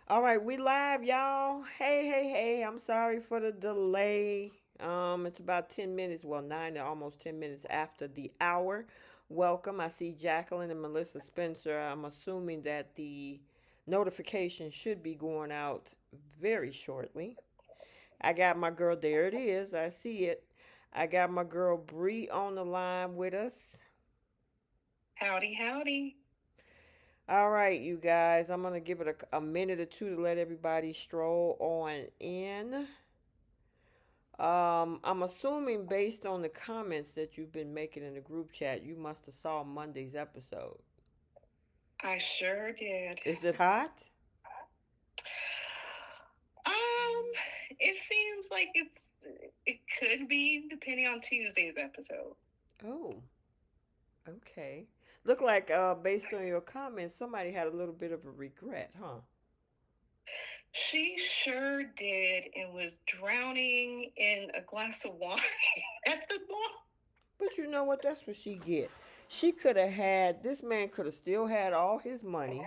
All right, we live, y'all. Hey, hey, hey. I'm sorry for the delay. It's about 10 minutes, well, 9 to almost 10 minutes after the hour. Welcome. I see Jacqueline and Melissa Spencer. I'm assuming that the notification should be going out very shortly. I got my girl, there it is. I see it. I got my girl Bree on the line with us. Howdy, howdy. All right, you guys, I'm going to give it a minute or two to let everybody stroll on in. I'm assuming based on the comments that you've been making in the group chat, you must have saw Monday's episode. I sure did. Is it hot? Um, it seems like it could be depending on Tuesday's episode. Oh, okay. Look like based on your comments, somebody had a little bit of a regret, huh? She sure did and was drowning in a glass of wine at the bar. But you know what? That's what she get. She could have had this man could have still had all his money.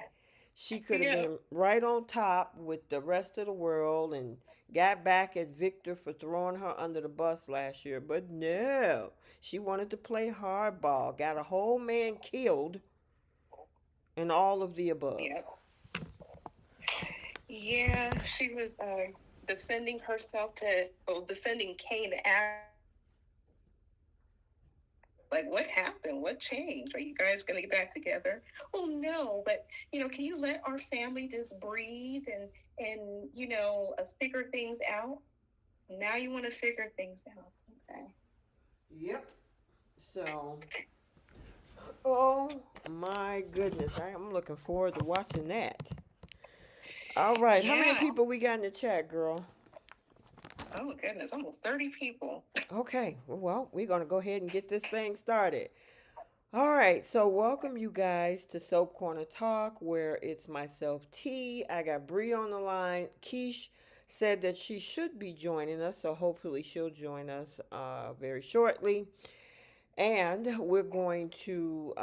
She could have Yeah. been right on top with the rest of the world and got back at Victor for throwing her under the bus last year. But no, she wanted to play hardball, got a whole man killed, and all of the above. Yeah. Yeah, she was defending herself defending Kane like, what happened? What changed? Are you guys going to get back together? Oh no, but can you let our family just breathe and figure things out? Now you want to figure things out. Okay. Yep. So, oh my goodness, I'm looking forward to watching that. All right, how many Yeah. people we got in the chat, girl? Oh my goodness, almost 30 people. Okay, well, we're going to go ahead and get this thing started. All right, so welcome you guys to Soap Corner Talk, where it's myself, T. I got Bree on the line. Keish said that she should be joining us, so hopefully she'll join us very shortly. And we're going to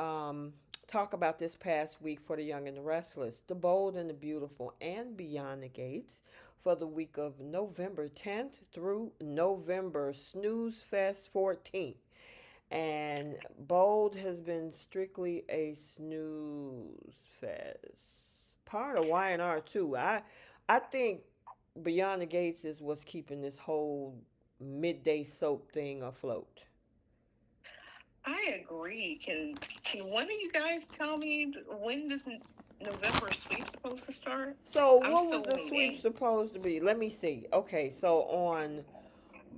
talk about this past week for the young and the restless, the bold and the beautiful, and beyond the gates for the week of November 10th through November Snooze Fest 14th. And bold has been strictly a snooze fest. Part of Y&R too. I think Beyond the Gates is what's keeping this whole midday soap thing afloat. I agree. Can one of you guys tell me when does November sweep supposed to start? So I'm what was still the sweep waiting. supposed to be? Let me see. Okay, so on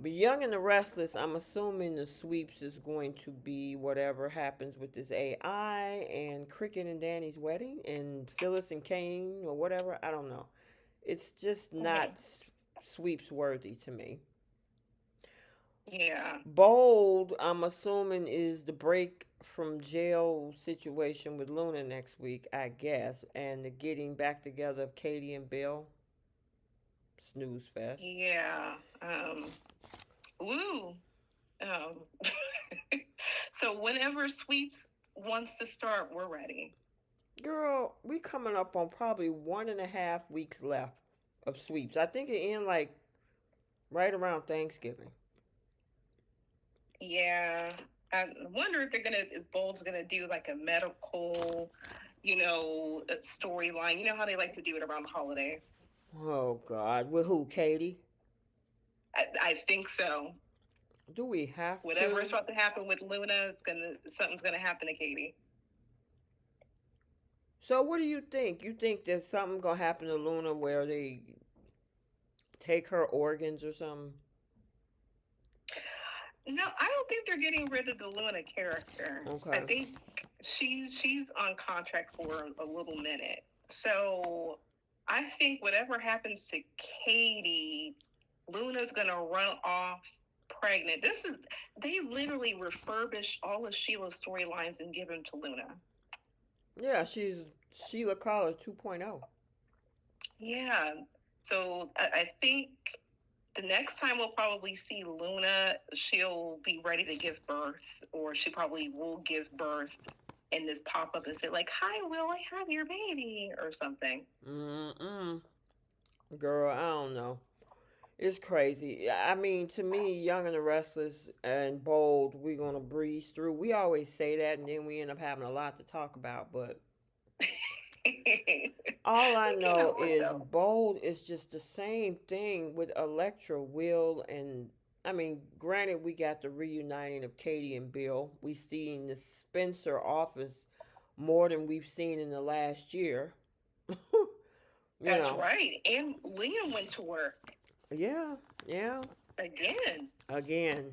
Young and the Restless, I'm assuming the sweeps is going to be whatever happens with this AI and Cricket and Danny's wedding and Phyllis and Kane or whatever. I don't know. It's just not Mhm. sweeps worthy to me. Yeah. Bold, I'm assuming, is the break from jail situation with Luna next week, I guess, and the getting back together of Katie and Bill. Snooze fest. Yeah. Woo. Um, so whenever sweeps wants to start, we're ready. Girl, we coming up on probably 1.5 weeks left of sweeps. I think it end like right around Thanksgiving. Yeah. I wonder if if Bold's gonna do like a medical, storyline. You know how they like to do it around the holidays. Oh God, with who? Katie? I think so. Do we have Whatever is to? about to happen with Luna, something's gonna happen to Katie. So what do you think? You think there's something gonna happen to Luna where they take her organs or something? No, I don't think they're getting rid of the Luna character. I Okay. think she's on contract for a little minute. So I think whatever happens to Katie, Luna's gonna run off pregnant. They literally refurbished all of Sheila's storylines and give them to Luna. Yeah, she's Sheila Collar 2.0. Yeah. So I think the next time we'll probably see Luna, she'll be ready to give birth, or she probably will give birth and this pop up and say, like, "Hi, Will, I have your baby," or something. Mm-mm. Girl, I don't know. It's crazy. I mean, to me, Young and the Restless and Bold, we're going to breeze through. We always say that, and then we end up having a lot to talk about. But We all I can't know help is ourselves. Bold is just the same thing with Electra, Will, and I mean, granted, we got the reuniting of Katie and Bill. We seen the Spencer office more than we've seen in the last year. you That's know, right. And Liam went to work yeah, yeah, again. again.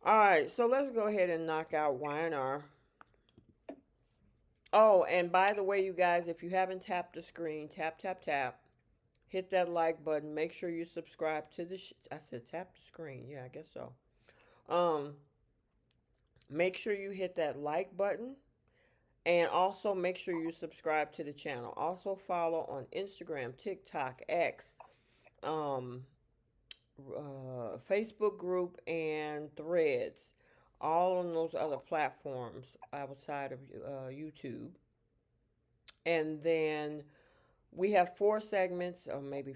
All right, so let's go ahead and knock out YNR. Oh, and by the way, you guys, if you haven't tapped the screen, tap, tap, tap. Hit that like button. Make sure you subscribe to the. I said tap the screen. Yeah, I guess so. Um, make sure you hit that like button, and also make sure you subscribe to the channel. Also follow on Instagram, TikTok, X, um, Facebook group, and Threads. All on those other platforms outside of YouTube. And then we have four segments, or maybe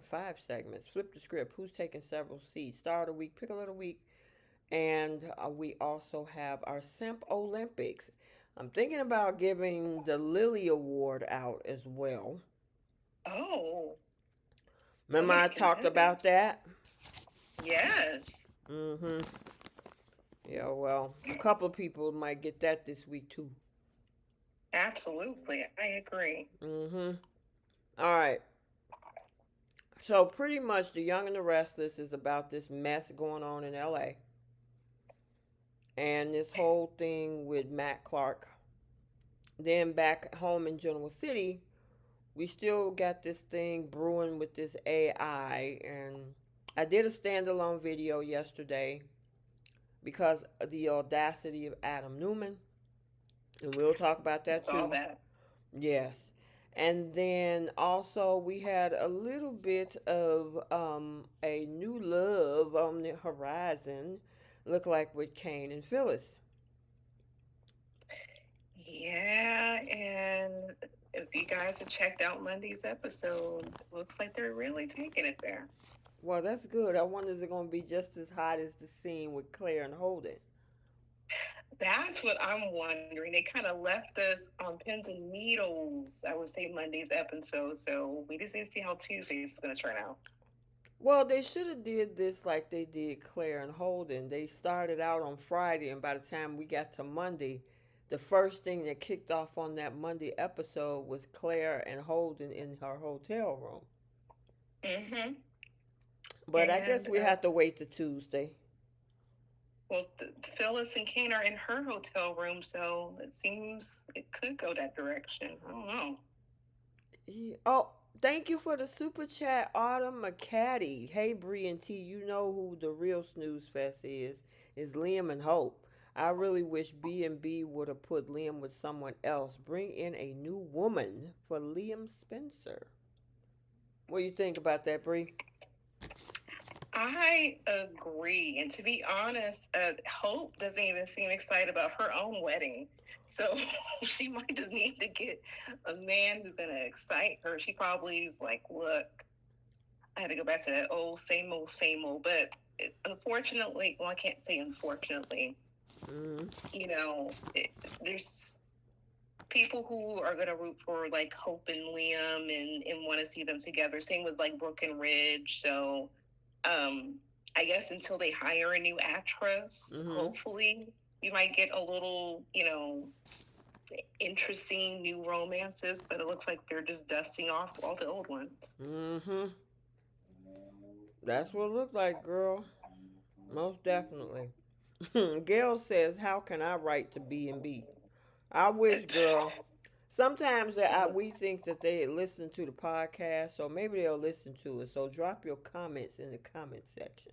five segments. Flip the script. Who's taking several seats? Star of the week, pick a little week, and we also have our Simp Olympics. I'm thinking about giving the Lily Award out as well. Oh, so Remember many I talked about contenders. that? Yes, Mm-hmm. Yeah, well, a couple of people might get that this week too. absolutely. I agree. Mm-hmm. All right. So pretty much, The Young and the Restless is about this mess going on in LA and this whole thing with Matt Clark. Then back home in Genoa City, we still got this thing brewing with this AI. And I did a standalone video yesterday because of the audacity of Adam Newman. And we'll talk about I that saw too. that. Yes. And then also we had a little bit of a new love on the horizon, look like with Kane and Phyllis. Yeah, and if you guys have checked out Monday's episode, looks like they're really taking it there. Well, that's good. I wonder is it going to be just as hot as the scene with Claire and Holden? That's what I'm wondering. They kind of left us on pins and needles, I would say, Monday's episode. So we just need to see how Tuesday's going to turn out. Well, they should have did this like they did Claire and Holden. They started out on Friday, and by the time we got to Monday, the first thing that kicked off on that Monday episode was Claire and Holden in her hotel room. Mm-hmm. But I guess And we have to wait to Tuesday. well, Phyllis and Kane are in her hotel room, so it seems it could go that direction. I don't know. Oh, thank you for the super chat, Autumn McCaddy. Hey, Bree and T, you know who the real snooze fest is? Is Liam and Hope. I really wish B&B would have put Liam with someone else. Bring in a new woman for Liam Spencer. What do you think about that, Bree? I agree. And to be honest, Hope doesn't even seem excited about her own wedding. So she might just need to get a man who's going to excite her. She probably is like, look, I had to go back to that old, same old, same old. But unfortunately, well, I can't say unfortunately, Mm-hmm. you know, there's people who are going to root for like Hope and Liam and want to see them together. Same with like Brooke and Ridge. So um, I guess until they hire a new actress, Mm-hmm. hopefully you might get a little, interesting new romances. But it looks like they're just dusting off all the old ones. Mm-hmm. That's what it looked like, girl. Most definitely. Gail says, "How can I write to B&B? I wish, girl. Sometimes we think that they listen to the podcast, so maybe they'll listen to it. So drop your comments in the comment section.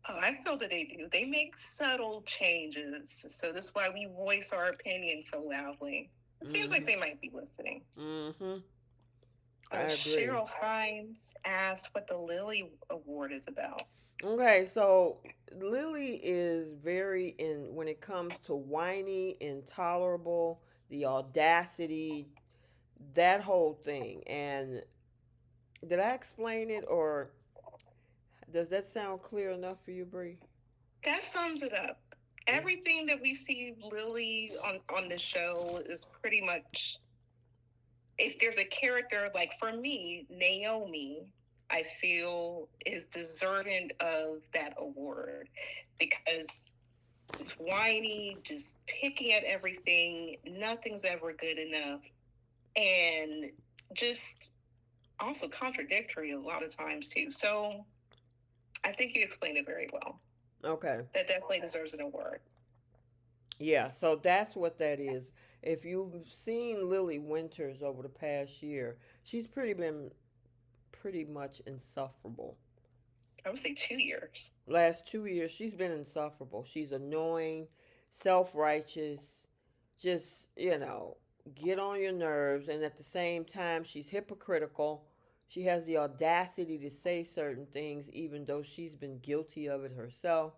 Oh, I feel that they do. They make subtle changes, so that's why we voice our opinion so loudly. It seems like Mm-hmm. they might be listening. Mm-hmm. I agree. Cheryl Hines asked what the Lily Award is about. Okay, so Lily is very in when it comes to whiny, intolerable, the audacity, that whole thing. And Did I explain it, or does that sound clear enough for you, Bree? That sums it up. Yeah. Everything that we see Lily on the show is pretty much, if there's a character, like for me, Naomi, I feel is deserving of that award because it's whiny, just picking at everything. Nothing's ever good enough. And just also contradictory a lot of times too. So I think you explained it very well. Okay. That definitely deserves an award. Yeah, so that's what that is. If you've seen Lily Winters over the past year, she's been pretty much insufferable. I would say 2 years. Last 2 years, she's been insufferable. She's annoying, self righteous, just, get on your nerves. And at the same time, she's hypocritical. She has the audacity to say certain things, even though she's been guilty of it herself.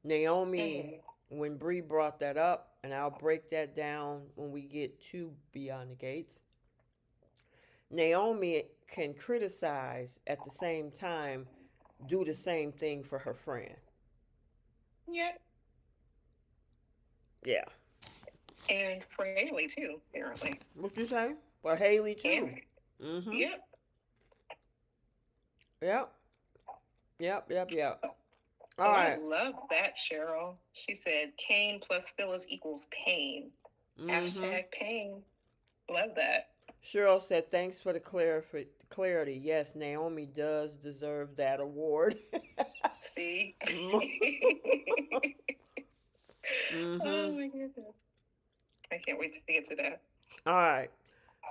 Naomi, Mm-hmm. when Bree brought that up, and I'll break that down when we get to Beyond the Gates, Naomi can criticize at the same time, do the same thing for her friend. Yeah. Yeah. And for Haley too, apparently. What you say? Well, Haley And too. Mm-hmm. yep. Yep. Yep. Yep. Yep. All Oh, I right. love that, Cheryl. She said Kane plus Phyllis equals pain. Mm-hmm. Hashtag pain. Love that. Cheryl said, "Thanks for the clarity. Yes, Naomi does deserve that award." See? Mm-hmm. Oh my goodness. I can't wait to get to that. All right.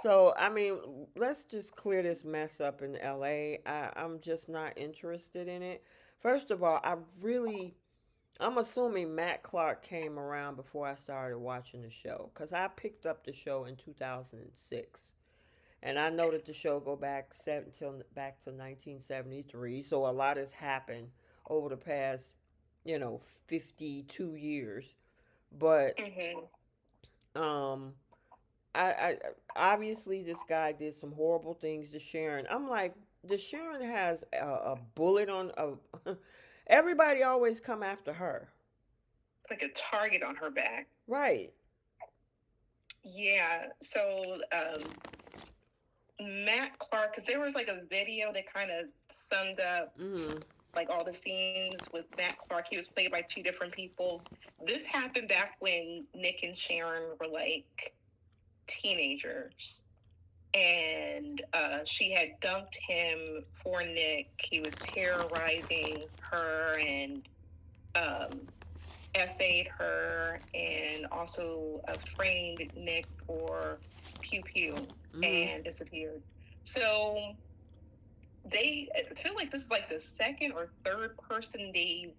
So, I mean, let's just clear this mess up in LA. I'm just not interested in it. First of all, I'm assuming Matt Clark came around before I started watching the show because I picked up the show in 2006. And I know that the show go back till back to 1973, so a lot has happened over the past, 52 years. But Mm-hmm. um, I obviously this guy did some horrible things to Sharon. I'm like, the Sharon has a bullet on a. Everybody always come after her, Like a target on her back. right? Yeah. So Matt Clark, because there was like a video that kind of summed up Mm-hmm. like all the scenes with Matt Clark. He was played by two different people. This happened back when Nick and Sharon were like teenagers. And she had dumped him for Nick. He was terrorizing her and um, essayed her and also framed Nick for Pew Pew Mm-hmm. and disappeared. So I feel like this is like the second or third person they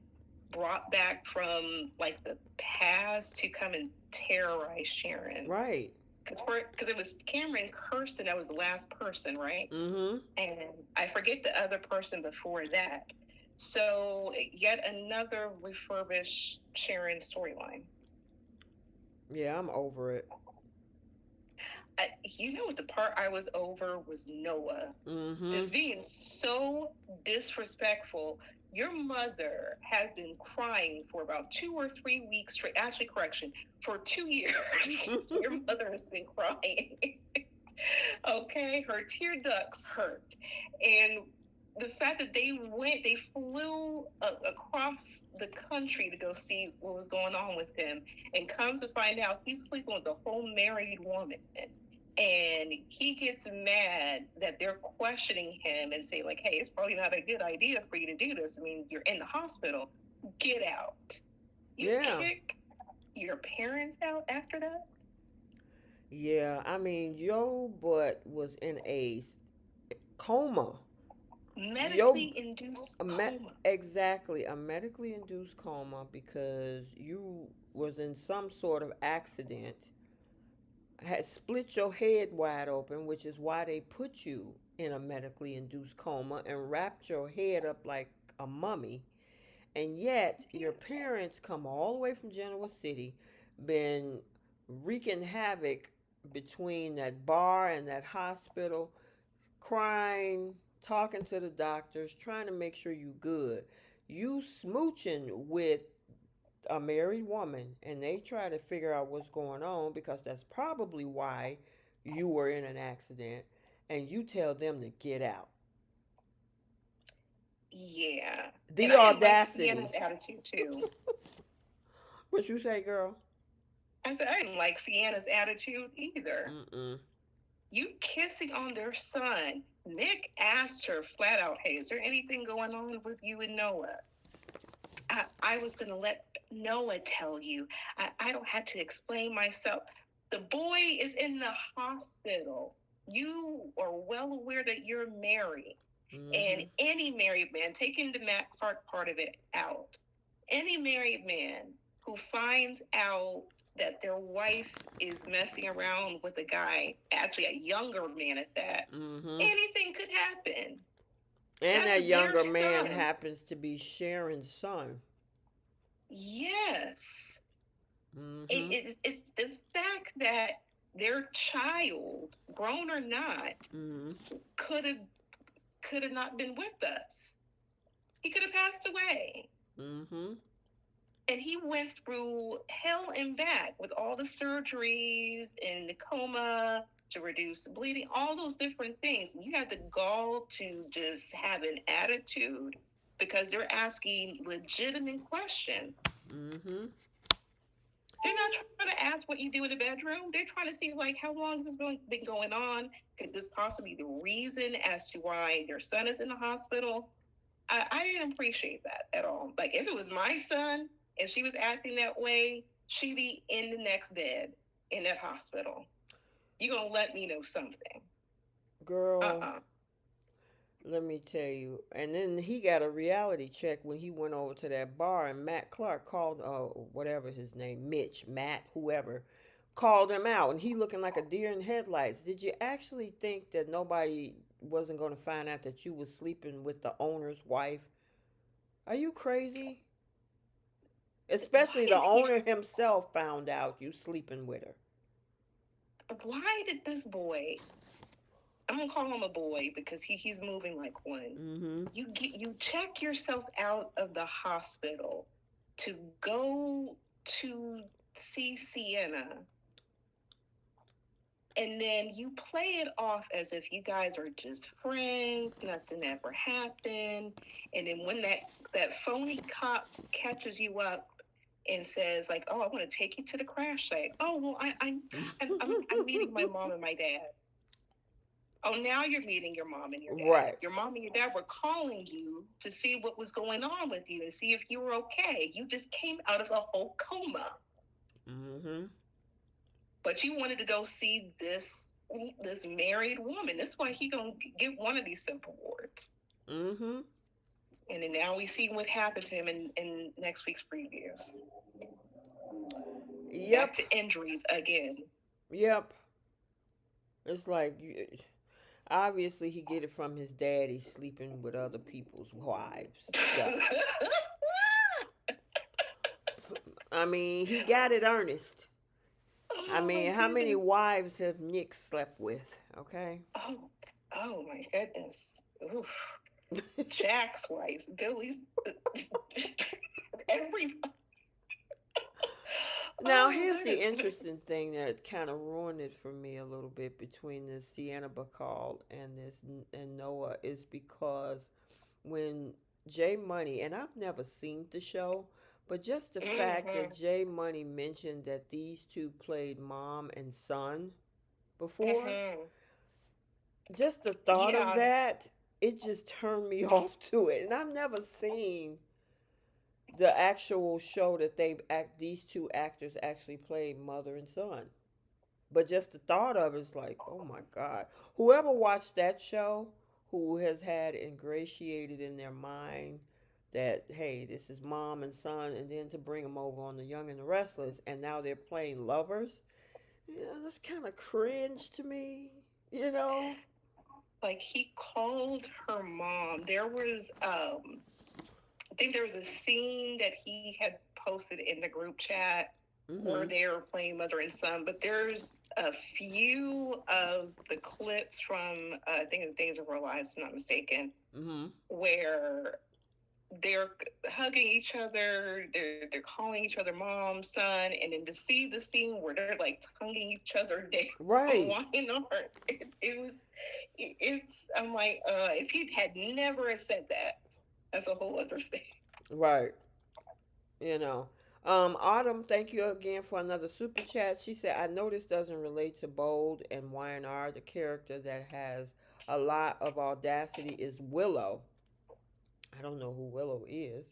brought back from like the past to come and terrorize Sharon. Right. Because it was Cameron Kirsten that was the last person, right? Mm-hmm. And I forget the other person before that. So yet another refurbished Sharon storyline. Yeah, I'm over it. You know what the part I was over was Noah. Mm-hmm. Just being so disrespectful. Your mother has been crying for about 2 or 3 weeks straight. Actually, correction, for 2 years. Your mother has been crying. Okay, her tear ducts hurt. And the fact that they flew across the country to go see what was going on with him, and comes to find out he's sleeping with a whole married woman. And he gets mad that they're questioning him and say, like, hey, it's probably not a good idea for you to do this. I mean, you're in the hospital. Get out. You Yeah. kick your parents out after that? Yeah, I mean, your butt was in a coma. Yo, Medically induced a coma. exactly a medically induced coma because you was in some sort of accident, had split your head wide open, which is why they put you in a medically induced coma and wrapped your head up like a mummy. And yet, your parents come all the way from Genoa City, been wreaking havoc between that bar and that hospital, crying, talking to the doctors, trying to make sure you good. You smooching with a married woman, and they try to figure out what's going on because that's probably why you were in an accident, and you tell them to get out. Yeah. And The I didn't like audacity. Sienna's attitude too. What you say, girl? I said I didn't like Sienna's attitude either. Mm-mm. You kissing on their son. Nick asked her flat out, "Hey, is there anything going on with you and Noah?" I was going to let Noah tell you. I don't have to explain myself. The boy is in the hospital. You are well aware that you're married. Mm-hmm. And any married man, taking the part of it out, any married man who finds out that their wife is messing around with a guy, actually a younger man at that, Mm-hmm. anything could happen. And That's that their younger man son. happens to be Sharon's son. Yes. Mm-hmm. It's the fact that their child, grown or not, Mm-hmm. could have not been with us. He could have passed away. Mm-hmm. And he went through hell and back with all the surgeries and the coma to reduce the bleeding, all those different things. You have the gall to just have an attitude because they're asking legitimate questions. Mm-hmm. They're not trying to ask what you do in the bedroom. They're trying to see, like, how long has this been going on? Could this possibly be the reason as to why their son is in the hospital? I didn't appreciate that at all. Like, if it was my son and she was acting that way, she'd be in the next bed in that hospital. You're going to let me know something. Girl, Uh-uh. let me tell you. And then he got a reality check when he went over to that bar, and Matt Clark called, whatever his name, Mitch, Matt, whoever, called him out, and he looking like a deer in headlights. Did you actually think that nobody wasn't going to find out that you was sleeping with the owner's wife? Are you crazy? Especially Why the did he? owner himself found out you sleeping with her. Why did this boy? I'm gonna call him a boy because he's moving like one. Mm-hmm. You check yourself out of the hospital to go to see Sienna, and then you play it off as if you guys are just friends, nothing ever happened, and then when that phony cop catches you up and says, like, "Oh, I want to take you to the crash site." "Oh, well, I'm meeting my mom and my dad." "Oh, now you're meeting your mom and your dad. Right. Your mom and your dad were calling you to see what was going on with you and see if you were okay. You just came out of a whole coma, Mm-hmm. but you wanted to go see this married woman. That's why he gonna get one of these simple awards." Mm-hmm. And then now we see what happened to him in next week's previews. Back Yep. to injuries again. Yep. It's like obviously he get it from his daddy sleeping with other people's wives. So I mean, he got it earnest. I Oh my mean, how many goodness. wives have Nick slept with? Okay. Oh, oh my goodness. Oof. Jack's wives, Billy's, every. Now, Oh here's the goodness. interesting thing that kind of ruined it for me a little bit between this Sienna Bacall and this and Noah is because when Jay Money, and I've never seen the show, but just the fact Mm-hmm. that Jay Money mentioned that these two played mom and son before, Mm-hmm. just the thought of Yeah, that, it just turned me off to it. And I've never seen the actual show that these two actors actually played mother and son. But just the thought of it is like, oh my God. Whoever watched that show, who has had ingratiated in their mind that, hey, this is mom and son, and then to bring them over on The Young and the Restless, and now they're playing lovers, yeah, that's kind of cringe to me, you know? like he called her mom. There was, I think there was a scene that he had posted in the group chat, where Mm-hmm. they're playing mother and son, but there's a few of the clips from I think it's Days of Our Lives, if I'm not mistaken, Mm-hmm. where they're hugging each other, they're calling each other mom, son, and then to see the scene where they're like tonguing each other down, Right. wine art, it was, it's, I'm like, if he had never said that, that's a whole other thing. Right. You know. Autumn, thank you again for another super chat. She said, I know this doesn't relate to Bold and YNR. The character that has a lot of audacity is Willow. I don't know who Willow is.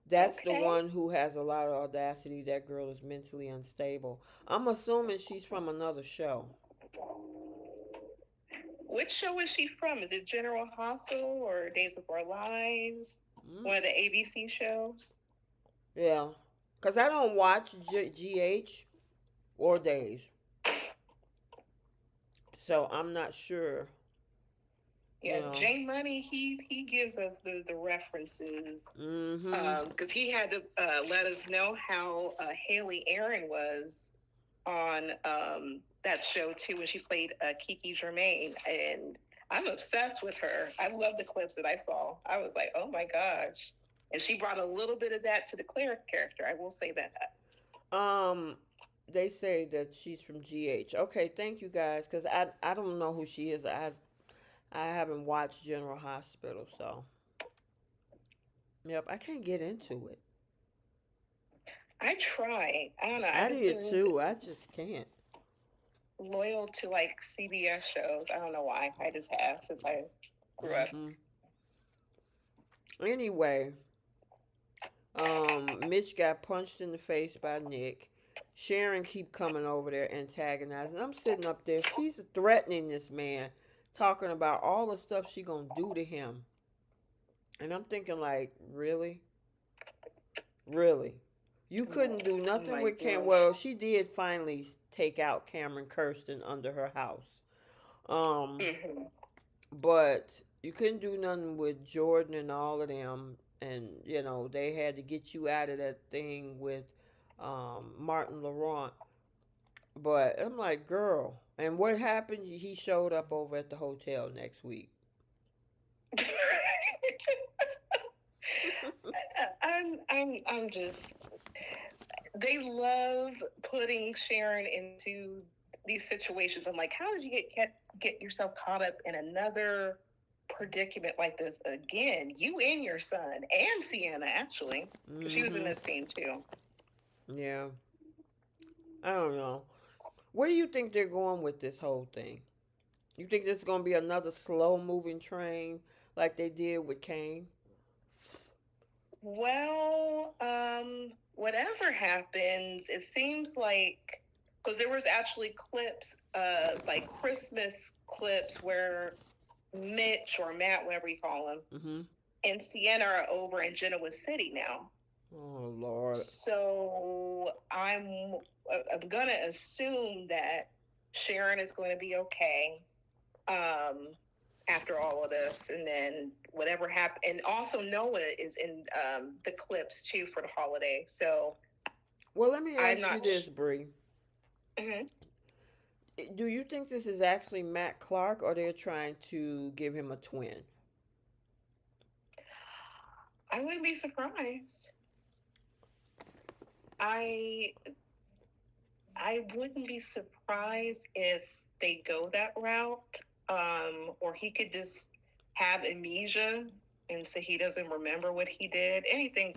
That's the Okay. one who has a lot of audacity. That girl is mentally unstable. I'm assuming she's from another show. Which show is she from? Is it General Hospital or Days of Our Lives? Mm, One of the ABC shows? yeah. Because I don't watch GH or Days. So I'm not sure, you Yeah, know. J Money, he gives us the references Mm-hmm. because he had to let us know how Haley Aaron was on that show too when she played Kiki Germain, and I'm obsessed with her. I love the clips that I saw. I was like, oh my gosh, and she brought a little bit of that to the Claire character. I will say that. Um, they say that she's from GH. Okay, thank you guys, because I don't know who she is. I haven't watched General Hospital, so yep, I can't get into it. I try. I don't know. I I just did been too. I just can't. loyal to like CBS shows. I don't know why. I just have since I grew up. Mm-hmm. Anyway, Mitch got punched in the face by Nick. Sharon keep coming over there antagonizing. I'm sitting up there. She's threatening this man, talking about all the stuff she gonna do to him. And I'm thinking like, really? Really? You couldn't do Oh nothing my with Cam. gosh. Well, she did finally take out Cameron Kirsten under her house. Um, Mm-hmm. but you couldn't do nothing with Jordan and all of them. And, you know, they had to get you out of that thing with Martin Laurent. But I'm like, girl. And what happened? He showed up over at the hotel next week. I'm just. They love putting Sharon into these situations. I'm like, how did you get yourself caught up in another predicament like this again? You and your son and Sienna actually, because she was in Mm-hmm. that scene too. Yeah. I don't know. Where do you think they're going with this whole thing? You think this is gonna be another slow moving train like they did with Kane? Well, whatever happens, it seems like because there was actually clips, like Christmas clips where Mitch or Matt, whatever you call him, Mm-hmm. and Sienna are over in Genoa City now. Oh Lord. So I'm gonna assume that Sharon is going to be okay um, after all of this, and then whatever happened. And also Noah is in the clips too for the holiday. So Well, let me I'm ask you not. this, Bree. Mhm. Do you think this is actually Matt Clark, or they're trying to give him a twin? I wouldn't be surprised. I I wouldn't be surprised if they go that route, or he could just have amnesia and say he doesn't remember what he did. Anything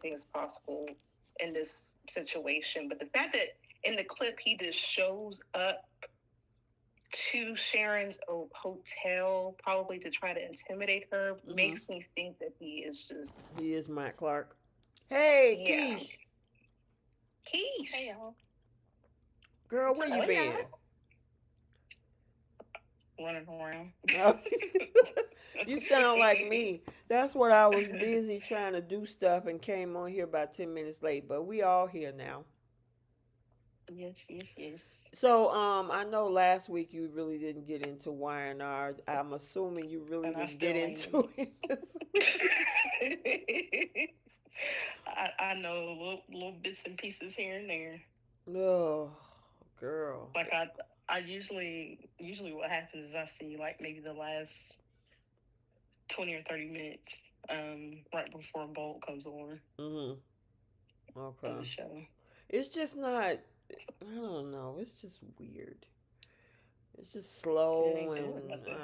is possible in this situation. But the fact that in the clip he just shows up to Sharon's hotel, probably to try to intimidate her, Mm-hmm. makes me think that he is just He is Matt Clark. Hey, yeah. Keish, Keish. Hey y'all. girl, What's where up, you Oh yeah. been? Running around. Oh. You sound like me. That's what I was busy trying to do stuff and came on here about 10 minutes late. But we all here now. Yes, yes, yes. So, I know last week you really didn't get into Y&R. I'm assuming you really And I didn't get still ain't. into it this week. I know little bits and pieces here and there. Oh, girl. Like I usually what happens is I see like maybe the last 20 or 30 minutes right before Bolt comes on Mhm. of Okay. the show. It's just not. I don't know. It's just weird. It's just It slow ain't doing and. nothing.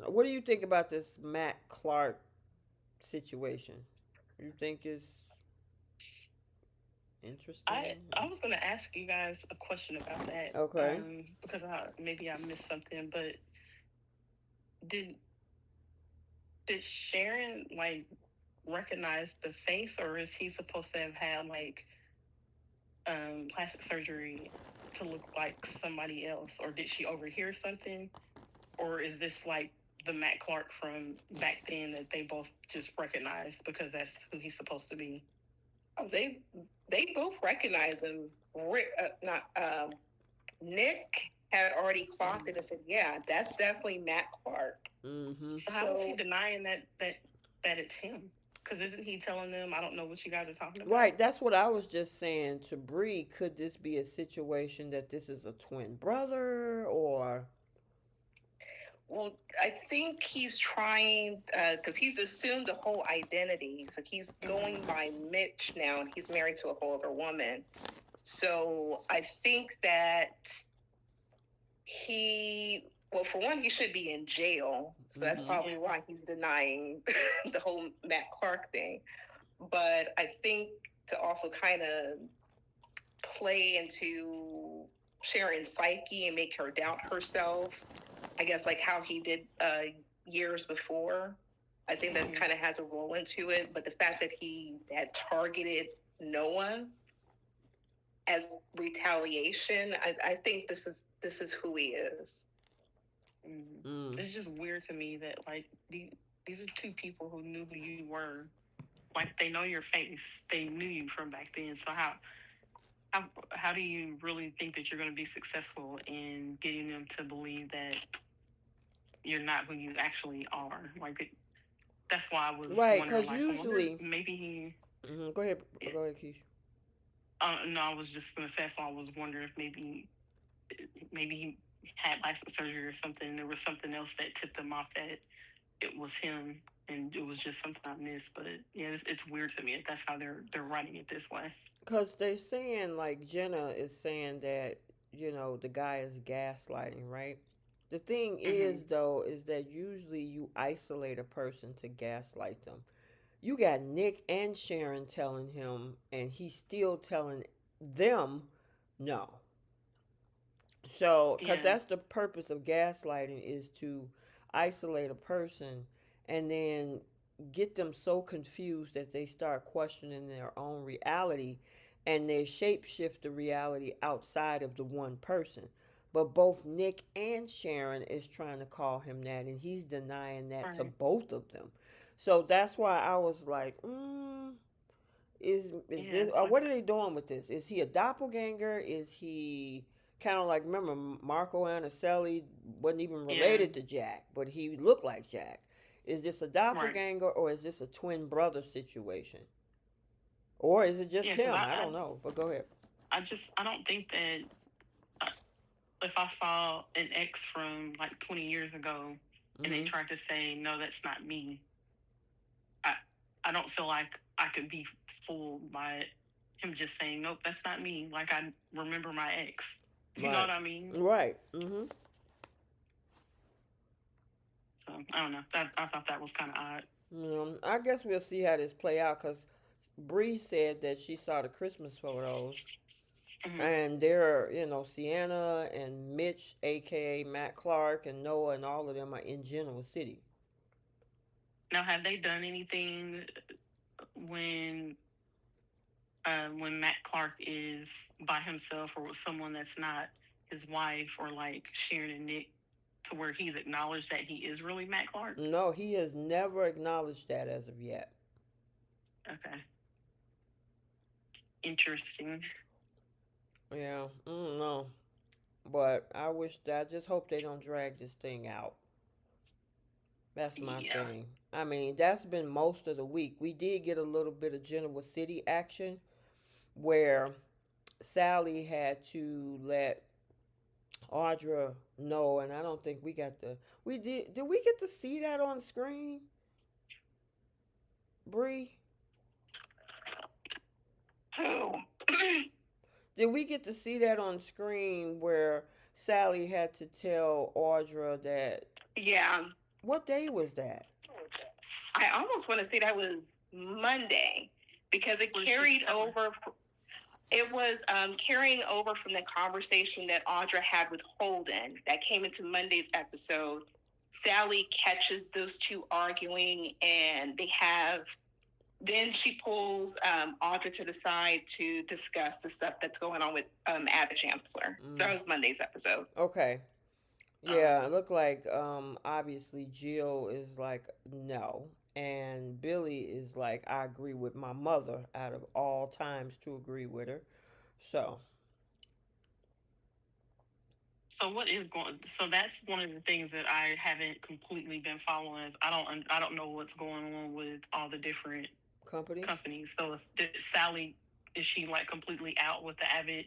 What do you think about this Matt Clark situation? You think it's I interesting? I was gonna ask you guys a question about that Okay. because maybe I missed something, but did did Sharon like recognize the face, or is he supposed to have had like plastic surgery to look like somebody else, or did she overhear something, or is this like the Matt Clark from back then that they both just recognized because that's who he's supposed to be? Oh, they both recognize him. Not Nick had already clocked it and said, "Yeah, that's definitely Matt Clark." Mm-hmm. So how is he So, denying that it's him? Because isn't he telling them, "I don't know what you guys are talking about"? Right. That's what I was just saying to Bree. Could this be a situation that this is a twin brother or? well, I think he's trying because he's assumed a whole identity. So he's going Mm-hmm. by Mitch now, and he's married to a whole other woman. So I think that well, for one, he should be in jail. So that's Mm-hmm. probably why he's denying the whole Matt Clark thing. But I think to also kind of play into Sharon's psyche and make her doubt herself, I guess like how he did years before. I think that Mm-hmm. kind of has a role into it. But the fact that he had targeted Noah as retaliation, I think this is who he is. Mm-hmm. Mm. It's just weird to me that like these are two people who knew who you were. Like they know your face. They knew you from back then. So how do you really think that you're going to be successful in getting them to believe that you're not who you actually are? Like that's why I was Right. wondering. Because Like I wonder if usually. maybe he. Mm-hmm. Go ahead. Go ahead, Keisha. No, I was just gonna say. So I was wondering if maybe he had plastic surgery or something. There was something else that tipped him off that it was him, and it was just something I missed. But yeah, it's weird to me if that's how they're writing it this way. Because they're saying, like, Jenna is saying that, the guy is gaslighting, right? The thing Mm-hmm. is, though, is that usually you isolate a person to gaslight them. You got Nick and Sharon telling him, and he's still telling them no. So, because Yeah. that's the purpose of gaslighting is to isolate a person and then get them so confused that they start questioning their own reality and they shapeshift the reality outside of the one person. But both Nick and Sharon is trying to call him that, and he's denying that to Right. both of them. So that's why I was like, is Yeah. this It's like what are they doing with this? Is he a doppelganger? Is he kind of like, remember, Marco Anicelli wasn't even yeah. related to Jack, but he looked like Jack? Is this a Right. doppelganger or is this a twin brother situation? Or is it just Yeah. Because him? I don't know. But go ahead. I don't think that uh, if I saw an ex from like 20 years ago and they Mm-hmm. tried to say no, that's not me, I I don't feel like I could be fooled by him just saying nope, that's not me. Like I remember my ex. You know Right. what I mean? Right. Mm-hmm. So I don't know. I thought that was kind of odd. I guess we'll see how this play out because Bree said that she saw the Christmas photos. Hmm. And they're, Sienna and Mitch, aka Matt Clark, and Noah, and all of them are in Genoa City. Now, have they done anything when when Matt Clark is by himself or with someone that's not his wife or like Sharon and Nick to where he's acknowledged that he is really Matt Clark? No, he has never acknowledged that as of yet. Okay. Interesting. Yeah, I don't know. But I just hope they don't drag this thing out. That's my Yeah. thing. I mean, that's been most of the week. We did get a little bit of Genoa City action where Sally had to let Audra know, and I don't think we got the. We did. Did we get to see that on screen, Bree? Who? Did we get to see that on screen where Sally had to tell Audra that? Yeah, What day was that? I almost want to say that was Monday because it What did she carried tell her? over. It was carrying over from the conversation that Audra had with Holden that came into Monday's episode. Sally catches those two arguing, and they have. Then she pulls Audra to the side to discuss the stuff that's going on with Ada Chancellor. So that Mm, was Monday's episode. okay. Yeah, it Um, looked like obviously Jill is like no, and Billy is like I agree with my mother out of all times to agree with her. So so what is going? So that's one of the things that I haven't completely been following. Is I don't know what's going on with all the different companies. companies. So Sally, is she like completely out with the Avid,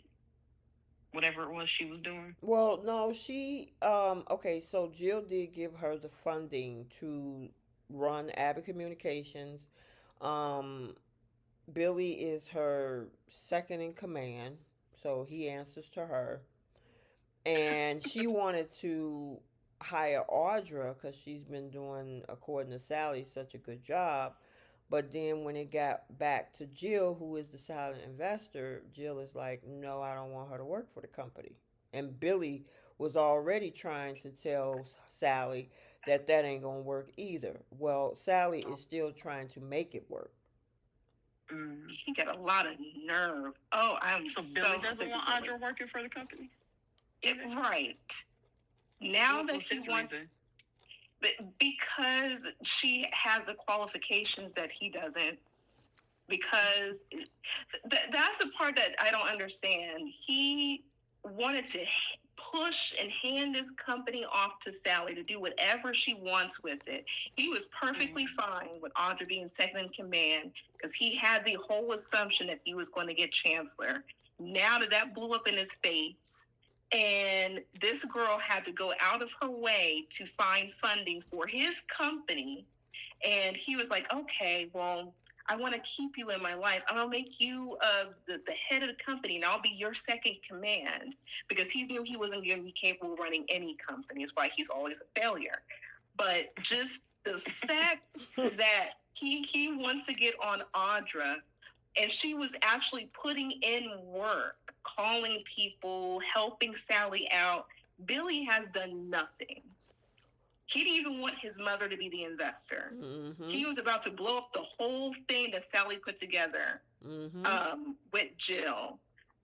whatever it was she was doing? Well, no, she okay, so Jill did give her the funding to run Abbott Communications. Um Billy is her second in command, so he answers to her. And she wanted to hire Audra because she's been doing, according to Sally, such a good job. But then when it got back to Jill, who is the silent investor, Jill is like, no, I don't want her to work for the company. And Billy was already trying to tell Sally that that ain't gonna work either. Well, Sally is still trying to make it work. Mm. He got a lot of nerve. Oh, I'm So so Billy doesn't sick want of Billy. Audra working for the company. Right. Now What that was he his wants, reason? but because she has the qualifications that he doesn't, because that's the part that I don't understand. He wanted to push and hand this company off to Sally to do whatever she wants with it. He was perfectly fine with Audra being second in command because he had the whole assumption that he was going to get chancellor. Now that that blew up in his face, and this girl had to go out of her way to find funding for his company, and he was like, okay, well, I want to keep you in my life. I'm going to make you the head of the company, and I'll be your second command, because he knew he wasn't going to be capable of running any company. That's why he's always a failure. But just the fact that he wants to get on Audra, and she was actually putting in work, calling people, helping Sally out. Billy has done nothing. He didn't even want his mother to be the investor. Mm-hmm. He was about to blow up the whole thing that Sally put together with Jill.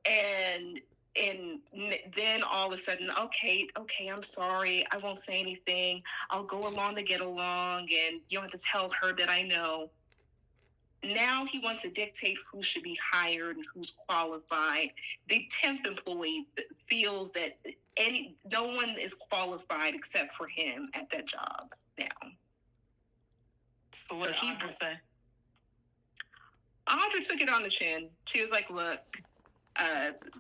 And then all of a sudden, okay, I'm sorry. I won't say anything. I'll go along to get along, and you don't have to tell her that I know. Now he wants to dictate who should be hired and who's qualified. The temp employee feels that no one is qualified except for him at that job now. So what did Audra say? Audra took it on the chin. She was like, look,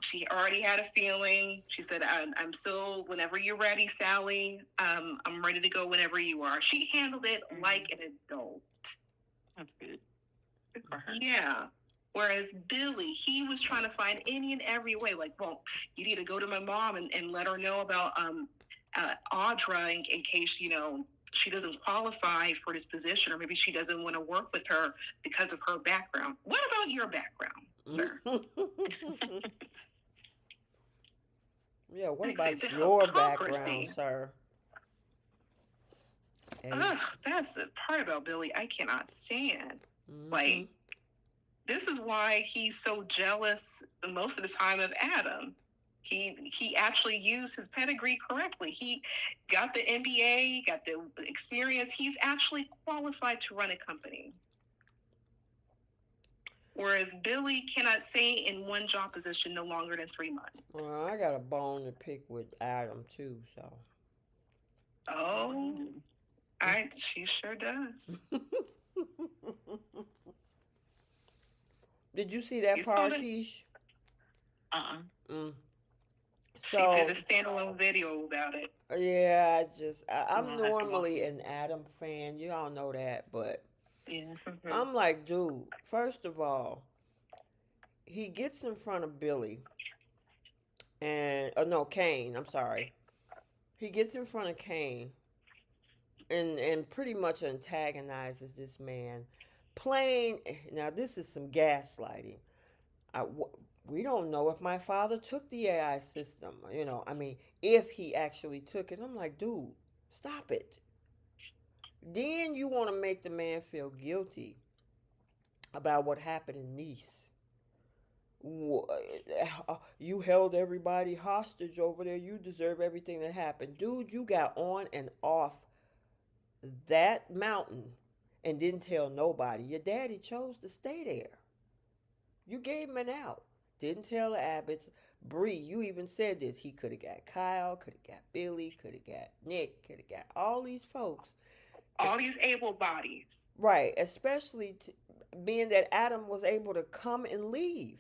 she already had a feeling. She said, I'm still, whenever you're ready, Sally, I'm ready to go whenever you are. She handled it like an adult. That's good. Good for her. Yeah. Whereas Billy, he was trying to find any and every way, like, well, you need to go to my mom and let her know about Audra in case, she doesn't qualify for this position, or maybe she doesn't want to work with her because of her background. What about your background, sir? Yeah, what Like about the your hypocrisy. background, sir? Ugh, that's the part about Billy I cannot stand. Mm-hmm. Like, this is why he's so jealous most of the time of Adam. He actually used his pedigree correctly. He got the MBA, got the experience. He's actually qualified to run a company. Whereas Billy cannot stay in one job position no longer than 3 months. Well, I got a bone to pick with Adam too, so. Oh. She sure does. Did you see You that saw part, that? Keish? Uh-uh. Mm. She did a So standalone video about it. yeah, I'm I'll have to watch normally it. an Adam fan. You all know that, but Yeah. Hmm. I'm like, dude. First of all, he gets in front of Billy and no, Kane. I'm sorry. He gets in front of Kane and pretty much antagonizes this man. Plain now, this is some gaslighting. I, we don't know if my father took the AI system. I mean, if he actually took it, I'm like, dude, stop it. Then you want to make the man feel guilty about what happened in Nice. You held everybody hostage over there. You deserve everything that happened. Dude, you got on and off that mountain and didn't tell nobody. Your daddy chose to stay there. You gave him an out. Didn't tell the Abbotts. Bree, you even said this. He could have got Kyle, could have got Billy, could have got Nick, could have got all these folks. All these able bodies. Right, especially being that Adam was able to come and leave.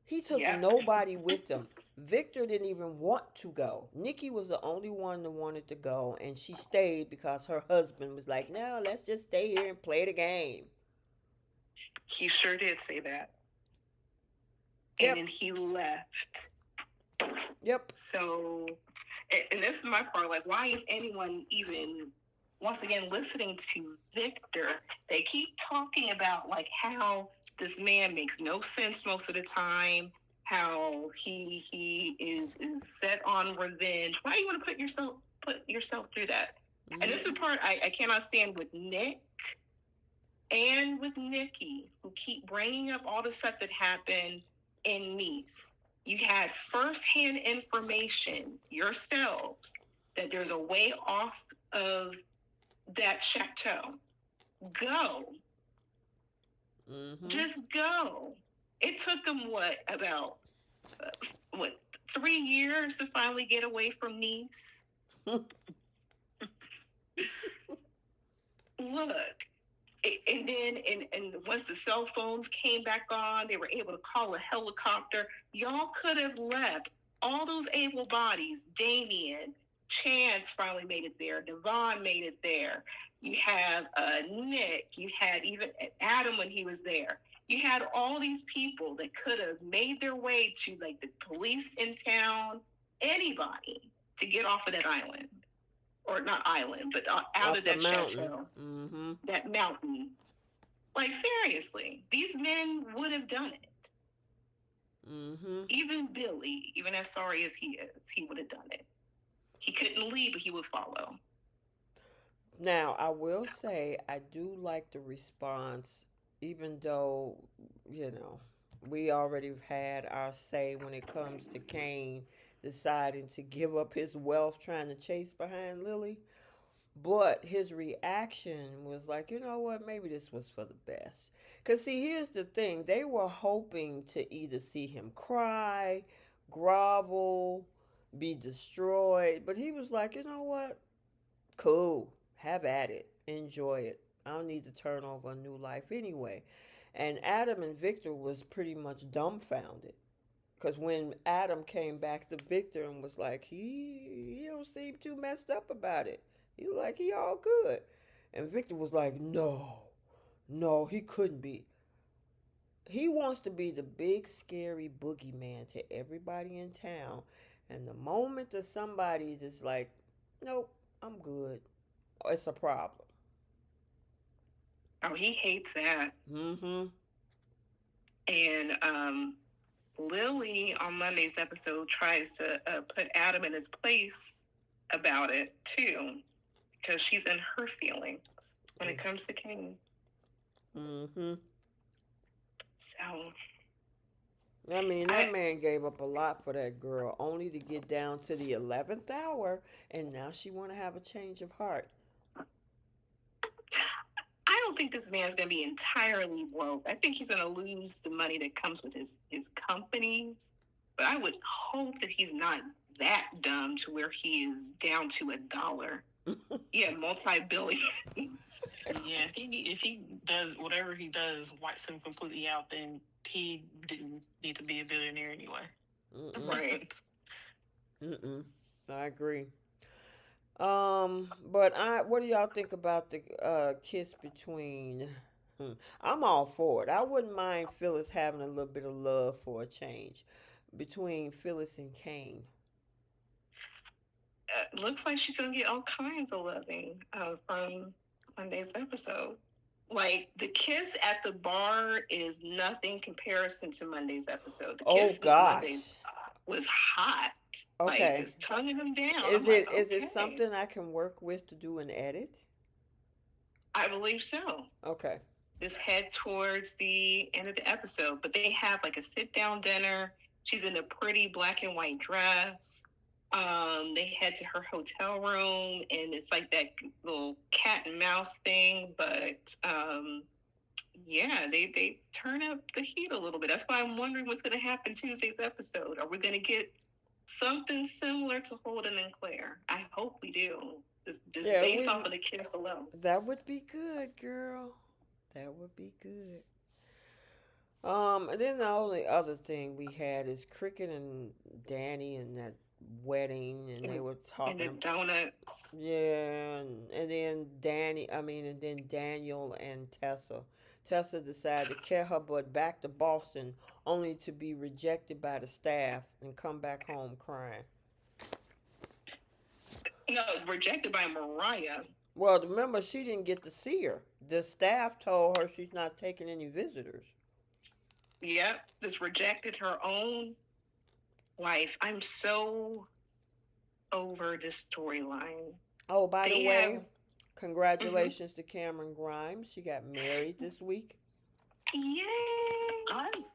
He took Yep. nobody with him. Victor didn't even want to go. Nikki was the only one that wanted to go, and she stayed because her husband was like, no, let's just stay here and play the game. He sure did say that. And Yep. then he left. Yep. So, and this is my part. Like, why is anyone even, once again, listening to Victor? They keep talking about like how this man makes no sense most of the time. How he is set on revenge. Why do you want to put yourself through that? Mm-hmm. And this is the part I cannot stand with Nick and with Nikki, who keep bringing up all the stuff that happened in Nice. You had firsthand information yourselves that there's a way off of that chateau. Go. Mm-hmm. Just go. It took them about 3 years to finally get away from Nice. Look, and then and once the cell phones came back on, they were able to call a helicopter. Y'all could have left. All those able bodies, Damien, Chance finally made it there. Devon made it there. You have Nick. You had even Adam when he was there. You had all these people that could have made their way to like the police in town, anybody to get off of that island. Or not island, but out of that chateau. Mm-hmm. That mountain. Like, seriously, these men would have done it. Mm-hmm. Even Billy, even as sorry as he is, he would have done it. He couldn't leave, but he would follow. Now, I will say I do like the response, even though, we already had our say when it comes to Kane deciding to give up his wealth trying to chase behind Lily. But his reaction was like, you know what, maybe this was for the best. Because, see, here's the thing they were hoping to either see him cry, grovel, be destroyed. But he was like, you know what, cool, have at it, enjoy it. I don't need to turn over a new life anyway. And Adam and Victor was pretty much dumbfounded. Because when Adam came back to Victor and was like, he don't seem too messed up about it. He was like, he all good. And Victor was like, no, he couldn't be. He wants to be the big scary boogeyman to everybody in town. And the moment that somebody just like, nope, I'm good, it's a problem. Oh, he hates that. Mm-hmm. And Lily on Monday's episode tries to put Adam in his place about it too, because she's in her feelings when it comes to Kane. Mm-hmm. So, I mean, that man gave up a lot for that girl, only to get down to the 11th hour, and now she want to have a change of heart. I don't think this man's going to be entirely broke. I think he's going to lose the money that comes with his companies. But I would hope that he's not that dumb to where he is down to $1. Yeah, multi-billions. Yeah, if he does whatever he does, wipes him completely out, then he didn't need to be a billionaire anyway. Mm-mm. Right. Mm-mm. I agree. But what do y'all think about the kiss between? I'm all for it. I wouldn't mind Phyllis having a little bit of love for a change between Phyllis and Kane. Looks like she's gonna get all kinds of loving from Monday's episode. Like the kiss at the bar is nothing comparison to Monday's episode. The Oh kiss in Monday's gosh. was hot, like Okay. just tonguing him down. I'm Is like, it okay, something I can work with to do an edit? I believe so. Okay. Just head towards the end of the episode, but they have like a sit down dinner. She's in a pretty black and white dress. They head to her hotel room, and it's like that little cat and mouse thing. But yeah, they turn up the heat a little bit. That's why I'm wondering what's going to happen Tuesday's episode. Are we going to get something similar to Holden and Claire? I hope we do. Just Yeah, based off of the kiss alone. that would be good, girl. That would be good. And then the only other thing we had is Cricket and Danny and that wedding, and they were And the talking. donuts. Yeah, and then and then Daniel and Tessa. Tessa decided to carry her butt back to Boston, only to be rejected by the staff and come back home crying. No, rejected by Mariah. Well, remember, she didn't get to see her. The staff told her she's not taking any visitors. Yep, just rejected her own wife. I'm so over this storyline. Oh, by the They way, have, mm-hmm. congratulations to Cameron Grimes. She got married this week. Yay!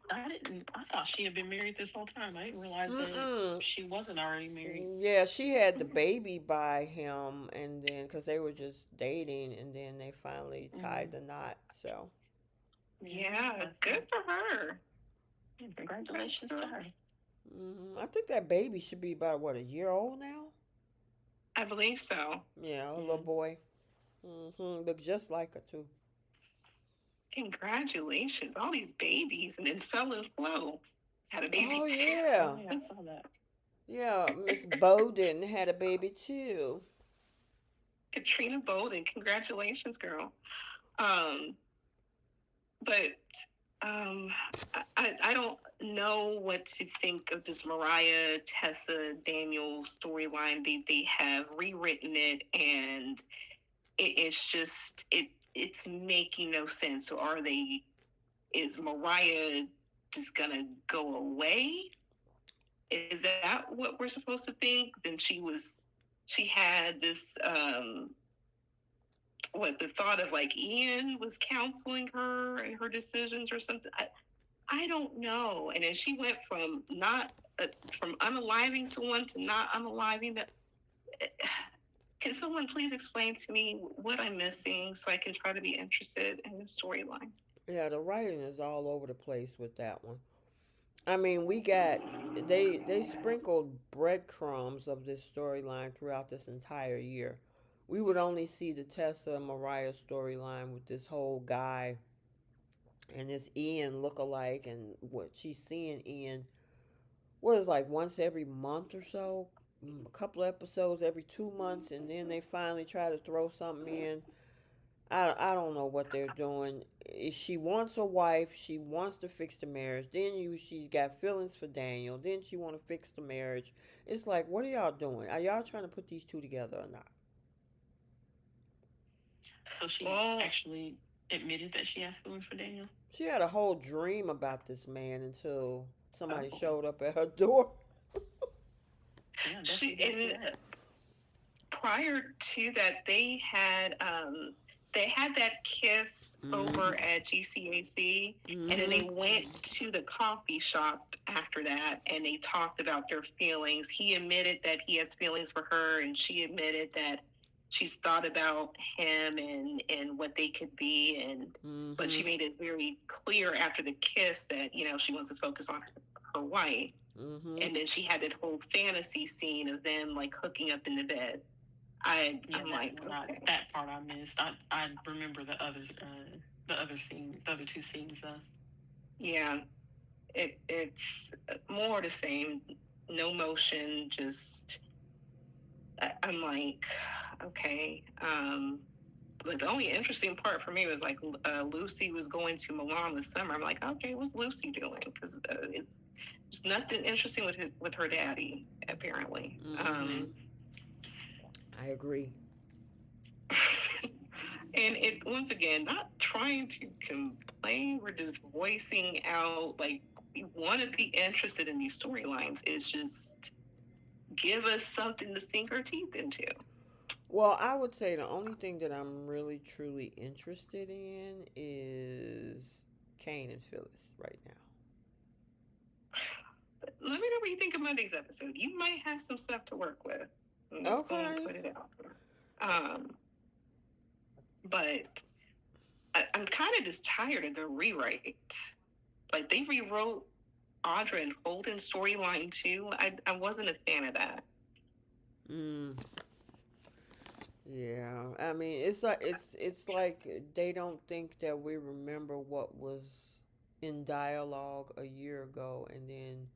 I didn't. I thought she had been married this whole time. I didn't realize that Mm-mm. she wasn't already married. Yeah, she had the baby by him, and then because they were just dating, and then they finally tied the knot. So, Yeah, good for her. Congratulations to her. I think that baby should be about what, a year old now. I believe so. Yeah, a little boy. Look just like her too. Congratulations, all these babies, and then fell in flow. Had a baby Oh too. yeah, Oh, yeah, I saw that. yeah. Miss Bowden had a baby too. Katrina Bolden, congratulations, girl. Um, but um, I don't know what to think of this Mariah, Tessa, Daniel storyline. They have rewritten it, and it's just it's making no sense. So are they? Is Mariah just gonna go away? Is that what we're supposed to think? Then she had this what the thought of like Ian was counseling her and her decisions or something. I don't know. And then she went from not from unaliving someone to not unaliving that. Can someone please explain to me what I'm missing so I can try to be interested in the storyline? Yeah, the writing is all over the place with that one. I mean, we got they sprinkled breadcrumbs of this storyline throughout this entire year. We would only see the Tessa and Mariah storyline with this whole guy and this Ian look-alike, and what she's seeing Ian what is like once every month or so, a couple of episodes every 2 months, and then they finally try to throw something in. I don't know what they're doing. She wants a wife. She wants to fix the marriage. Then she's got feelings for Daniel. Then she want to fix the marriage. It's like, what are y'all doing? Are y'all trying to put these two together or not? So she actually admitted that she has feelings for Daniel. She had a whole dream about this man until somebody showed up at her door. Yeah, definitely that. Prior to that, they had that kiss over at GCAC, and then they went to the coffee shop after that, and they talked about their feelings. He admitted that he has feelings for her, and she admitted that she's thought about him and what they could be, and but she made it very clear after the kiss that she wants to focus on her wife. And then she had that whole fantasy scene of them like hooking up in the bed. Yeah, I'm like, okay, that part I missed. I remember the other scene, the other two scenes though. yeah, it's more the same, no motion, just I'm like, okay. But the only interesting part for me was like Lucy was going to Milan this summer. I'm like, okay, what's Lucy doing? Because it's there's nothing interesting with her daddy apparently. Mm-hmm. I agree. And it once again, not trying to complain, we're just voicing out like we want to be interested in these storylines. It's just give us something to sink our teeth into. Well, I would say the only thing that I'm really truly interested in is Kane and Phyllis right now. But let me know what you think of Monday's episode. You might have some stuff to work with. I'm just going to Okay. put it out there. But I'm kind of just tired of the rewrites. Like they rewrote Audra and Holden's storyline too. I wasn't a fan of that. Mm. Yeah. I mean, it's like they don't think that we remember what was in dialogue a year ago, and then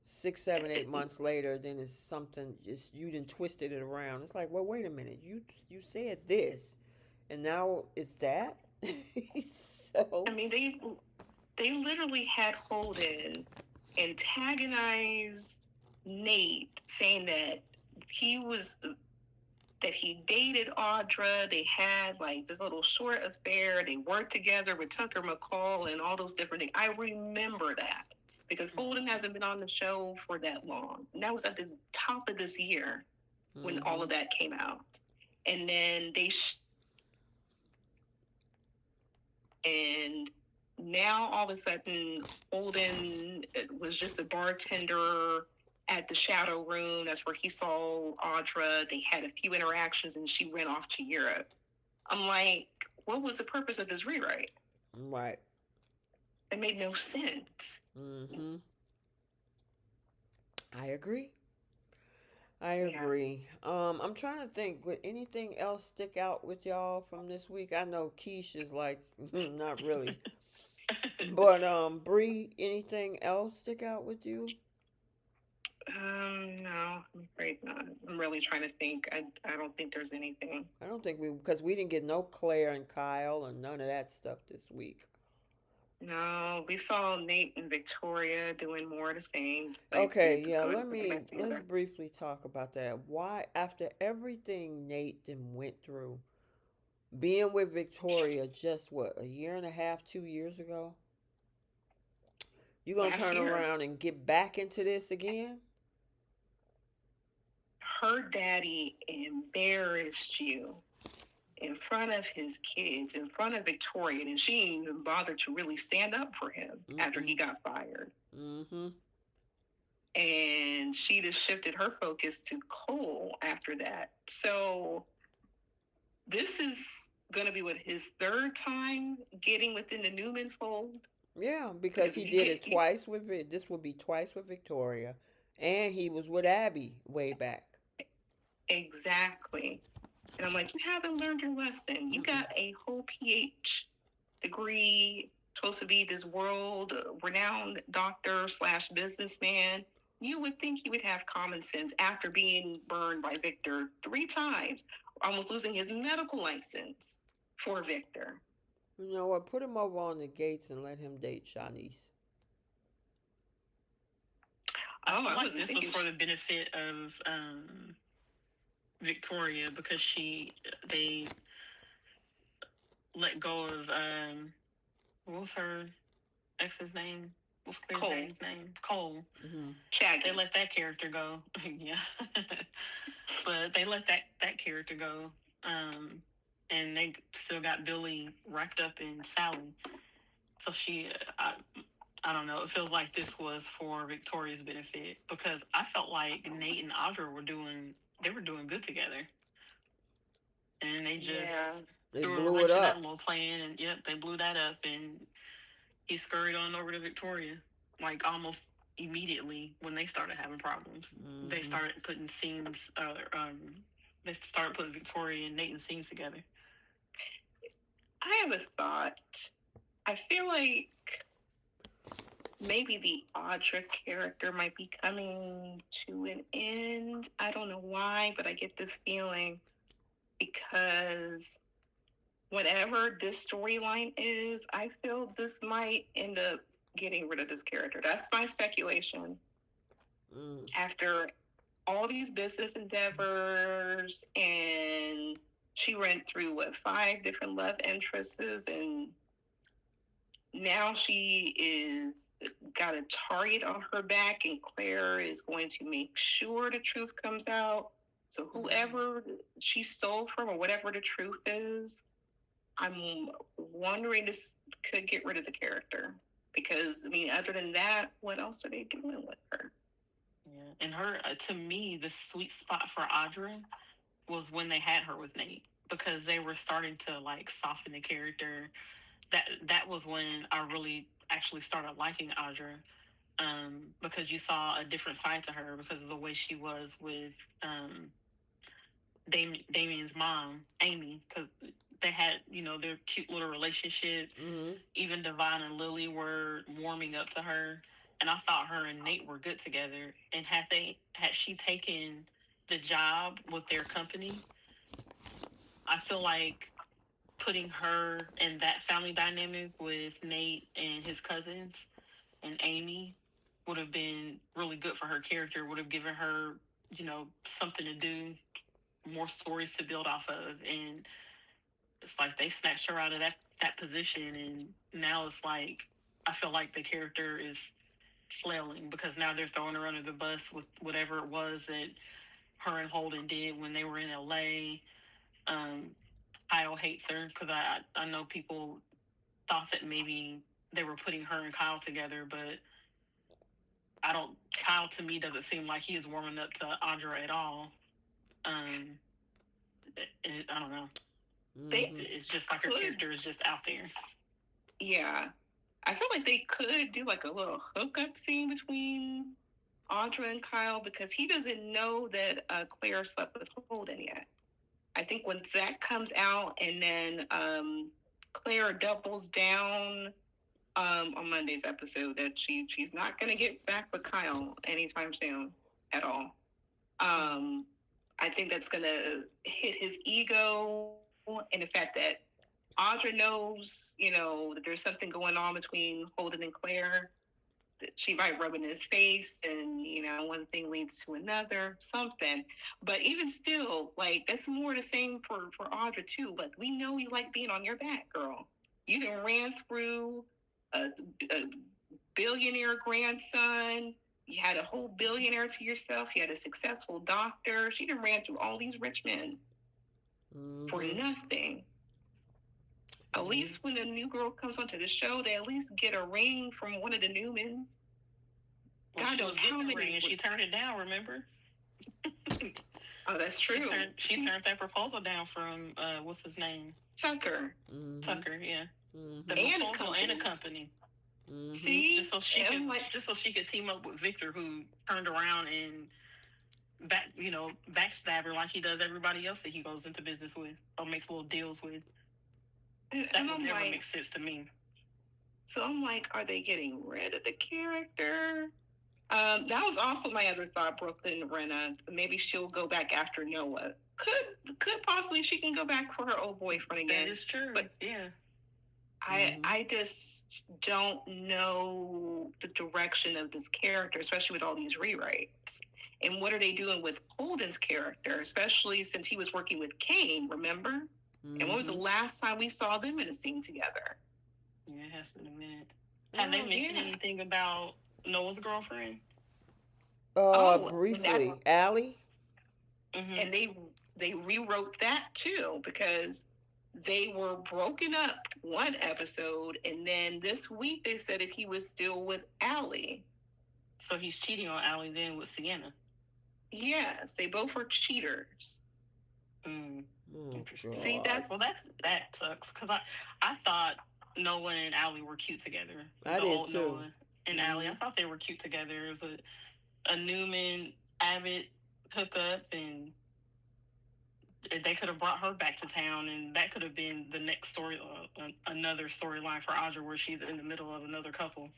6, 7, 8 months later, then it's something just you didn't twisted it around. It's like, well, wait a minute, you said this, and now it's that. So. I mean, they literally had Holden antagonize Nate, saying that he was that he dated Audra. They had like this little short affair. They worked together with Tucker McCall and all those different things. I remember that because Holden hasn't been on the show for that long. And that was at the top of this year when all of that came out. And then and now all of a sudden Holden was just a bartender at the shadow room. That's where he saw Audra. They had a few interactions and she went off to Europe. I'm like, what was the purpose of this rewrite? Right. It made no sense. Mm-hmm. I agree. I Yeah. agree. I'm trying to think. Would anything else stick out with y'all from this week? I know Keish is like not really, but Bree, anything else stick out with you? No, I'm afraid not. I'm really trying to think. I don't think there's anything. I don't think because we didn't get no Claire and Kyle and none of that stuff this week. No, we saw Nate and Victoria doing more of the same. Like they Okay, just yeah, go back let's together. briefly talk about that. Why, after everything Nate then went through, being with Victoria just what, a year and a half, 2 years ago, you gonna Last turn year, around and get back into this again? her daddy embarrassed you in front of his kids, in front of Victoria, and she didn't even bother to really stand up for him after Mm-mm. he got fired. Mm-hmm. And she just shifted her focus to Cole after that. So this is going to be what his third time getting within the Newman fold. Yeah, because Because he if you did get it twice with it. This will be twice with Victoria, and he was with Abby way back. exactly, and I'm like, you haven't learned your lesson. You Mm-mm. got a whole PhD degree, supposed to be this world renowned doctor slash businessman. You would think he would have common sense after being burned by Victor 3 times, almost losing his medical license for Victor. You know what? Put him over on the gates and let him date Shanice. I Oh, feel I like wasn't this was thinking. for the benefit of Victoria because they let go of what was her ex's name? What's Claire's Cole. daddy's name? Cole. Mm-hmm. They Shaggy. let that character go. Yeah. But they let that character go. And they still got Billy wrapped up in Sally. So I don't know. It feels like this was for Victoria's benefit because I felt like Nate and Audra they were doing good together, and they Yeah. just They threw a blew it wrench in that up. little plan, and yep, they blew that up, and he scurried on over to Victoria, like almost immediately when they started having problems. They Mm-hmm. started putting scenes, they start putting Victoria and Nate in scenes together. I have a thought. I feel like maybe the Audra character might be coming to an end. I don't know why, but I get this feeling because whatever this storyline is, I feel this might end up getting rid of this character. That's my speculation. After all these business endeavors, and she went through what, 5 different love interests, and now she is got a target on her back, and Claire is going to make sure the truth comes out. So whoever she stole from, or whatever the truth is, I'm wondering this could get rid of the character. Because, I mean, other than that, what else are they doing with her? Yeah, and her to me, the sweet spot for Audra was when they had her with Nate, because they were starting to like soften the character. That was when I really actually started liking Audra, because you saw a different side to her because of the way she was with Damien's mom, Amy, because they had, their cute little relationship. Even Devon and Lily were warming up to her, and I thought her and Nate were good together. And had she taken the job with their company, I feel like putting her in that family dynamic with Nate and his cousins and Amy would have been really good for her character, would have given her, something to do, more stories to build off of. And it's like they snatched her out of that position, and now it's like I feel like the character is flailing because now they're throwing her under the bus with whatever it was that her and Holden did when they were in LA. Kyle hates her because I know people thought that maybe they were putting her and Kyle together, but I don't. Kyle to me doesn't seem like he is warming up to Audra at all. Um, I don't know. It's just like her character is just out there. Yeah, I feel like they could do like a little hookup scene between Audra and Kyle, because he doesn't know that Claire slept with Holden yet. I think when that comes out, and then Claire doubles down on Monday's episode that she's not going to get back with Kyle anytime soon at all. I think that's going to hit his ego, and the fact that Audra knows, that there's something going on between Holden and Claire, that she might rub in his face, and one thing leads to another, something. But even still, like, that's more the same for Audra too. Like, we know you like being on your back, girl. You done ran through a billionaire grandson. You had a whole billionaire to yourself. You had a successful doctor. She done ran through all these rich men for nothing. At least when a new girl comes onto the show, they at least get a ring from one of the Newmans. Well, God knows how many. Ring and she turned it down. Remember? Oh, that's true. She turned that proposal down from what's his name? Tucker. Tucker, yeah. The proposal and a company. See, just so she could team up with Victor, who turned around and backstab her like he does everybody else that he goes into business with or makes little deals with. That would never make sense to me. So I'm like, are they getting rid of the character? That was also my other thought, Brooklyn Renna. Maybe she'll go back after Noah. Could possibly she can go back for her old boyfriend again. That is true. But yeah. I just don't know the direction of this character, especially with all these rewrites. And what are they doing with Holden's character, especially since he was working with Kane, remember? And when was the last time we saw them in a scene together? Yeah, it has been a minute. Have they mentioned anything about Noah's girlfriend? Briefly. Allie? And they rewrote that too, because they were broken up one episode, and then this week they said that he was still with Allie. So he's cheating on Allie then with Sienna? Yes, they both were cheaters. Interesting. See, that sucks, because I thought Noah and Allie were cute together. I did too. Noah and Allie, I thought they were cute together. It was a Newman Abbott hookup, and They could have brought her back to town, and that could have been the next story, another storyline for Audra, where she's in the middle of another couple.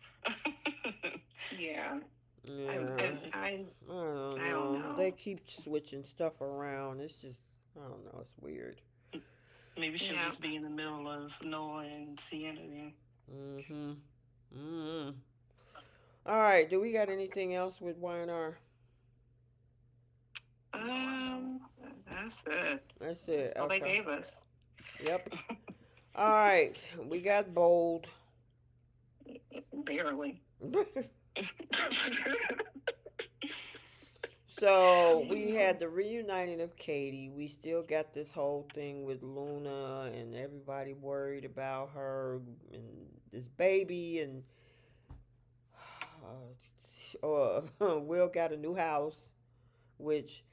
Yeah. I Yeah, But I don't I don't know. know. They keep switching stuff around. It's just, I don't know. It's weird. maybe she'll Yeah. just be in the middle of Noah and Sienna then. Mm-hmm. Mm-hmm. All right. Do we got anything else with YNR? No, I don't. Um, that's it. That's That's it. all they Okay. gave us. Yep. All right. We got bold. Barely. So we had the reuniting of Katie. We still got this whole thing with Luna and everybody worried about her and this baby and Will got a new house, which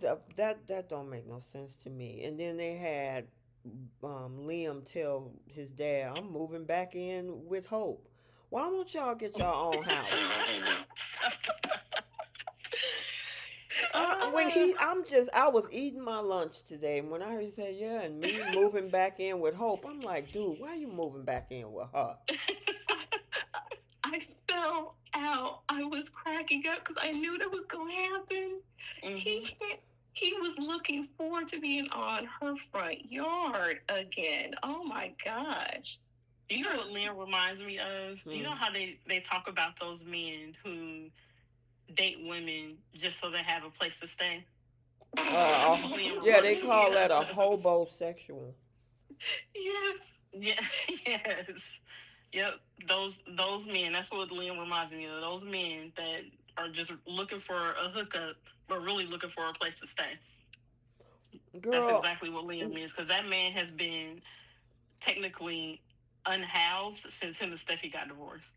that don't make no sense to me. And then they had Liam tell his dad, "I'm moving back in with Hope." Why don't y'all get your own house? I was eating my lunch today, and when I heard he say, "Yeah," and me moving back in with Hope, I'm like, dude, why you moving back in with her? I fell out. I was cracking up because I knew that was going to happen. He Mm-hmm. can't. He was looking forward to being on her front yard again. Oh my gosh. You know what Liam reminds me of? You know how they talk about those men who date women just so they have a place to stay? That's what Liam Yeah, they reminds me call that a Yeah. of. hobosexual. Yes. Yeah, yes. Yep. Those men, that's what Liam reminds me of. Those men that are just looking for a hookup, but really looking for a place to stay. That's Girl, exactly what Liam is, because that man has been technically unhoused since him and Steffi got divorced.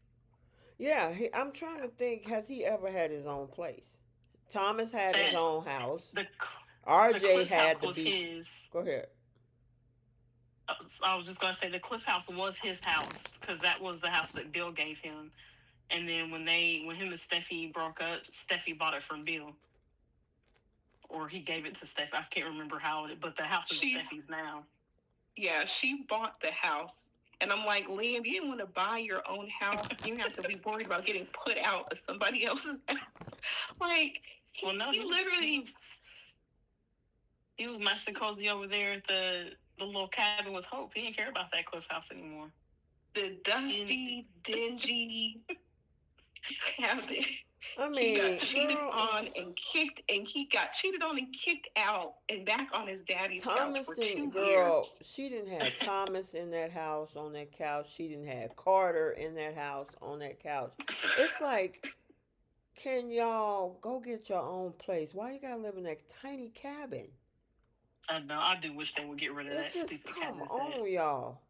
yeah, I'm trying to think, has he ever had his own place? Thomas had his That own house. the the RJ Cliff had House the was beach. his. Go ahead. I was just gonna say the Cliff House was his house because that was the house that Bill gave him. And then when him and Steffi broke up, Steffi bought it from Bill, or he gave it to Steffi. I can't remember how it, but the house is Steffi's now. Yeah, she bought the house. And I'm like, Liam, you didn't want to buy your own house. You have to be worried about getting put out of somebody else's house. Like, Well, no, he literally. He was nice and cozy over there at the little cabin with Hope. He didn't care about that Cliff House anymore. The dusty, dingy cabin. I He got mean, cheated girl, on and kicked, and he got cheated on and kicked out and back on his daddy's couch Thomas for didn't, 2 girl, years. she didn't have Thomas in that house on that couch. She didn't have Carter in that house on that couch. It's like, can y'all go get your own place? Why you gotta live in that tiny cabin? I know. I do wish they would get rid of that It's just, stupid come cabin set. on, y'all.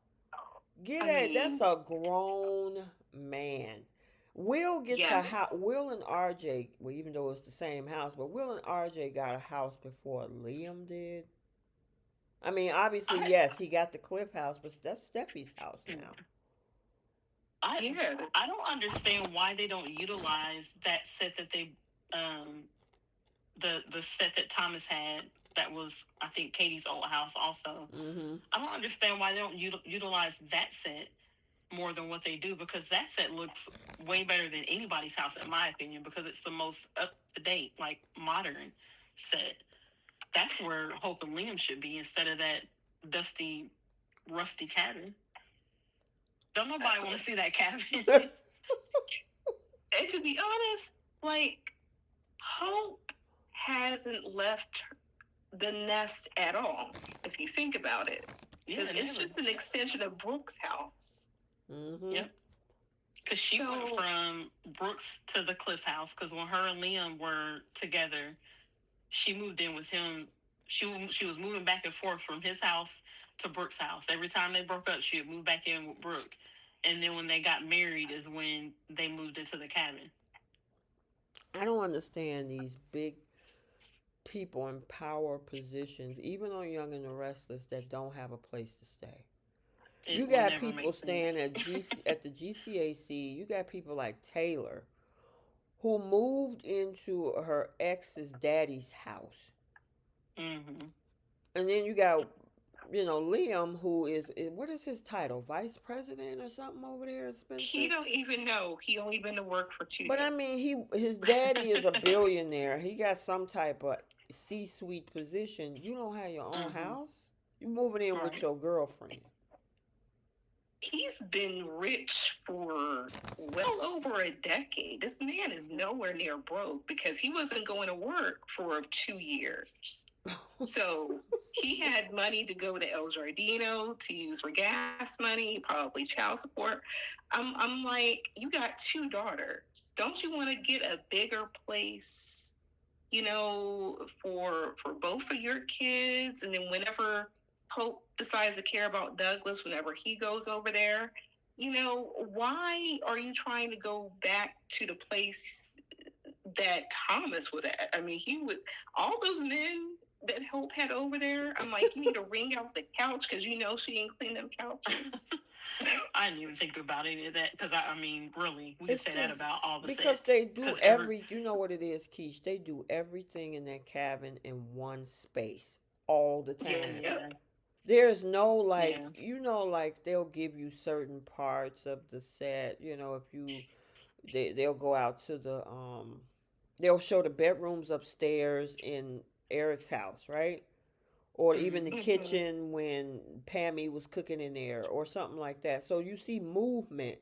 Get I at that's mean, a grown man. Will gets a house. yes. Will and RJ, well, even though it's the same house, but Will and RJ got a house before Liam did. I mean, obviously, I yes, he got the Cliff House, but that's Steffi's house now. Yeah. I don't understand why they don't utilize that set that they the set that Thomas had that was, I think, Katie's old house also. Mm-hmm. I don't understand why they don't utilize that set more than what they do, because that set looks way better than anybody's house in my opinion, because it's the most up to date, like modern set. That's where Hope and Liam should be instead of that dusty, rusty cabin. Don't nobody want to see that cabin. And to be honest, like, Hope hasn't left the nest at all, if you think about it. Because it's just an extension of Brooke's house. Mm-hmm. Yep. Because she went from Brooks to the Cliff House, because when her and Liam were together, she moved in with him. She was moving back and forth from his house to Brooke's house. Every time they broke up, she would move back in with Brooke. And then when they got married is when they moved into the cabin. I don't understand these big people in power positions, even on Young and the Restless, that don't have a place to stay. You got people staying at the GCAC. You got people like Taylor, who moved into her ex's daddy's house. Mm-hmm. And then you got, Liam, who what is his title? Vice president or something over there, He Spencer? don't even know. He only been to work for two But I mean, days. his daddy is a billionaire. He got some type of C-suite position. You don't have your own Mm-hmm. house. You moving in with Right. your girlfriend. He's been rich for well over a decade. This man is nowhere near broke because he wasn't going to work for 2 years. So he had money to go to El Giardino to use for gas money, probably child support. I'm like, you got two daughters. Don't you want to get a bigger place, for both of your kids? And then whenever Hope decides to care about Douglas, whenever he goes over there, why are you trying to go back to the place that Thomas was at? I mean, he would, all those men that Hope had over there. I'm like, you need to wring out the couch because she ain't clean them couches. I didn't even think about any of that because I mean, really, we could It's say that just about all the because sets. they do Because every. You know what it is, Keish? They do everything in that cabin in one space all the time. yeah, There's no like, yeah, like they'll give you certain parts of the set. If they'll go out to they'll show the bedrooms upstairs in Eric's house, right? Or even the mm-hmm. kitchen when Pammy was cooking in there, or something like that. So you see movement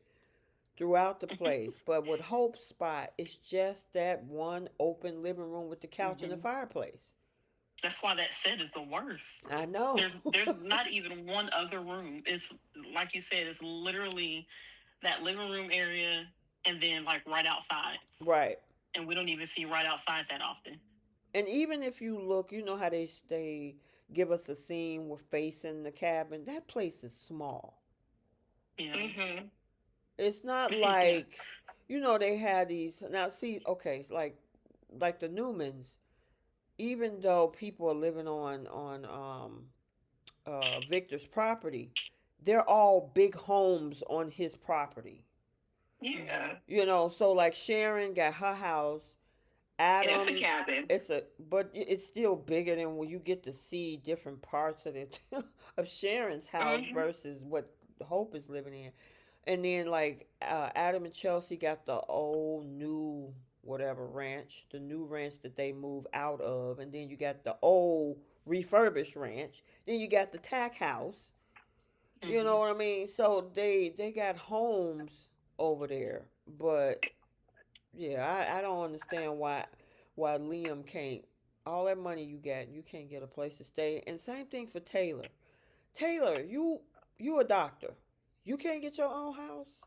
throughout the place. But with Hope's spot, it's just that one open living room with the couch and the Mm-hmm. fireplace. That's why that set is the worst. I know. There's not even one other room. It's like you said, it's literally that living room area and then like right outside. Right. And we don't even see right outside that often. And even if you look, you know how they give us a scene with facing the cabin. That place is small. Yeah. Mm-hmm. It's not Yeah. like, they had these. Now see, okay, it's like the Newmans. Even though people are living on Victor's property, they're all big homes on his property. Yeah. So like Sharon got her house. And it's a Adam, cabin. but it's still bigger than when you get to see different parts of it of Sharon's house Mm-hmm. versus what Hope is living in. And then like Adam and Chelsea got the old new whatever ranch, the new ranch that they move out of, and then you got the old refurbished ranch. Then you got the tack house. You Mm-hmm. know what I mean? So they got homes over there, but yeah, I don't understand why Liam can't, all that money you got, you can't get a place to stay. And same thing for Taylor. Taylor, you a doctor. You can't get your own house?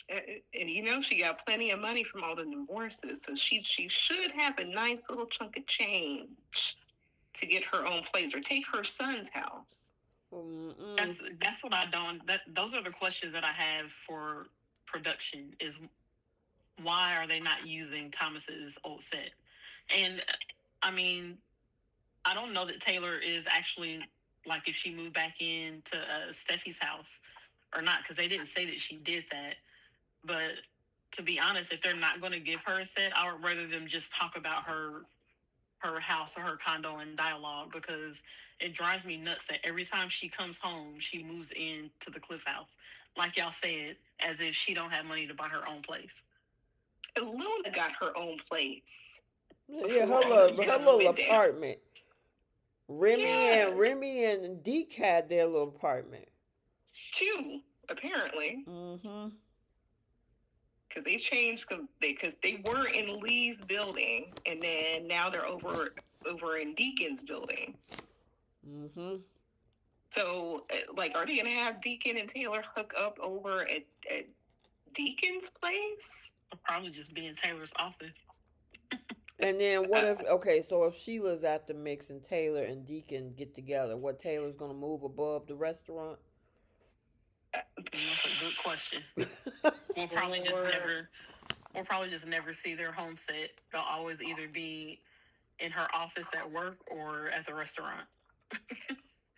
And she got plenty of money from all the divorces, so she should have a nice little chunk of change to get her own place or take her son's house. Mm-mm. That's what I don't. Those are the questions that I have for production. Is why are they not using Thomas's old set? And I mean, I don't know that Taylor is actually like if she moved back into Steffi's house or not because they didn't say that she did that. But to be honest, if they're not going to give her a set, I would rather them just talk about her house or her condo in dialogue because it drives me nuts that every time she comes home, she moves into the Cliff House, like y'all said, as if she don't have money to buy her own place. Luna got her own place Yeah, before all this her stuff little went down. apartment. Yes, Remy and Deke had their little apartment. two apparently, Mm-hmm. because they changed because they were in Lee's building, and then now they're over in Deacon's building. Mm-hmm. So, like, are they gonna have Deacon and Taylor hook up over at Deacon's place? It'll probably just be in Taylor's office. And then what if, okay, so if Sheila's at the mix and Taylor and Deacon get together, what, Taylor's gonna move above the restaurant? That's a good question. We'll probably just Or never. We'll probably just never see their home set. They'll always either be in her office at work or at the restaurant.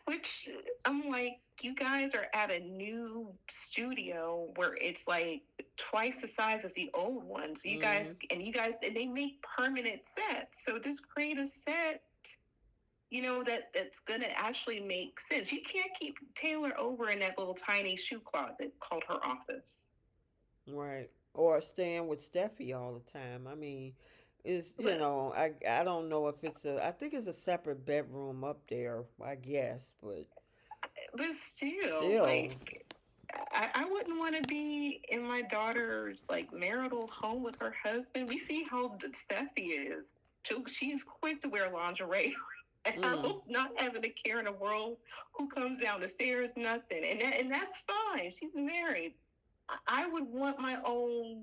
which I'm like, you guys are at a new studio where it's like twice the size as the old one. So you guys, and they make permanent sets. So just create a set that's gonna actually make sense. You can't keep Taylor over in that little tiny shoe closet called her office. Right. Or staying with Steffi all the time. I mean, it's, But I don't know if it's a, I think it's a separate bedroom up there, I guess, but still, still. like, I wouldn't want to be in my daughter's like marital home with her husband. We see how Steffi is. She's quick to wear lingerie. Mm. Harold's not having a care in the world who comes down the stairs, nothing, and that's fine. She's married. I would want my own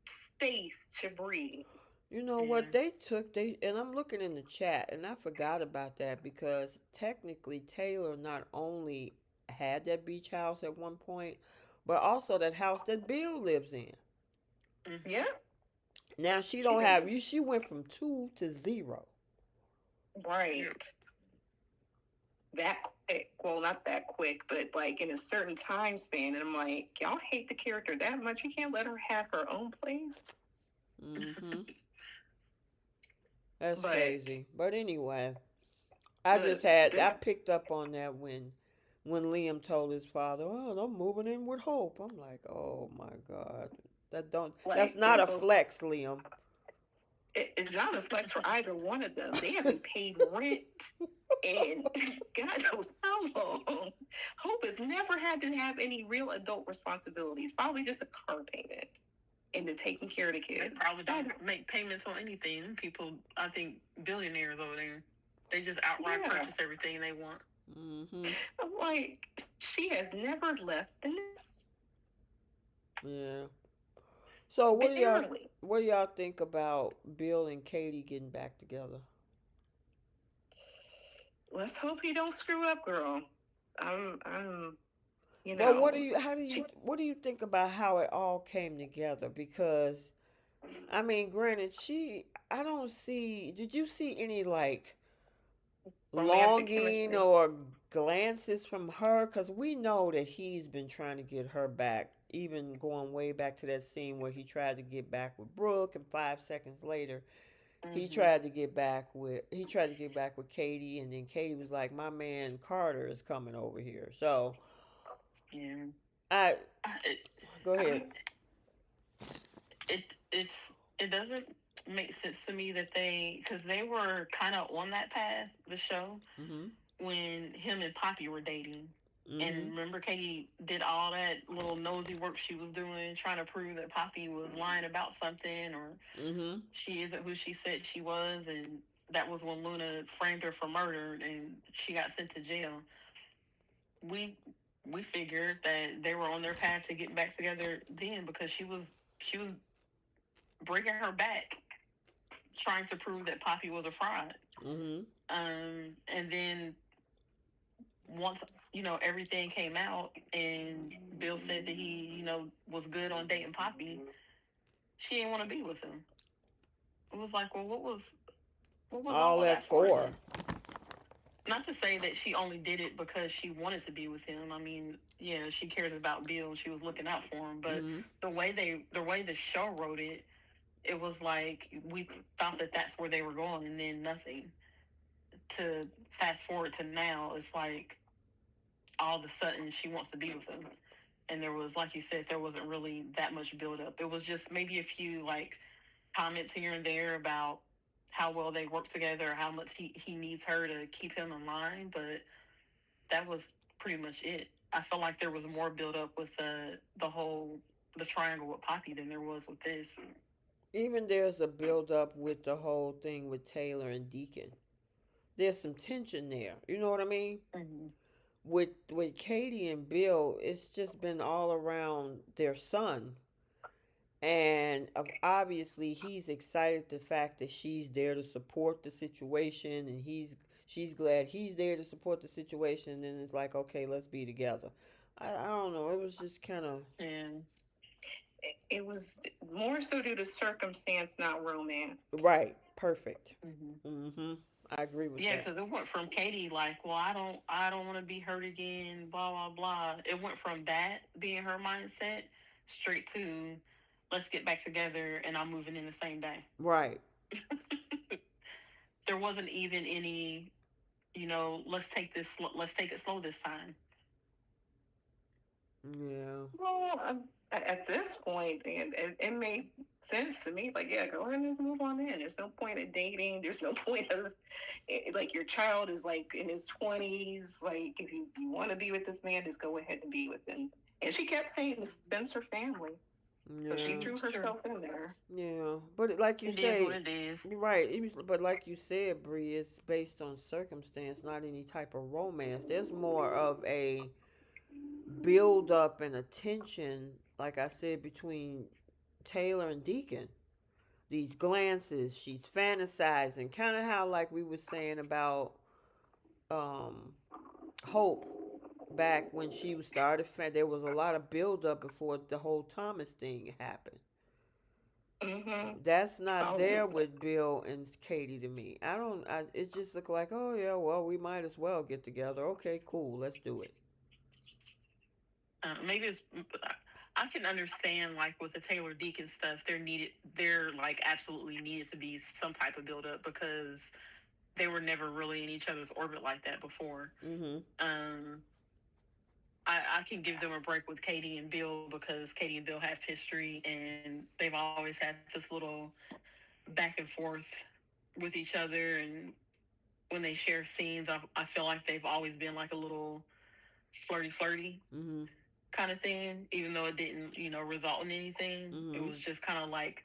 space to breathe. You know what Yeah. they took, they, and I'm looking in the chat and I forgot about that because technically Taylor not only had that beach house at one point, but also that house that Bill lives in. Mm-hmm. Yeah, Now she she don't did. have you, she went from 2 to 0. Yeah. Right. That quick. Well, not that quick, but like in a certain time span. And I'm like, y'all hate the character that much. You can't let her have her own place. Mm-hmm. That's But crazy. But anyway, I the just had the I picked up on that when Liam told his father, "Oh, I'm moving in with Hope." I'm like, "Oh my God, that's like not they're a both. flex, Liam." It's not a flex for either one of them. They haven't paid rent in God knows how long. Hope has never had to have any real adult responsibilities. Probably just a car payment and then taking care of the They kids. probably don't make payments on anything. People, I think, billionaires over there, they just outright Yeah. purchase everything they want. Mm-hmm. I'm like, she has never left the nest. Yeah. So Barely. what do y'all think about Bill and Katie getting back together? Let's hope he don't screw up, girl. I'm, you Well, know, she, what do you think about how it all came together? Because I mean, granted, I don't see. Did you see any like romantic longing chemistry. or glances from her? Because we know that he's been trying to get her back, even going way back to that scene where he tried to get back with Brooke, and 5 seconds later, Mm-hmm. he tried to get back with Katie, and then Katie was like, "My man Carter is coming over here." So Yeah. I It, go ahead. it doesn't make sense to me that because they were kind of on that path, the show, Mm-hmm. when him and Poppy were dating. And Mm-hmm. remember, Katie did all that little nosy work she was doing, trying to prove that Poppy was lying about something, or Mm-hmm. she isn't who she said she was. And that was when Luna framed her for murder, and she got sent to jail. We we figured that they were on their path to getting back together then, because she was breaking her back trying to prove that Poppy was a fraud. Mm-hmm. And then once everything came out, and Bill said that he was good on dating Poppy, she didn't want to be with him. It was like, well, what was All all of that that for for. then? Not to say that she only did it because she wanted to be with him. I mean, yeah, she cares about Bill and she was looking out for him, but Mm-hmm. the way the show wrote it, it was like we thought that that's where they were going, and then nothing. To fast forward to now, it's like all of a sudden she wants to be with him. And there was, like you said, there wasn't really that much build up. It was just maybe a few like comments here and there about how well they work together, or how much he needs her to keep him in line. But that was pretty much it. I felt like there was more build up with the triangle with Poppy than there was with this. Even there's a build up with the whole thing with Taylor and Deacon. There's some tension there. You know what I mean? Mm-hmm. With Katie and Bill, it's just been all around their son, and obviously he's excited the fact that she's there to support the situation, and she's glad he's there to support the situation. And then it's like, okay, let's be together. I don't know. It was just kind of And It was more so due to circumstance, not romance. right. Perfect. mm-hmm. Mm-hmm. I agree with Yeah, that. because it went from Katie like, well, I don't want to be hurt again, blah blah blah. It went from that being her mindset straight to, let's get back together, and I'm moving in the same day. Right. There wasn't even any. let's take it slow this time. Yeah. Well, at this point, and it made sense to me. Like, yeah, go ahead and just move on in. There's no point in dating. There's no point of like your child is like in his 20s. Like, if you want to be with this man, just go ahead and be with him. And she kept saying the Spencer family, so she Yeah. threw Sure. herself in there. Yeah. But like you It is what say, it is. you're right. But like you said, Bree, it's based on circumstance, not any type of romance. There's more of a build up and attention, like I said, between Taylor and Deacon. These glances, she's fantasizing, kind of how like we were saying about um, Hope back when she started. There was a lot of build up before the whole Thomas thing happened. Mm-hmm. That's not Oh, there yes. with Bill and Katie to me. I don't. It just looked like, oh yeah, well we might as well get together. Okay, cool, let's do it. Maybe it's. I can understand like with the Taylor Deacon stuff, there like absolutely needed to be some type of build up because they were never really in each other's orbit like that before. Mm-hmm. Um, I can give them a break with Katie and Bill because Katie and Bill have history and they've always had this little back and forth with each other. And when they share scenes, I feel like they've always been like a little flirty Mm-hmm. kind of thing, even though it didn't, result in anything. It Mm-hmm. was just kind of like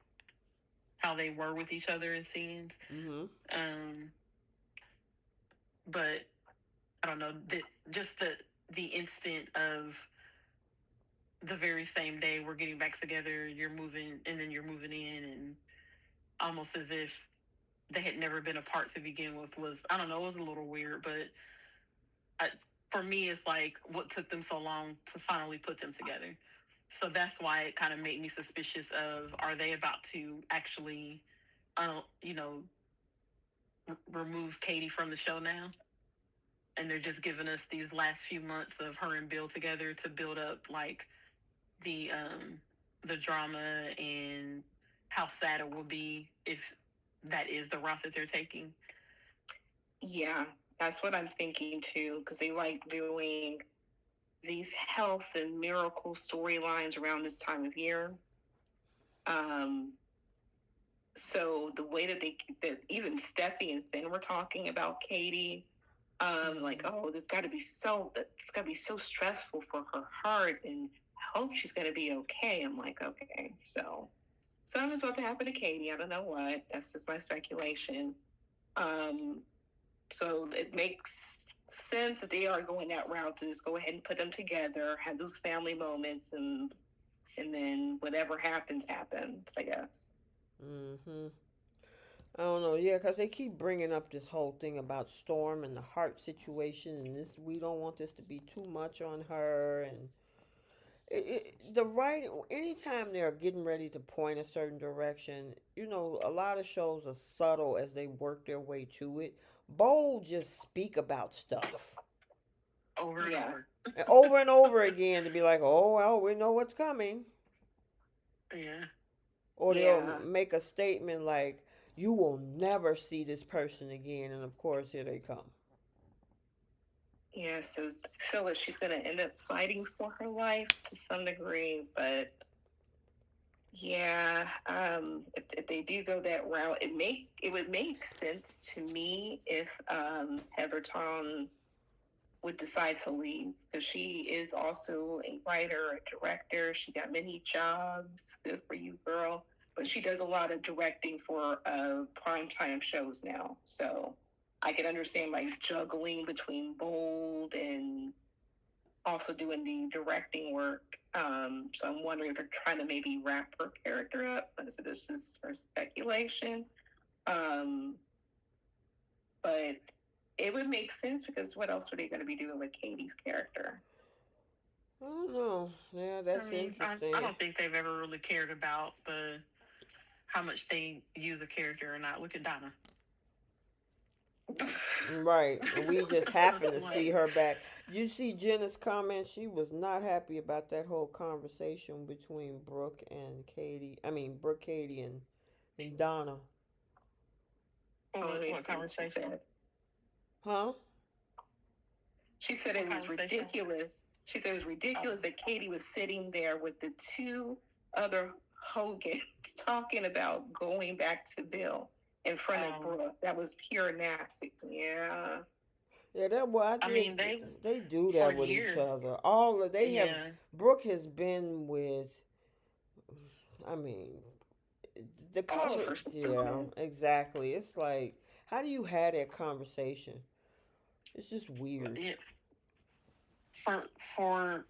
how they were with each other in scenes. Mm-hmm. Um, but I don't know, just the instant of the very same day we're getting back together, you're moving, and then you're moving in, and almost as if they had never been apart to begin with was, I don't know, it was a little weird, but I, for me, it's like what took them so long to finally put them together. So that's why it kind of made me suspicious of, are they about to actually, you know, remove Katie from the show now? And they're just giving us these last few months of her and Bill together to build up like the um the drama and how sad it will be if that is the route that they're taking. Yeah, that's what I'm thinking too, because they like doing these health and miracle storylines around this time of year. Um, so the way that even Steffi and Finn were talking about Katie, like, oh, it's got to be so stressful for her heart, and I hope she's gonna be okay. I'm like, okay, so something's about to happen to Katie. I don't know what. That's just my speculation. Um, so it makes sense that they are going that route to just go ahead and put them together, have those family moments, and then whatever happens, happens. I guess. Mm-hmm. I don't know, yeah, because they keep bringing up this whole thing about Storm and the heart situation, and this we don't want this to be too much on her, and the writing. Anytime they're getting ready to point a certain direction, a lot of shows are subtle as they work their way to it. Bold just speak about stuff Over and Yeah. over. and over again to be like, oh well, we know what's coming, Yeah. or they'll Yeah. make a statement like, you will never see this person again, and of course here they come. Yeah. So I feel that she's going to end up fighting for her life to some degree, but yeah, if they do go that route, it would make sense to me if Heather Tom would decide to leave because she is also a writer, a director. She got many jobs. Good for you, girl. But she does a lot of directing for primetime shows now. So I can understand like juggling between Bold and also doing the directing work. So I'm wondering if they're trying to maybe wrap her character up. But it's just for speculation. Um, but it would make sense because what else are they going to be doing with Katie's character? I don't know. Yeah, I that's mean, I interesting. don't think they've ever really cared about the how much they use a character or not. Look at Donna. Right. And we just happened to see Like, her back. Did you see Jenna's comment? She was not happy about that whole conversation between Brooke and Katie. I mean, Brooke, Katie, and Donna. what, Oh, let me what see what she conversation? said. Huh? She said What it was conversation? ridiculous. She said it was Oh, ridiculous that Katie was sitting there with the two other Hogans talking about going back to Bill in front of um, Brooke. That was pure nasty. Yeah. Yeah, that boy. I I think mean, they they do for that with each years, other. All of they have. yeah, Brooke has been with. I mean, the All of conver. her sisters. Yeah, exactly. It's like, how do you have that conversation? It's just weird. yeah, for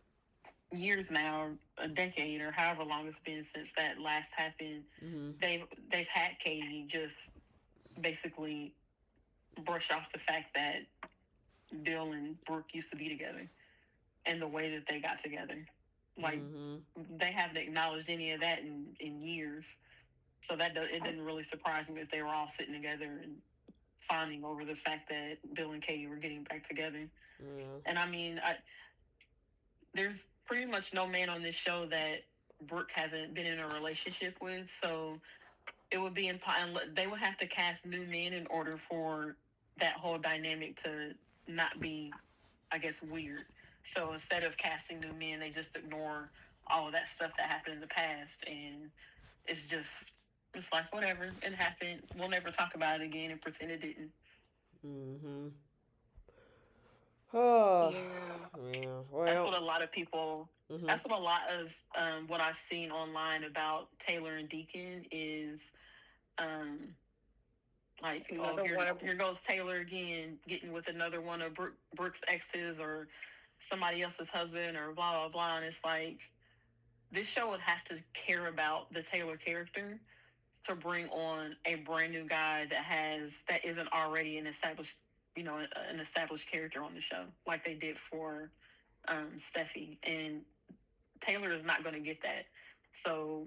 years now, a decade or however long it's been since that last happened, Hmm. they've had Katie just basically brush off the fact that Bill and Brooke used to be together and the way that they got together. Like Hmm. they haven't acknowledged any of that in years. So it didn't really surprise me if they were all sitting together and fawning over the fact that Bill and Katie were getting back together. Yeah. And I mean, there's pretty much no man on this show that Brooke hasn't been in a relationship with. So it would be impossible. They would have to cast new men in order for that whole dynamic to not be, I guess, weird. So instead of casting new men, they just ignore all of that stuff that happened in the past, and it's like whatever, it happened. We'll never talk about it again and pretend it didn't. Hmm. Oh, Yeah. yeah. That's Well. what a lot of people. Hmm. That's what a lot of what I've seen online about Taylor and Deacon is um, It's like, oh, another one of here goes Taylor again, getting with another one of Brooke's exes or somebody else's husband or blah blah blah. And it's like this show would have to care about the Taylor character to bring on a brand new guy that isn't already an established, an established character on the show, like they did for Steffi. And Taylor is not going to get that. So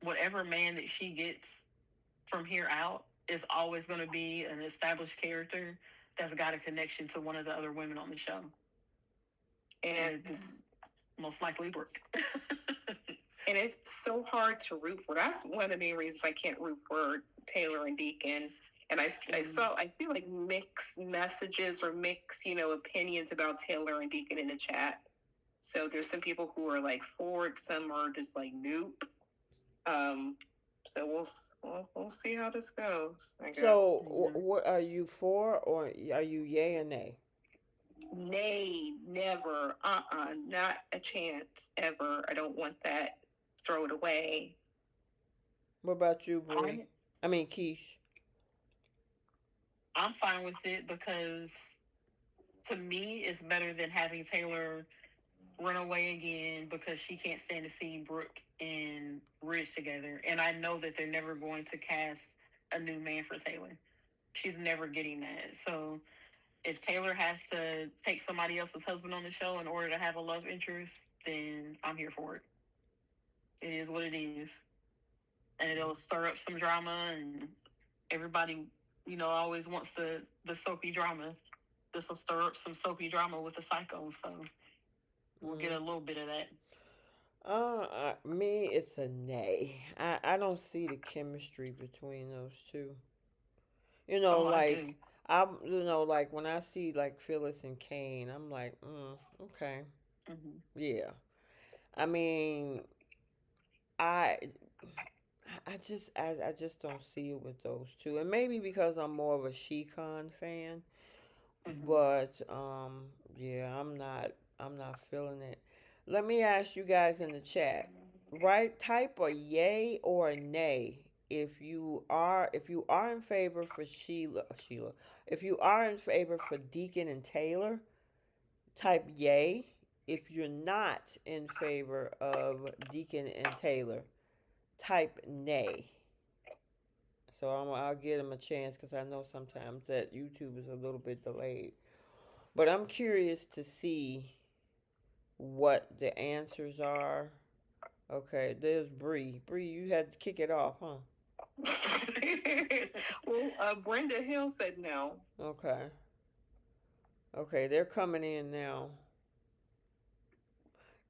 whatever man that she gets from here out is always going to be an established character that's got a connection to one of the other women on the show, and and it's most likely Brooke. and it's so hard to root for. That's one of the main reasons I can't root for Taylor and Deacon. And I see like mixed messages or mixed, opinions about Taylor and Deacon in the chat. So there's some people who are like for it, some are just like nope. Um, so we'll see how this goes. I guess. So, what are you for, or are you yay or nay? Nay, never, not a chance ever. I don't want that. Throw it away. What about you, Bree? I'm I mean, Keish. I'm fine with it because to me it's better than having Taylor run away again because she can't stand to see Brooke and Ridge together. And I know that they're never going to cast a new man for Taylor. She's never getting that. So if Taylor has to take somebody else's husband on the show in order to have a love interest, then I'm here for it. It is what it is. And it'll stir up some drama and everybody, always wants the soapy drama. This will stir up some soapy drama with the psycho, so we'll get Mm. a little bit of that. Me, it's a nay. I don't see the chemistry between those two. Oh, I Like do. like when I see like Phyllis and Kane, I'm like, okay, Hmm. yeah. I mean, I I just don't see it with those two, and maybe because I'm more of a She-Con fan, Hmm. but yeah, I'm not feeling it. Let me ask you guys in the chat, right? Type a yay or a nay if you are in favor for Sheila. If you are in favor for Deacon and Taylor, type yay. If you're not in favor of Deacon and Taylor, type nay. So I'll give them a chance because I know sometimes that YouTube is a little bit delayed. But I'm curious to see what the answers are. Okay, there's Bree. Bree, you had to kick it off, huh? Well, Brenda Hill said no. Okay. Okay, they're coming in now.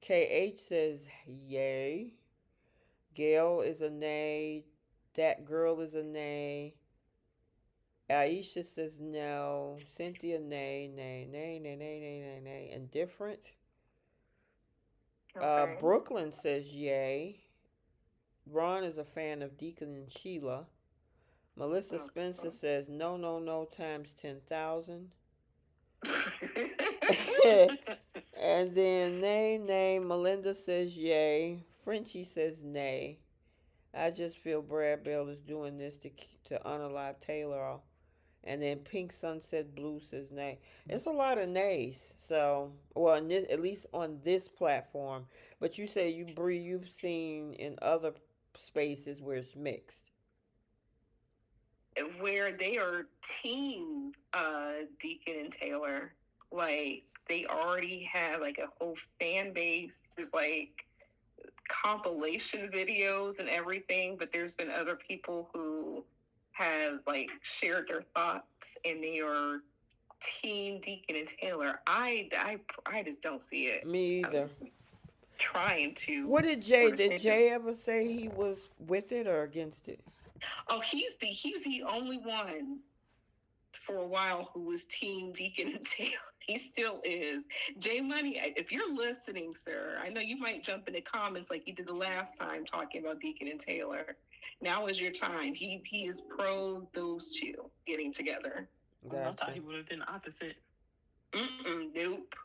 KH says yay. Gail is a nay. That girl is a nay. Aisha says no. Cynthia, nay, nay, nay, nay, nay, nay, nay, nay. Indifferent. Okay. Brooklyn says yay. Ron is a fan of Deacon and Sheila. Melissa Spencer says no, no, no times 10,000. And then nay, nay. Melinda says yay. Frenchie says nay. I just feel Brad Bell is doing this to unalive Taylor. And then Pink Sunset Blue says nay. It's a lot of nays. So, well, at least on this platform. But you say you've seen in other spaces where it's mixed. Where they are team Deacon and Taylor. Like they already have like a whole fan base. There's like compilation videos and everything, but there's been other people who have like shared their thoughts and they are team Deacon and Taylor. I just don't see it. Me I'm either. trying to What did Jay? Did understand it. Jay ever say he was with it or against it? Oh, he's the only one for a while who was team Deacon and Taylor. He still is. Jay Money, if you're listening, sir, I know you might jump in the comments like you did the last time talking about Deacon and Taylor. Now is your time. He is pro those two getting together. I thought Gotcha. he would have been opposite. Nope.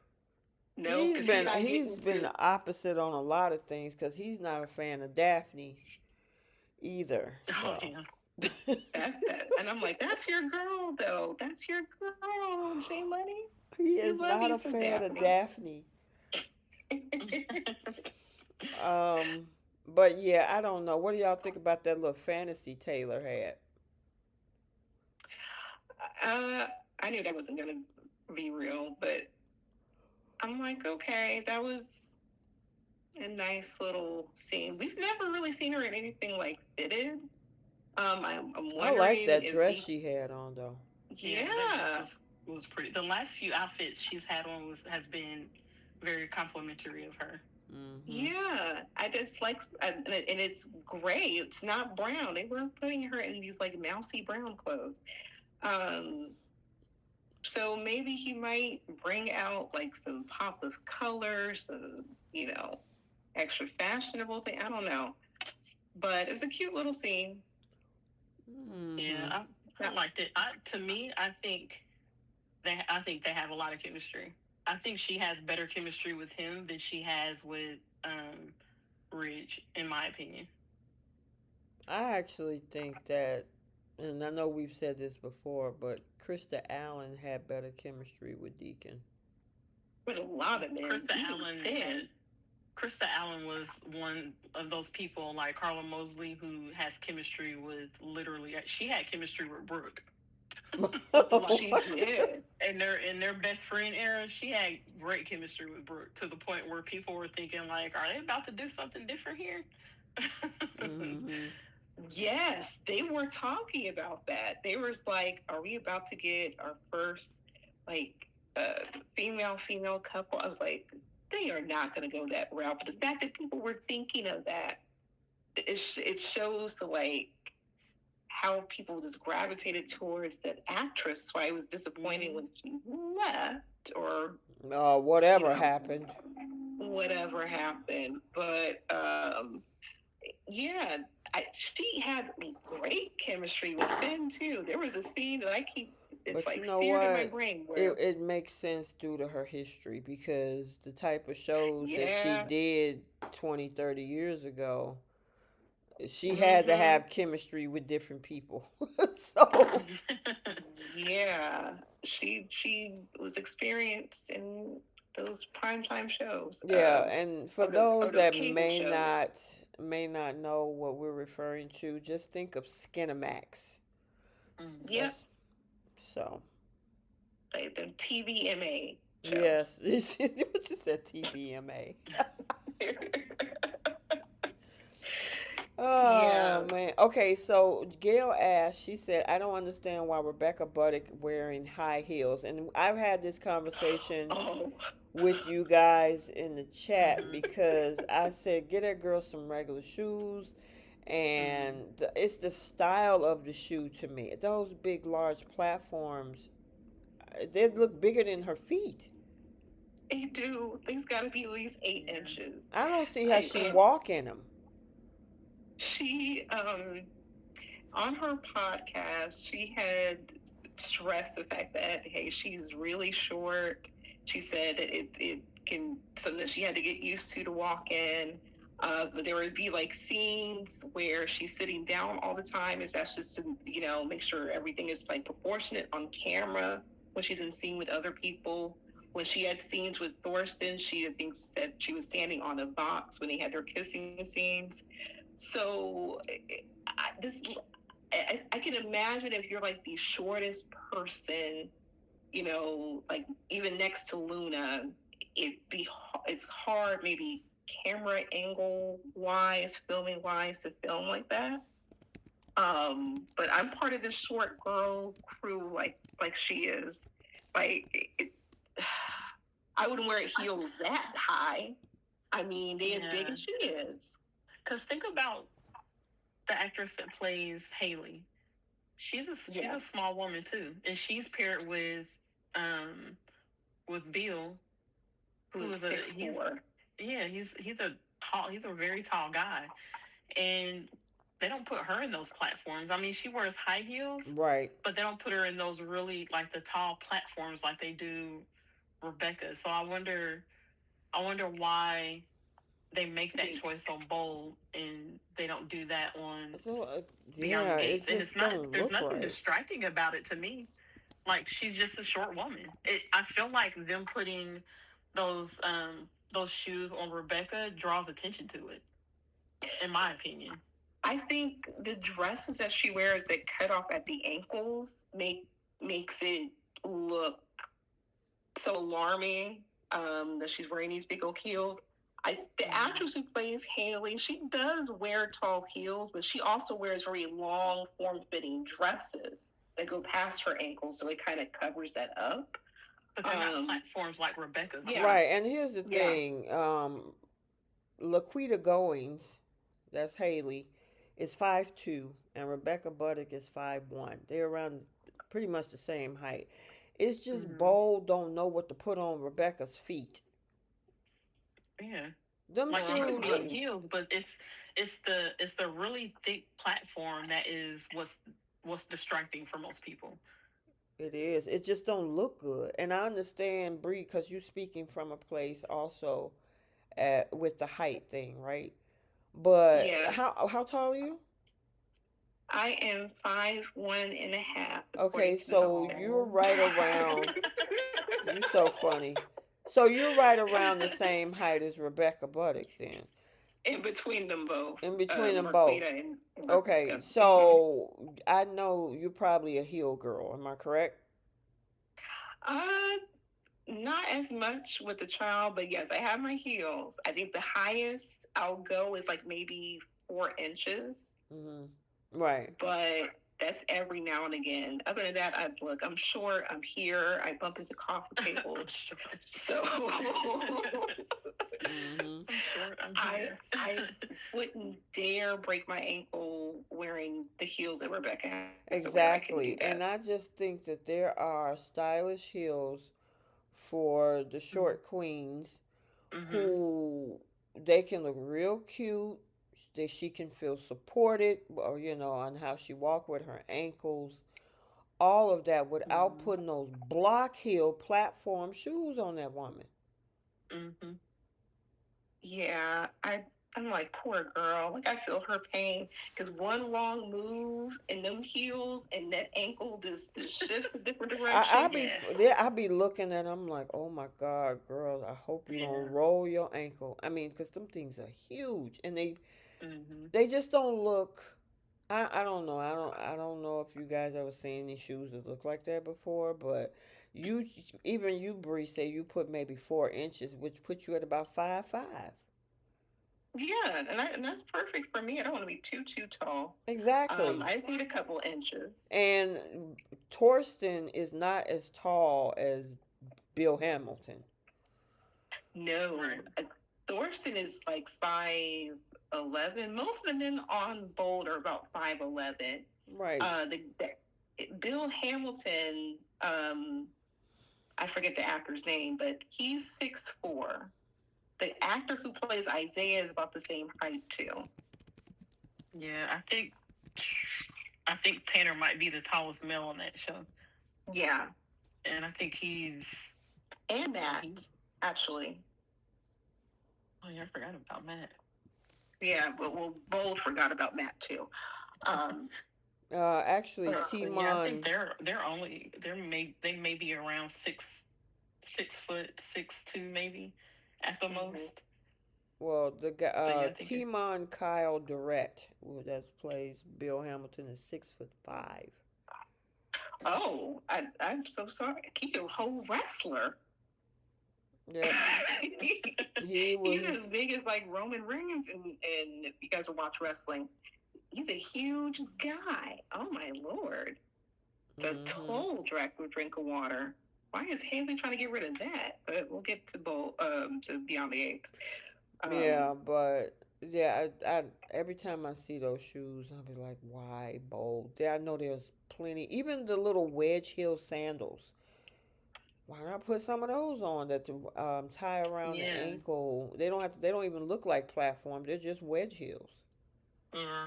No, He's because he's been not he's getting been to. the opposite on a lot of things because he's not a fan of Daphne either. Oh So yeah. That, and I'm like, that's your girl, though. That's your girl, Jay Money. he You is love not you a some fan of Daphne. Daphne. But yeah, I don't know. What do y'all think about that little fantasy Taylor had? uh, I knew that wasn't gonna be real, but I'm like, okay, that was a nice little scene. We've never really seen her in anything like fitted. I'm I like wondering that if dress she had on though. Yeah, that dress yeah, was pretty. The last few outfits she's had on has been very complimentary of her. Mm-hmm. yeah. I just like, and it's gray. It's not brown. They were putting her in these like mousy brown clothes. Um, so maybe he might bring out like some pop of color, some extra fashionable thing. I don't know, but it was a cute little scene. Yeah, Mm-hmm. I liked it. To me, I think they have a lot of chemistry. I think she has better chemistry with him than she has with Ridge, in my opinion. I actually think that, and I know we've said this before, but Krista Allen had better chemistry with Deacon. With a lot of men, Krista even Allen thin. Krista Allen was one of those people like Carla Mosley who has chemistry with literally. She had chemistry with Brooke. Like She did. in their best friend era, she had great chemistry with Brooke to the point where people were thinking like, are they about to do something different here? Mm-hmm. Yes, they were talking about that. They were like, "Are we about to get our first like female couple?" I was like, "They are not going to go that route." But the fact that people were thinking of that, it shows like how people just gravitated towards that actress. So I was disappointed when she left, or you Whatever know, happened. whatever happened. But yeah, she had great chemistry with Finn too. There was a scene that it's But you like know seared in my what? brain It, where, it makes sense due to her history because the type of shows that she yeah, did 20, 30 years ago, she had to mm-hmm, have chemistry with different people. So, yeah, she was experienced in those primetime shows, yeah, and for of those those of those that cable shows. may not know what we're referring to, just think of Skinamax. Yep, That's so. like the TVMA shows. Yes, what you said, TVMA. Yeah. Oh man. Okay, so Gail asked, she said, I don't understand why Rebecca Buddick wearing high heels. And I've had this conversation Oh, with you guys in the chat because I said, get that girl some regular shoes. And Mm. it's the style of the shoe to me. Those big, large platforms, they look bigger than her feet. They do. These got to be at least eight Yeah. inches. I don't see how I, she and walk in them. she on her podcast, she had stressed the fact that hey, she's really short. She said that it can something that she had to get used to walk in. But there would be like scenes where she's sitting down all the time. Is that's just to make sure everything is like proportionate on camera when she's in scene with other people. When she had scenes with Thorsten, she I think said she was standing on a box when they had their kissing scenes. So this I can imagine if you're like the shortest person, like even next to Luna, it's hard maybe camera angle wise, filming wise to film like that. But I'm part of this short girl crew, like she is. Like I wouldn't wear heels that high. I mean, they as big Yeah. as she is. Because think about the actress that plays Haley. She's Yeah, a small woman too, and she's paired with Bill, who who's is a 6'4". he's a very tall guy, and they don't put her in those platforms. I mean, she wears high heels, Right. but they don't put her in those really like the tall platforms like they do Rebecca. So I wonder why they make that choice so bold and they don't do that on So, Beyond the yeah, it Gates. And just it's not don't there's look nothing right. distracting about it to me. Like she's just a short woman. I feel like them putting those shoes on Rebecca draws attention to it, in my opinion. I think the dresses that she wears that cut off at the ankles makes it look so alarming. That she's wearing these big old heels. The actress who plays Haley, she does wear tall heels, but she also wears very long, form-fitting dresses that go past her ankles, so it kind of covers that up. But they're not platforms like Rebecca's Yeah, are. Right. And here's the yeah. thing. Laquita Goings, that's Haley, is 5'2", and Rebecca Buddick is 5'1". They're around pretty much the same height. It's just Mm-hmm. bold don't know what to put on Rebecca's feet. Yeah. Them Like Well, she here's could shoes, be in heels, but it's the really thick platform that is what's distracting for most people. it is. It just don't look good. And I understand, Bree, because you speaking from a place also with the height thing, right? But yes. how tall are you? I am 5'1.5" Okay, according to the so doctor. you're Oh. right around. You so funny. So you're right around the same height as Rebecca Buddick then. In between them both, In between them both. Marquita and Okay, Rebecca. so I know you're probably a heel girl. Am I correct? Uh, Not as much with the child, but yes, I have my heels. I think the highest I'll go is like maybe 4 inches, Hmm. Right. but that's every now and again. Other than that, I'm short. I'm here. I bump into coffee tables, so Hmm. I'm short. I'm I here. I wouldn't dare break my ankle wearing the heels that Rebecca has to wear. I couldn't do that. Exactly. And I just think that there are stylish heels for the short queens Mm-hmm. who they can look real cute. That she can feel supported, or on how she walk with her ankles, all of that without Mm-hmm. putting those block heel platform shoes on that woman. Mm-hmm. Yeah, I'm like, poor girl. Like I feel her pain because one wrong move in them heels and that ankle just shifts a different I direction. be Yes. there. I be looking at them like, oh my god, girl. I hope you don't Yeah. roll your ankle. I mean, because them things are huge, and they Mm-hmm. they just don't look. I don't know. I don't know if you guys ever seen any shoes that look like that before, but you even you Bree say you put maybe 4 inches, which puts you at about 5'5". Yeah, and that's perfect for me. I don't want to be too tall. Exactly. I just need a couple inches. And Torsten is not as tall as Bill Hamilton. No, Right. Thorsten is like 5'11", 5'11". Most of the men on Bold are about 5'11". Right. Bill Hamilton, I forget the actor's name, but he's 6'4". The actor who plays Isaiah is about the same height too. Yeah, I think Tanner might be the tallest male on that show. Yeah, And I think he's and Matt actually. oh yeah, I forgot about Matt. Yeah, but well, Bold forgot about Matt too. Um, Actually, Yeah, I think Timon. they may be around 6 foot 6'2" maybe at the most. Well, the guy, But yeah, I think Timon Kyle Durrett, who that plays Bill Hamilton, is 6'5". oh, I'm so sorry. He a whole wrestler. Yep, he was. He's as big as like Roman Reigns, and if you guys will watch wrestling, he's a huge guy. Oh my lord, the tall drink of water. Why is Haley trying to get rid of that? But we'll get to Beyond the Apes. Yeah, but yeah, I every time I see those shoes, I'll be like, why bold? I know there's plenty. Even the little wedge heel sandals. Why not put some of those on that to tie around the yeah, ankle? They don't have to. They don't even look like platforms. They're just wedge heels. yeah,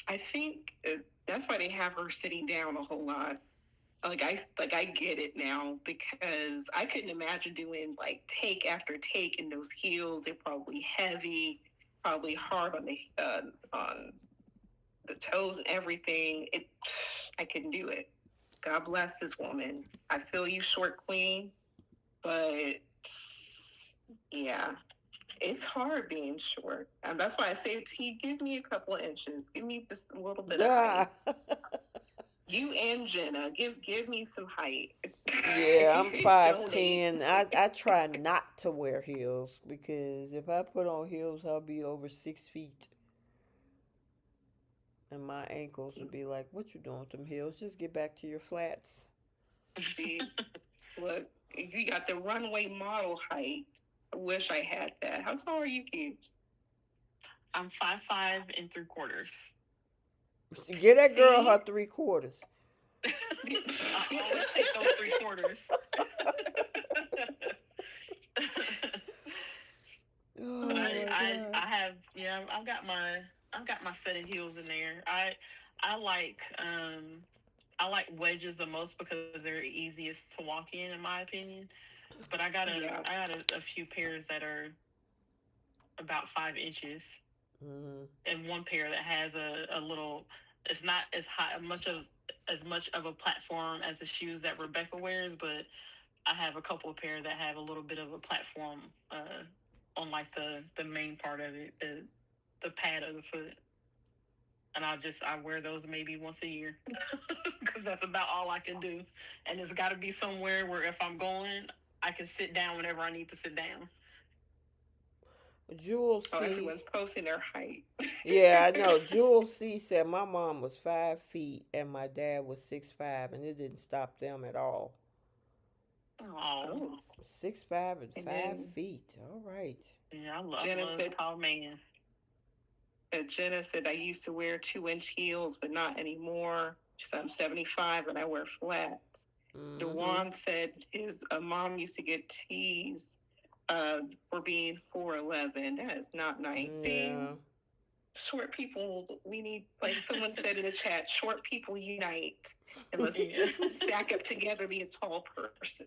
I think that's why they have her sitting down a whole lot. I get it now because I couldn't imagine doing like take after take in those heels. They're probably heavy, probably hard on the toes and everything. I couldn't do it. God bless this woman. I feel you, short queen, but yeah, it's hard being short. And that's why I say, T, give me a couple of inches. Give me just a little bit of height. You and Jenna, give me some height. Yeah, I'm 5'10". I try not to wear heels because if I put on heels, I'll be over 6 feet, and my ankles would be like, "What you doing with them heels? Just get back to your flats." See, look, you got the runway model height. I wish I had that. How tall are you, Keith? I'm 5'5 3/4". Get that girl her 3/4. I always take those 3/4. Oh But my I god. have I've got my set of heels in there. I like I like wedges the most because they're easiest to walk in my opinion. But I got a few pairs that are about 5 inches, Mm-hmm. and one pair that has a little. It's not as high as much of a platform as the shoes that Rebecca wears, but I have a couple of pair that have a little bit of a platform on like the main part of it, the pad of the foot, and I wear those maybe once a year because that's about all I can do, and it's got to be somewhere where if I'm going, I can sit down whenever I need to sit down. Jewel Oh, C. everyone's posting their height. Yeah, I know. Jewel C said my mom was 5 feet and my dad was 6'5", and it didn't stop them at all. Oh, Oh, 6'5" and and five then feet. All right. yeah, I Jenna love a said, tall man. I used to wear 2-inch heels, but not anymore. She said, I'm 75 and I wear flats. Mm-hmm. Dewan said his mom used to get teased for being 4'11". That is not nice. See, Yeah. short people, we need, like someone said in the chat, short people unite. And let's Yeah. stack up together, be a tall person.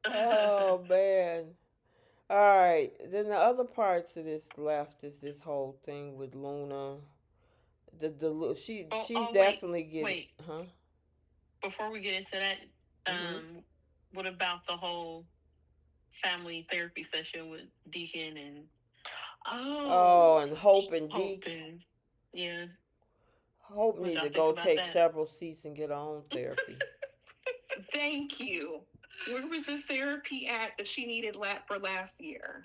Oh man. All right. Then the other part to this left is this whole thing with Luna. She's Wait, definitely getting, wait. huh? Before we get into that, Mm-hmm. what about the whole family therapy session with Deacon and Oh, Oh, and Hope and Hope Deke. and yeah? Hope What need y'all to think go about take that? several seats and get her own therapy. thank you. Where was this therapy at that she needed for last year?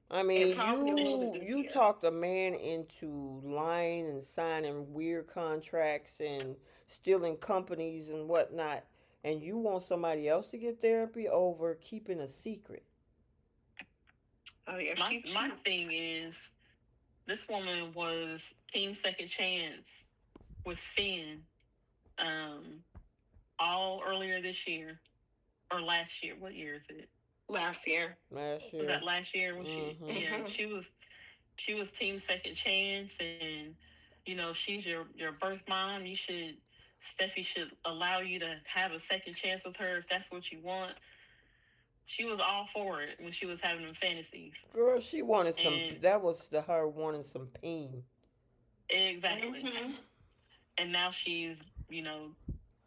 I And mean, probably a little bit this you year. talked a man into lying and signing weird contracts and stealing companies and whatnot, and you want somebody else to get therapy over keeping a secret. Oh yeah, My thing is this woman was Team Second Chance with Finn, um, all earlier this year or last year. What year is it? last year. Last Was year. that last year when she? Mm-hmm. Yeah, Hmm. she was Team Second Chance, and she's your birth mom. Steffi should allow you to have a second chance with her if that's what you want. She was all for it when she was having them fantasies, Girl, she wanted some. and That was her wanting some peen. exactly. Hmm. And now she's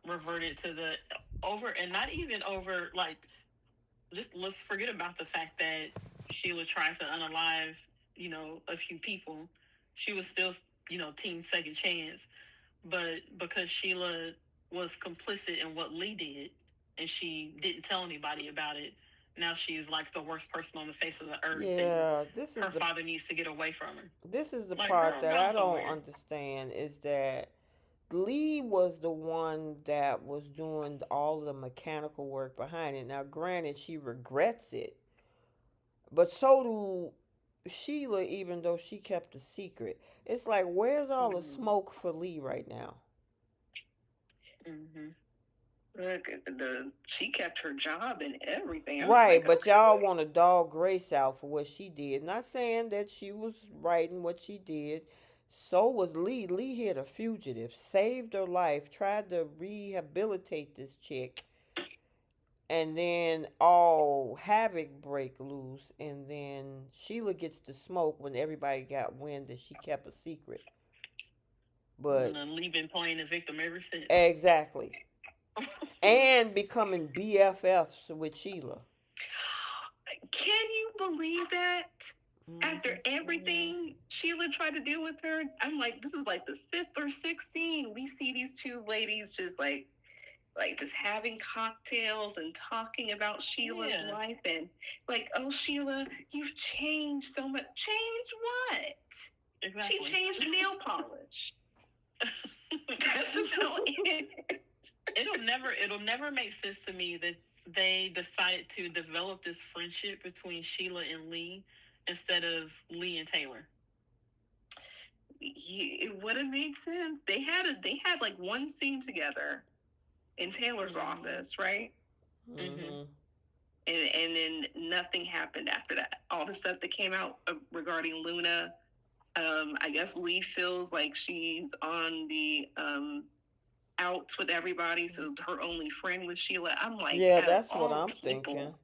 reverted to the over, and not even over, like, just let's forget about the fact that Sheila tried to unalive a few people. She was still Team Second Chance, but because Sheila was complicit in what Lee did and she didn't tell anybody about it, now she's like the worst person on the face of the earth, and Yeah, her father needs to get away from her. this is the Like, part girl, that go I don't somewhere. understand is that Lee was the one that was doing all the mechanical work behind it. Now, granted, she regrets it, but so do Sheila, even though she kept a secret. It's like, where's all the Mm-hmm. smoke for Lee right now? Mm-hmm. Look, she kept her job and everything. I was Right, like, but y'all okay. want to dog Grace out for what she did. Not saying that she was right in what she did. So was Lee. Lee hit a fugitive, saved her life, tried to rehabilitate this chick, and then all havoc break loose, and then Sheila gets the smoke when everybody got wind that she kept a secret. And But then Lee been playing the victim ever since. exactly. And becoming BFFs with Sheila. Can you believe that? After Hmm. everything Sheila tried to do with her, I'm like, this is like the fifth or sixth scene. We see these two ladies just like just having cocktails and talking about Sheila's Yeah, life and like, oh Sheila, you've changed so much. Changed what? She exactly. changed nail polish. That's about it. It'll never make sense to me that they decided to develop this friendship between Sheila and Lee instead of Lee and Taylor. It would have made sense. They had like one scene together in Taylor's office, right? Mm-hmm. Hmm. And then nothing happened after that. All the stuff that came out regarding Luna, I guess Lee feels like she's on the outs with everybody, so her only friend was Sheila. I'm like, Yeah, out of that's what all I'm thinking. people,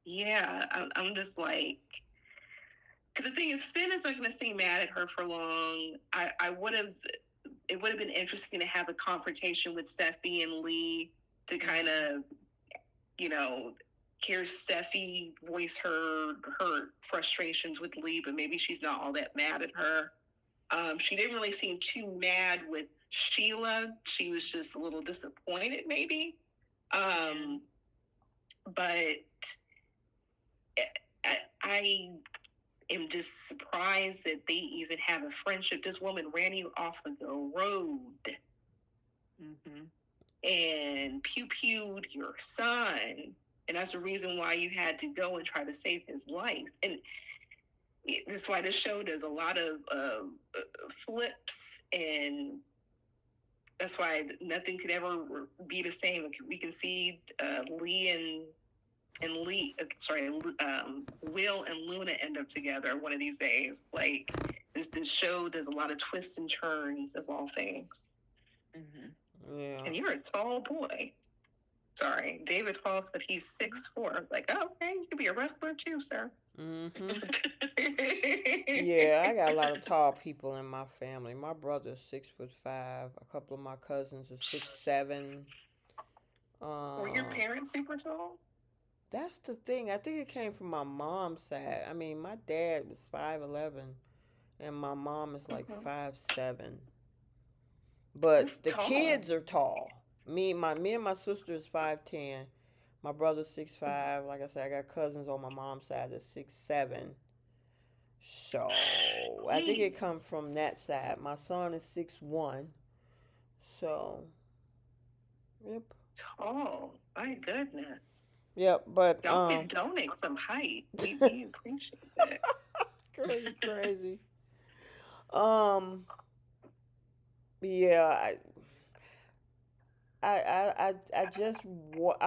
yeah, I'm just like, because the thing is, Finn is not going to stay mad at her for long. I would have, it would have been interesting to have a confrontation with Steffi and Lee to kind of, you know, hear Steffi voice her frustrations with Lee, but maybe she's not all that mad at her. She didn't really seem too mad with Sheila. She was just a little disappointed, maybe. Um, but I am just surprised that they even have a friendship. This woman ran you off of the road Mm-hmm. and pew pewed your son. And that's the reason why you had to go and try to save his life. And this is why this show does a lot of flips, and that's why nothing could ever be the same. We can see Lee and Lee, sorry, Will and Luna end up together one of these days. Like this show does a lot of twists and turns of all things. Mm-hmm. Yeah. And you're a tall boy. Sorry, David Hall said he's 6'4". I was like, oh, okay, you could be a wrestler too, sir. Hmm. Yeah, I got a lot of tall people in my family. My brother's 6'5". A couple of my cousins are 6'7". Were your Uh, parents super tall? that's the thing. I think it came from my mom's side. I mean, my dad was 5'11", and my mom is like Mm-hmm. 5'7". But That's the tall. kids are tall. Me and my sister is 5'10". My brother's 6'5". Like I said, I got cousins on my mom's side that's 6'7". So I think it come Jeez, from that side. My son is 6'1". So yep. tall. My goodness. Yep, but Y'all could donate some height. We appreciate that. girl, you crazy. Um, yeah, I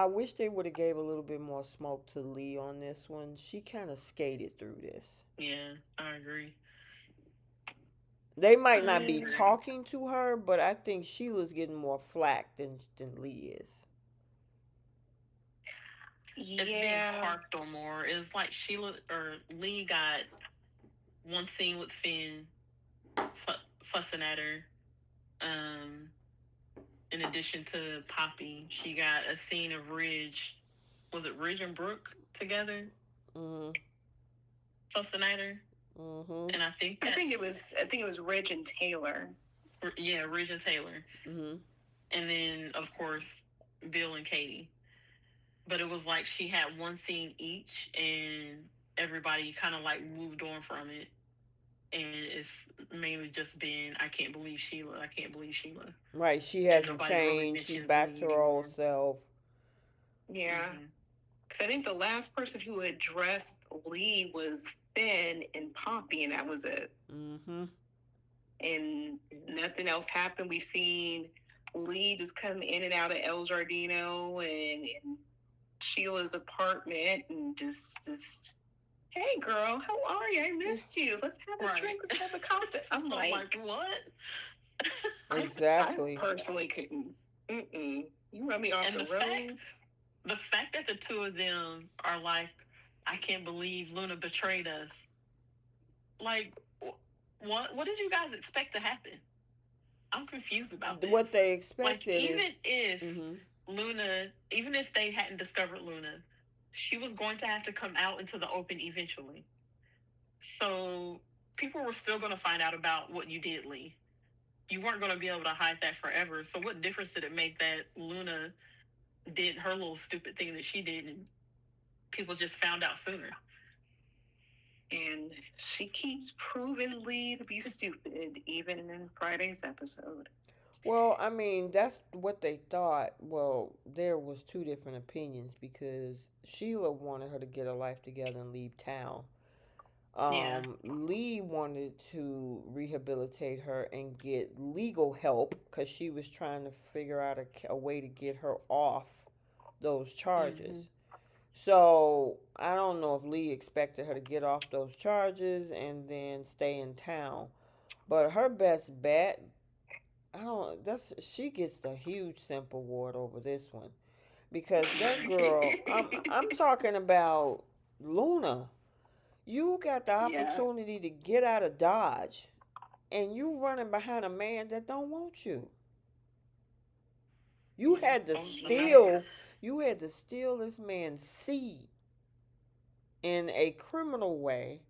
wish they would have gave a little bit more smoke to Lee on this one. She kind of skated through this. Yeah, I agree. They might I not be agree. talking to her, but I think Sheila's getting more flack than Lee is. It's being Yeah. harped on more. It's like Sheila or Lee got one scene with Finn fussing at her. Um, in addition to Poppy, she got a scene of Ridge. Was it Ridge and Brooke together Mhm. fussing at her? Mhm. And I think I think it was Ridge and Taylor. yeah, Ridge and Taylor, Mhm. and then of course Bill and Katie. But it was like she had one scene each, and everybody kind of like moved on from it. And it's mainly just been, I can't believe Sheila, I can't believe Sheila, Right. She and hasn't nobody really changed. She's mentions back Lee to her old anymore. self. Yeah. Mm-hmm. Because I think the last person who addressed Lee was Finn and Poppy, and that was it. Mhm. And nothing else happened. We've seen Lee just come in and out of El Jardino and Sheila's apartment and just hey girl, how are you? I missed you. Let's have a Right. drink. Let's have a cocktail. I'm like, what? I Exactly. personally couldn't. You run me off And the road. the fact that the two of them are like, I can't believe Luna betrayed us. Like, what did you guys expect to happen? I'm confused about What this. they Like, expected is. Mhm. Even if they hadn't discovered Luna, she was going to have to come out into the open eventually. So people were still going to find out about what you did, Lee. You weren't going to be able to hide that forever. So what difference did it make that Luna did her little stupid thing that she did and people just found out sooner? And she keeps proving Lee to be stupid, even in Friday's episode. Well, I mean, that's what they thought. Well, there was two different opinions because Sheila wanted her to get her life together and leave town. Yeah. Lee wanted to rehabilitate her and get legal help because she was trying to figure out a way to get her off those Mm-hmm. charges. So I don't know if Lee expected her to get off those charges and then stay in town. But her best bet, I don't. That's she gets the huge simp award over this one because that girl. I'm talking about Luna. You got the Yeah. opportunity to get out of Dodge, and you running behind a man that don't want you. You Yeah. had to I was like, steal. You had to steal this man's seed in a criminal way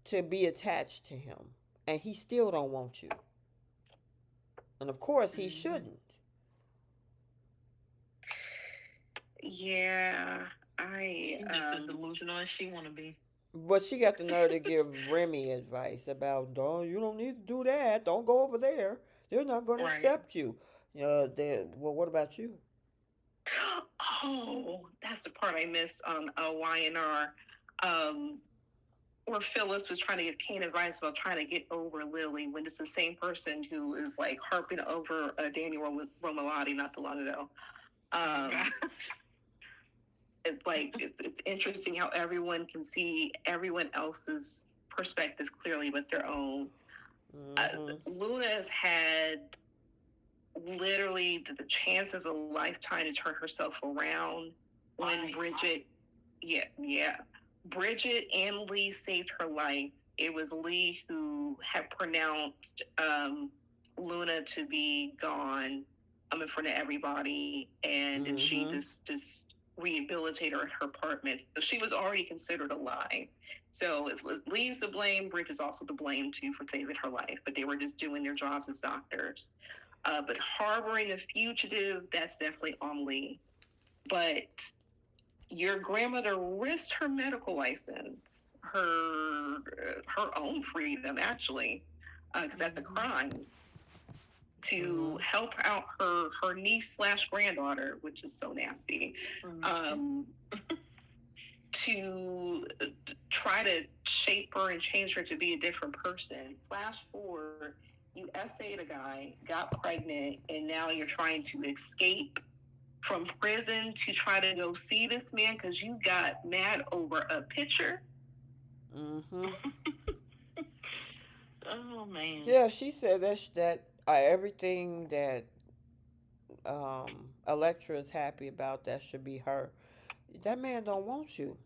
to be attached to him, and he still don't want you. And of course, he mm-hmm. shouldn't. Yeah. She's just as delusional as she want to be. But she got the nerve to give Remy advice about, oh, you don't need to do that. Don't go over there. They're not going to Right. accept you. Well, what about you? Oh, that's the part I missed on YNR. Um, where Phyllis was trying to give Kane advice about trying to get over Lily when it's the same person who is like harping over Daniel Romalotti not too long ago. It's interesting how everyone can see everyone else's perspective clearly with their own. Mm-hmm. Luna has had literally the chance of a lifetime to turn herself around when Bridget, yeah, Bridget and Lee saved her life. It was Lee who had pronounced Luna to be gone in front of everybody, and she Mm-hmm. just rehabilitated her in her apartment. So she was already considered alive. So if Lee's to blame, Bridget is also to blame too for saving her life. But they were just doing their jobs as doctors. But harboring a fugitive, that's definitely on Lee. But your grandmother risked her medical license, her own freedom, actually, because that's a crime, to Mm-hmm. help out her niece slash granddaughter, which is so nasty. Um, to try to shape her and change her to be a different person. Flash forward, you essayed a guy, got pregnant, and now you're trying to escape from prison to try to go see this man because you got mad over a picture. Mm-hmm. Oh man. Yeah, she said that everything that Electra is happy about, that should be her. That man don't want you.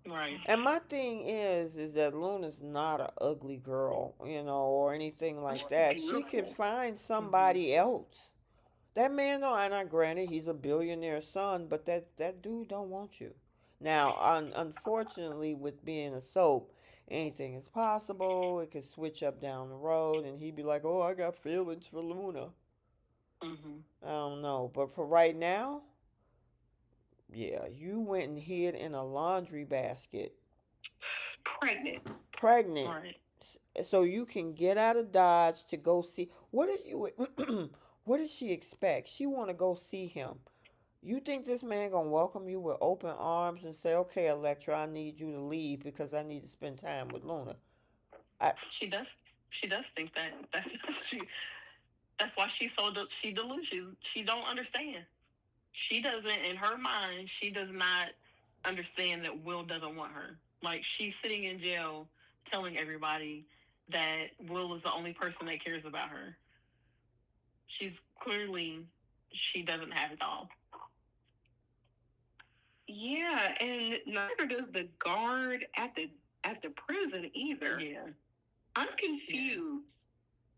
Right. And my thing is that Luna's not a ugly girl, or anything like She's that. She could beautiful. find somebody else. That man, though, and I granted he's a billionaire son, but that dude don't want you. Now, unfortunately, with being a soap, anything is possible. It could switch up down the road, and he'd be like, "Oh, I got feelings for Luna." Mm-hmm. I don't know, but for right now, yeah, you went and hid in a laundry basket, Pregnant. pregnant, Right. so you can get out of Dodge to go see. What did you? What does she expect? She want to go see him. You think this man gonna welcome you with open arms and say, "Okay, Electra, I need you to leave because I need to spend time with Luna"? I She does. She does think that. That's she. That's why she's so she delusional. She don't understand. She doesn't. In her mind, she does not understand that Will doesn't want her. Like she's sitting in jail, telling everybody that Will is the only person that cares about her. She's clearly she doesn't have it all. Yeah, and neither does the guard at the prison either. Yeah. I'm confused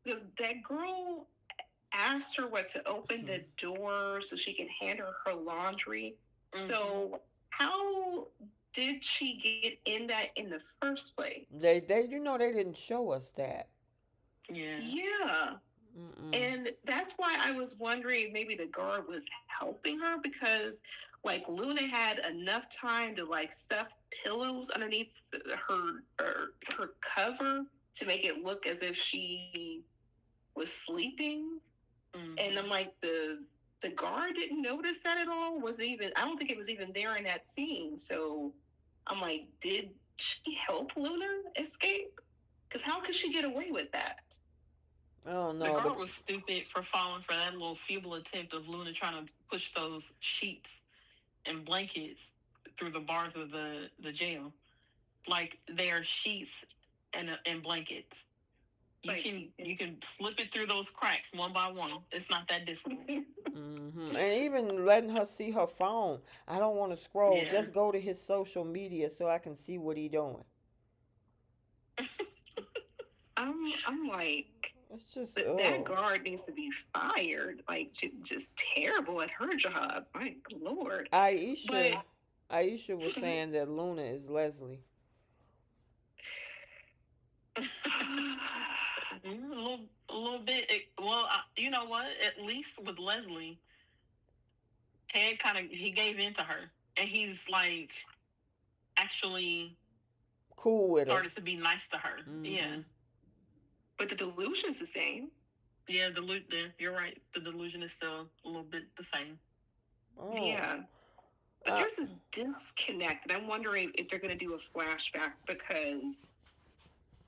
because that girl asked her what to open the door so she can hand her laundry. Mm-hmm. So how did she get in that in the first they place? they they didn't show us that. Yeah. Yeah. Mm-mm. And that's why I was wondering if maybe the guard was helping her because like Luna had enough time to like stuff pillows underneath her cover to make it look as if she was sleeping. Mm-hmm. And I'm like the guard didn't notice that at all. Was it even? I don't think it was even there in that scene. So I'm like, did she help Luna escape? Because how could she get away with that? I don't The know. guard was stupid for falling for that little feeble attempt of Luna trying to push those sheets and blankets through the bars of the jail. Like they are sheets and blankets. You can slip it through those cracks one by one. It's not that difficult. Mm-hmm. And even letting her see her phone. I don't want to scroll. Yeah. Just go to his social media so I can see what he doing. I'm like, It's just that oh. guard needs to be fired. Like, just terrible at her job. My lord. Aisha, But Aisha was saying that Luna is Leslie. a little bit. You know what? At least with Leslie, Ted kind of he gave in to her, and he's like actually Cool with her. started to be nice to her. Yeah. Mm-hmm. but the delusion's the same. Yeah, you're right. The delusion is still a little bit the same. Oh. Yeah. But there's a disconnect, and I'm wondering if they're going to do a flashback because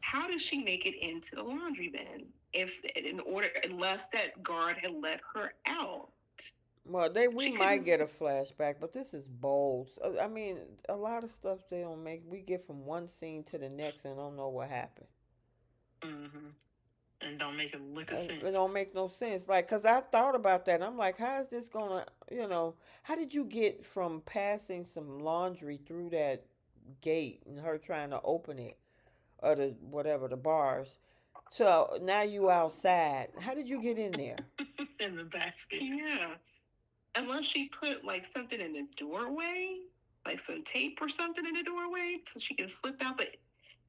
how does she make it into the laundry bin if in order unless that guard had let her out? Well, we She might couldn't. get a flashback, but this is bold. I mean, a lot of stuff they don't make. We get from one scene to the next and don't know what happened. Mm-hmm. And don't make a lick of It sense. don't make no sense. Like, cause I thought about that. I'm like, how is this gonna? How did you get from passing some laundry through that gate and her trying to open it or the whatever the bars to now you outside? How did you get in there? In the basket. Yeah. Unless she put like something in the doorway, like some tape or something in the doorway, so she can slip out. But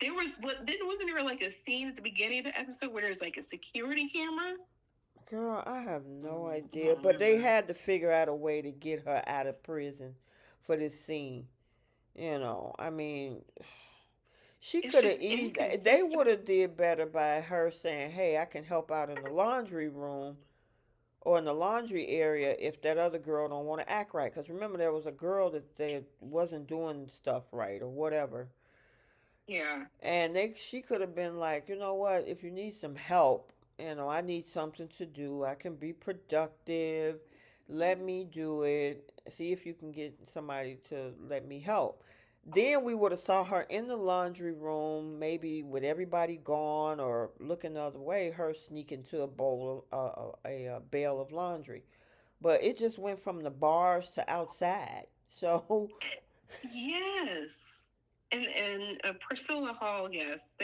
there was wasn't there like a scene at the beginning of the episode where there's like a security camera? Girl, I have no I idea. don't But they remember. had to figure out a way to get her out of prison for this scene. I mean, She It's could have just eased. They would inconsistent. have did better by her saying, "Hey, I can help out in the laundry room or in the laundry area if that other girl don't want to act right." Because remember, there was a girl that they wasn't doing stuff right or whatever, Yeah. and she could have been like, you know what, if you need some help, I need something to do. I can be productive. Let me do it. See if you can get somebody to let me help. Then we would have saw her in the laundry room, maybe with everybody gone or looking the other way. Her sneak into a bowl, a bale of laundry. But it just went from the bars to outside. So Yes. And Priscilla Hall, yes.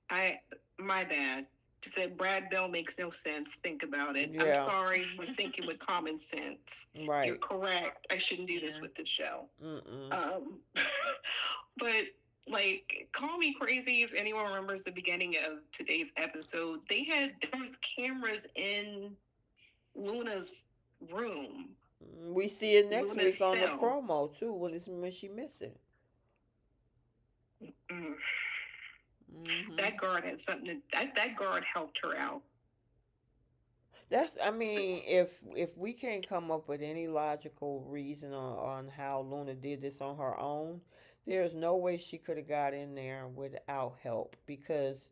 I my bad. She said Brad Bell makes no sense. Think about it. I'm yeah, sorry for thinking with common sense. You're right. correct. I shouldn't do this Yeah. with the show. Mm-mm. Um, but like, call me crazy if anyone remembers the beginning of today's episode. There was cameras in Luna's room, We see it next Luna's week on the cell. promo too when she missing. Mm. Hmm. That guard had something that guard helped her out. That's, I mean, if we can't come up with any logical reason on how Luna did this on her own, there's no way she could have got in there without help because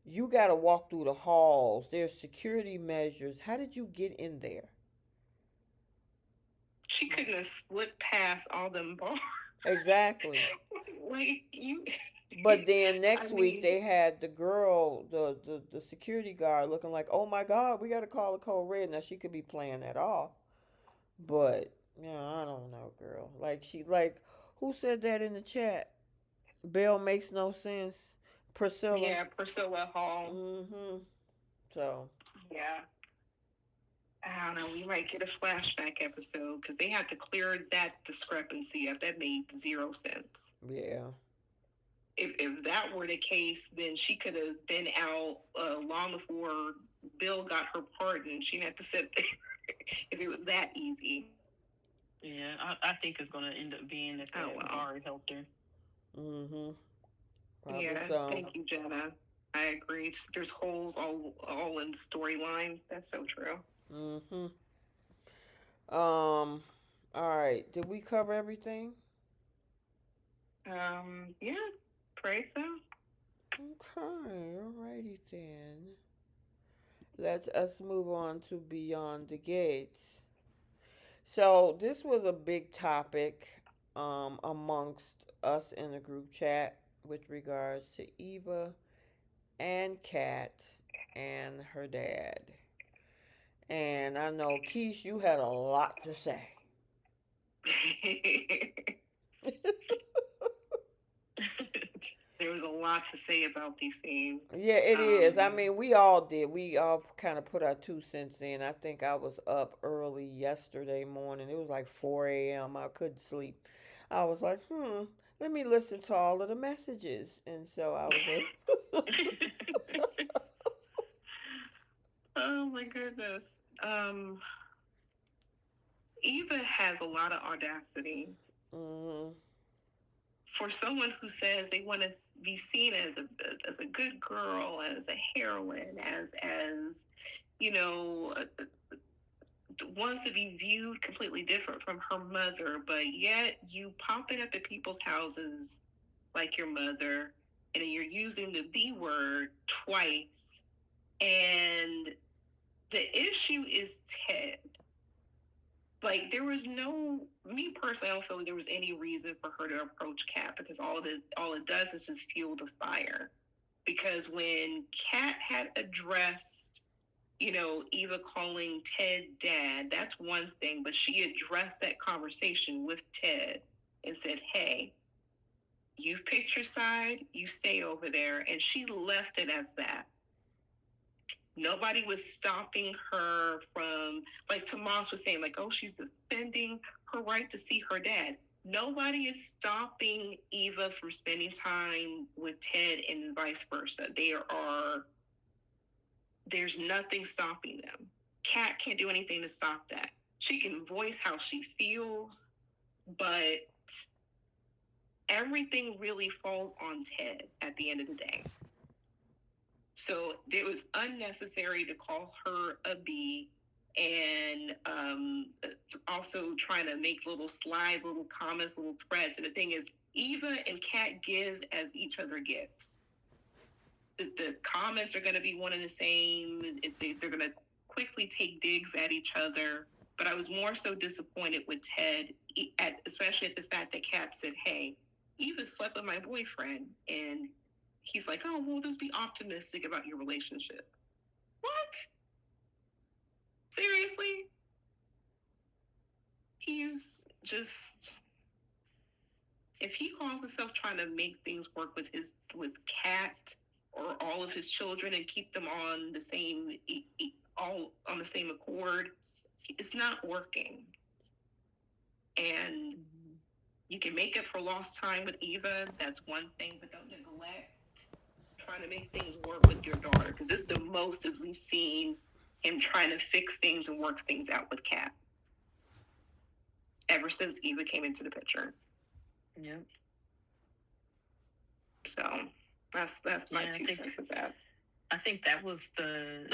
you got to walk through the halls. There's security measures. How did you get in there? She couldn't have slipped past all them bars. Exactly. Like you But then I next week mean, they had the girl, the security guard looking like, oh my God, we got to call the code red. Now she could be playing that off. But yeah, I don't know, girl. Who said that in the chat? Bell makes no sense. Priscilla. yeah, Priscilla Hall. Mm-hmm. So Yeah. I don't know. We might get a flashback episode because they had to clear that discrepancy up. That made zero sense. yeah. If that were the case, then she could have been out long before Bill got her pardon. She didn't have to sit there if it was that easy. Yeah, I think it's gonna end up being that Oh that well. guard helped her. Mm-hmm. Probably Yeah. so. Thank you, Jenna. I agree. There's holes all in storylines. That's so true. Mm-hmm. All right. Did we cover everything? Yeah. Pray so. Okay. Alrighty then. Let us move on to Beyond the Gates. So this was a big topic amongst us in the group chat with regards to Eva and Kat and her dad. And I know, Keish, you had a lot to say. There was a lot to say about these things. Yeah, it is. I mean, we all did. We all kind of put our 2 cents in. I think I was up early yesterday morning. It was like 4 a.m. I couldn't sleep. I was like, let me listen to all of the messages. And so I was able. Oh my goodness. Eva has a lot of audacity Hmm. for someone who says they want to be seen as a good girl, as a heroine, as you know, wants to be viewed completely different from her mother, but yet you popping up at people's houses like your mother, and you're using the B word twice. And the issue is Ted. Like, there was no, me personally, I don't feel like there was any reason for her to approach Kat, because all it does is just fuel the fire. Because when Kat had addressed, Eva calling Ted dad, that's one thing, but she addressed that conversation with Ted and said, hey, you've picked your side, you stay over there. And she left it as that. Nobody was stopping her from, like Tomas was saying, like, oh, she's defending her right to see her dad. Nobody is stopping Eva from spending time with Ted and vice versa. There's nothing stopping them. Kat can't do anything to stop that. She can voice how she feels, but everything really falls on Ted at the end of the day. So it was unnecessary to call her a B, and also trying to make little comments, little threads. And the thing is, Eva and Kat give as each other gives. The comments are going to be one and the same. They're going to quickly take digs at each other. But I was more so disappointed with Ted, especially at the fact that Kat said, "Hey, Eva slept with my boyfriend," and he's like, "Oh, we'll just be optimistic about your relationship." What? Seriously? He's just, if he calls himself trying to make things work with Kat or all of his children and keep them on the same all on the same accord, it's not working. And you can make up for lost time with Eva, that's one thing, but don't neglect trying to make things work with your daughter, because this is the most of we've seen him trying to fix things and work things out with Kat ever since Eva came into the picture. Yep. So that's my 2 cents with that. I think that's the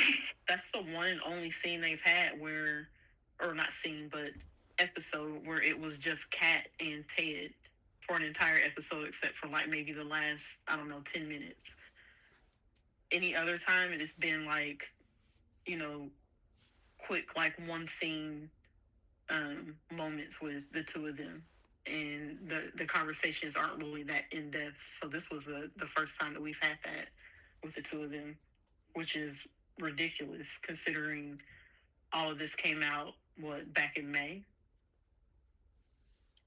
one and only scene they've had where, or not scene, but episode where it was just Kat and Ted for an entire episode, except for like maybe the last, I don't know, 10 minutes. Any other time, it's been like, quick, like one scene moments with the two of them. And the conversations aren't really that in depth. So this was the first time that we've had that with the two of them, which is ridiculous considering all of this came out, back in May?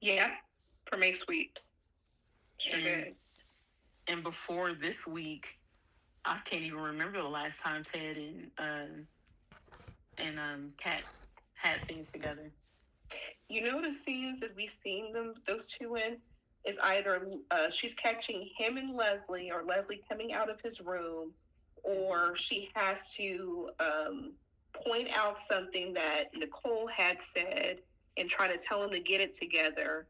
Yeah, for May sweeps. Sure did. And before this week, I can't even remember the last time Ted and Kat had scenes together. The scenes that we've seen those two in, is either she's catching him and Leslie, or Leslie coming out of his room, or she has to point out something that Nicole had said and try to tell him to get it together.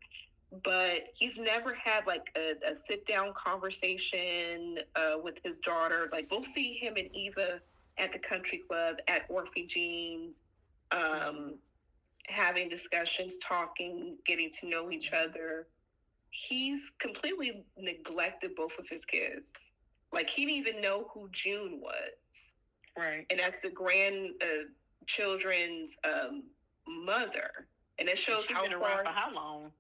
But he's never had like a sit down conversation with his daughter. Like, we'll see him and Eva at the country club, at Orphe Jean's, having discussions, talking, getting to know each other. He's completely neglected both of his kids. Like, he didn't even know who June was. Right. And that's the grandchildren's mother. And it shows how been around for how long.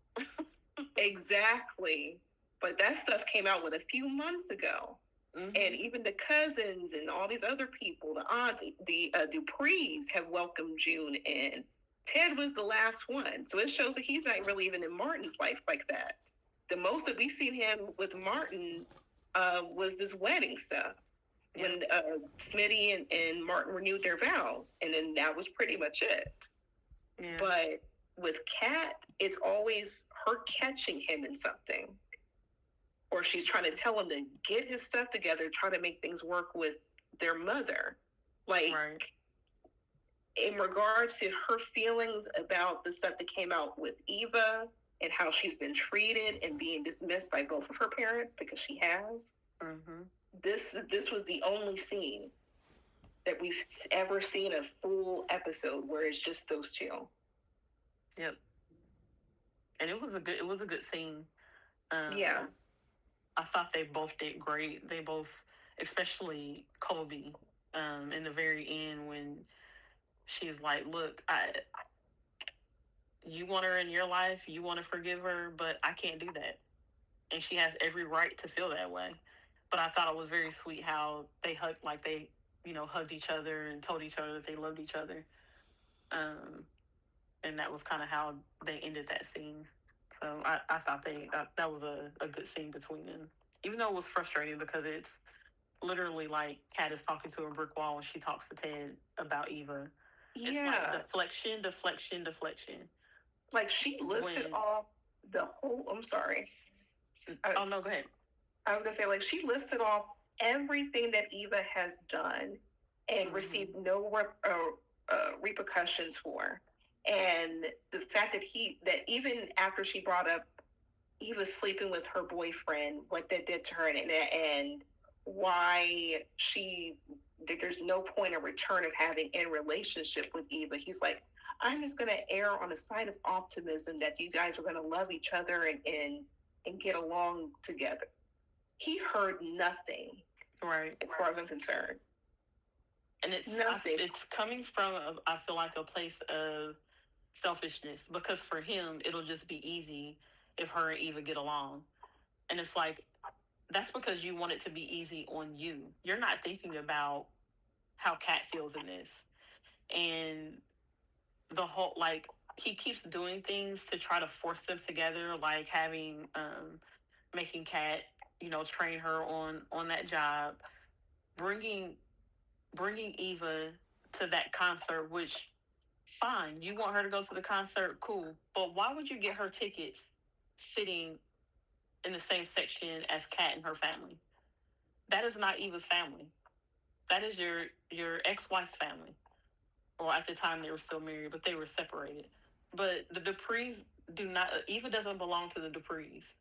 Exactly. But that stuff came out a few months ago. Mm-hmm. And even the cousins and all these other people, the aunts, the Duprees have welcomed June in. Ted was the last one. So it shows that he's not really even in Martin's life like that. The most that we've seen him with Martin was this wedding stuff. Yeah. When Smitty and Martin renewed their vows. And then that was pretty much it. Yeah. But with Kat, it's always her catching him in something. Or she's trying to tell him to get his stuff together, try to make things work with their mother. Like, right. In regards to her feelings about the stuff that came out with Eva and how she's been treated and being dismissed by both of her parents, because she has, this was the only scene that we've ever seen a full episode where it's just those two. Yep. And it was a good scene. Yeah. I thought they both did great. They both, especially Colby, in the very end when she's like, "Look, you want her in your life, you want to forgive her, but I can't do that." And she has every right to feel that way. But I thought it was very sweet how they hugged each other and told each other that they loved each other. And that was kind of how they ended that scene. So I thought that was a good scene between them. Even though it was frustrating because it's literally like Kat is talking to a brick wall and she talks to Ted about Eva. Yeah. It's like deflection. Like, she listed off the whole, I'm sorry. Oh, no, go ahead. I was going to say, like, she listed off everything that Eva has done and received no repercussions for. And the fact that even after she brought up Eva sleeping with her boyfriend, what that did to her, and why there's no point of return of having a relationship with Eva. He's like, I'm just going to err on the side of optimism that you guys are going to love each other and get along together. He heard nothing, Right. as far as I'm concerned. And Nothing. it's coming from I feel like a place of selfishness, because for him it'll just be easy if her and Eva get along. And it's like, that's because you want it to be easy on you. You're not thinking about how Kat feels in this. And the whole, like, he keeps doing things to try to force them together, like having making Kat, train her on that job, bringing bringing Eva to that concert, which, fine, you want her to go to the concert, cool. But why would you get her tickets sitting in the same section as Kat and her family? That is not Eva's family. That is your ex-wife's family. Or at the time they were still married, but they were separated. But the Duprees do not. Eva doesn't belong to the Duprees.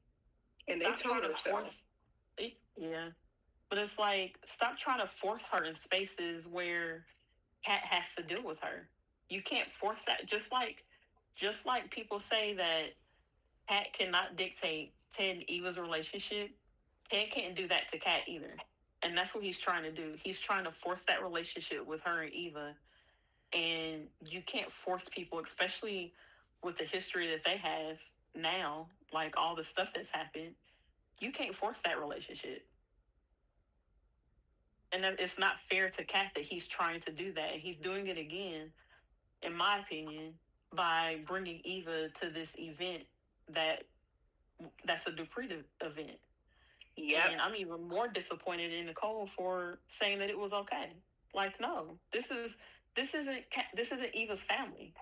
And they Stop told trying to her so. force. Yeah, but it's like, stop trying to force her in spaces where Kat has to deal with her. You can't force that. Just like people say that Kat cannot dictate Ted and Eva's relationship, Ted can't do that to Kat either. And that's what he's trying to do. He's trying to force that relationship with her and Eva. And you can't force people, especially with the history that they have now, like all the stuff that's happened. You can't force that relationship. And it's not fair to Kat that he's trying to do that. He's doing it again, in my opinion, by bringing Eva to this event that that's a Dupree event. Yep. And I'm even more disappointed in Nicole for saying that it was okay. Like, no, this isn't Eva's family.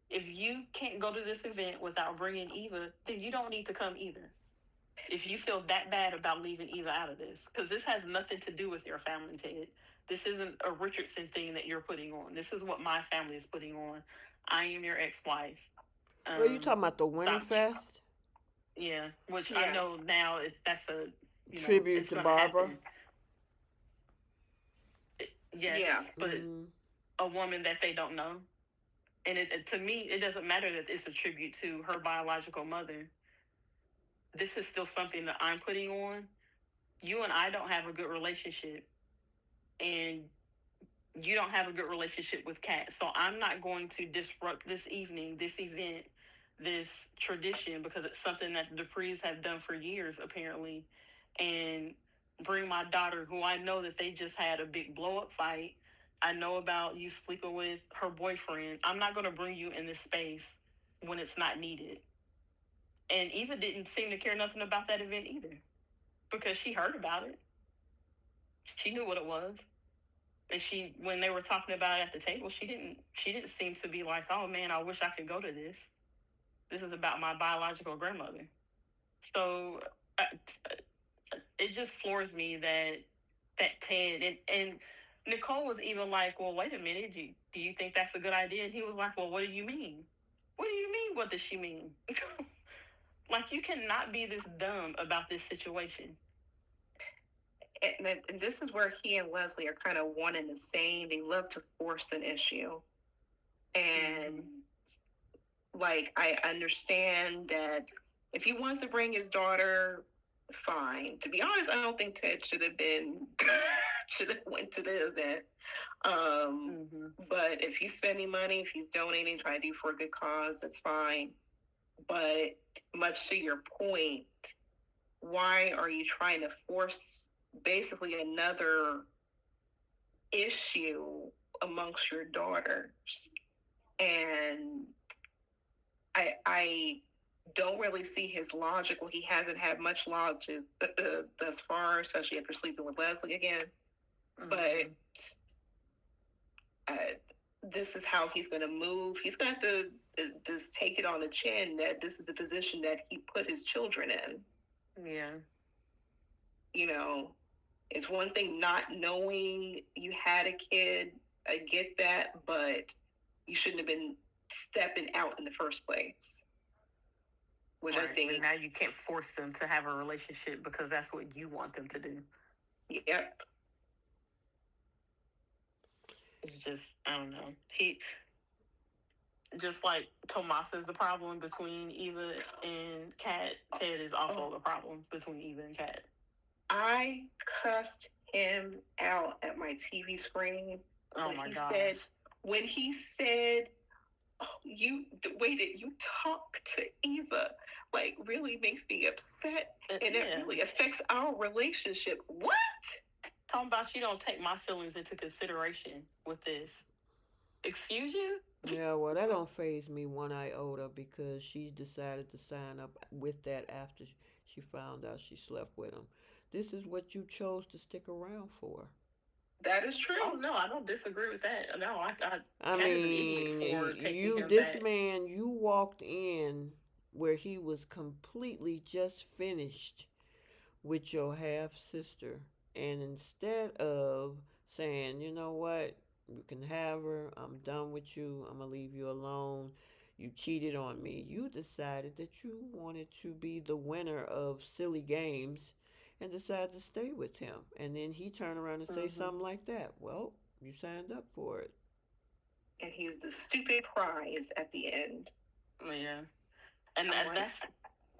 If you can't go to this event without bringing Eva, then you don't need to come either. If you feel that bad about leaving Eva out of this, because this has nothing to do with your family, Ted. This isn't a Richardson thing that you're putting on. This is what my family is putting on. I am your ex-wife. Well, you talking about the Stop. Winterfest Yeah, which I Yeah. know now that's tribute it's to going to Barbara? happen. Yes, Yeah. but Mm-hmm. a woman that they don't know. And to me, it doesn't matter that it's a tribute to her biological mother. This is still something that I'm putting on. You and I don't have a good relationship, and you don't have a good relationship with Kat. So I'm not going to disrupt this evening, this event, this tradition, because it's something that the Duprees have done for years, apparently, and bring my daughter, who I know that they just had a big blow up fight. I know about you sleeping with her boyfriend. I'm not going to bring you in this space when it's not needed. And Eva didn't seem to care nothing about that event either, because she heard about it. She knew what it was. And when they were talking about it at the table, she didn't seem to be like, oh man, I wish I could go to this. This is about my biological grandmother. So uh, it just floors me that Ted and Nicole was even like, well, wait a minute, do you think that's a good idea? And he was like, well, what do you mean? What do you mean? What does she mean? Like, you cannot be this dumb about this situation. And this is where he and Leslie are kind of one and the same. They love to force an issue. And like, I understand that if he wants to bring his daughter, fine. To be honest, I don't think Ted should have went to the event. But if he's spending money, if he's donating, trying to do for a good cause, that's fine. But much to your point, why are you trying to force basically another issue amongst your daughters? And I don't really see his logic. Well, he hasn't had much logic thus far, especially after sleeping with Leslie again. But this is how he's going to move. He's going to have to just take it on the chin that this is the position that he put his children in. Yeah. It's one thing not knowing you had a kid. I get that, but you shouldn't have been stepping out in the first place. which I Right. And think, now you can't force them to have a relationship because that's what you want them to do. yep, It's just, I don't know. He, just like Tomas is the problem between Eva and Kat, Ted is also oh, the problem between Eva and Kat. I cussed him out at my TV screen Oh when my he said, gosh. when he said, oh, you, the way that you talk to Eva, like, really makes me upset, and it Yeah. really affects our relationship. What? Talking about you don't take my feelings into consideration with this. Excuse you? Yeah, well, that don't phase me one iota because she's decided to sign up with that after she found out she slept with him. This is what you chose to stick around for. That is Oh true. no, I don't disagree with that. No, I Kat is an idiot mean, for taking him this back. man, you walked in where he was completely just finished with your half sister. And instead of saying, you know what, you can have her, I'm done with you, I'm gonna leave you alone, you cheated on me, you decided that you wanted to be the winner of silly games and decided to stay with him. And then he turned around and say Mm-hmm. something like that. Well, you signed up for it. And he's the stupid prize at the end. Yeah, and I'm like,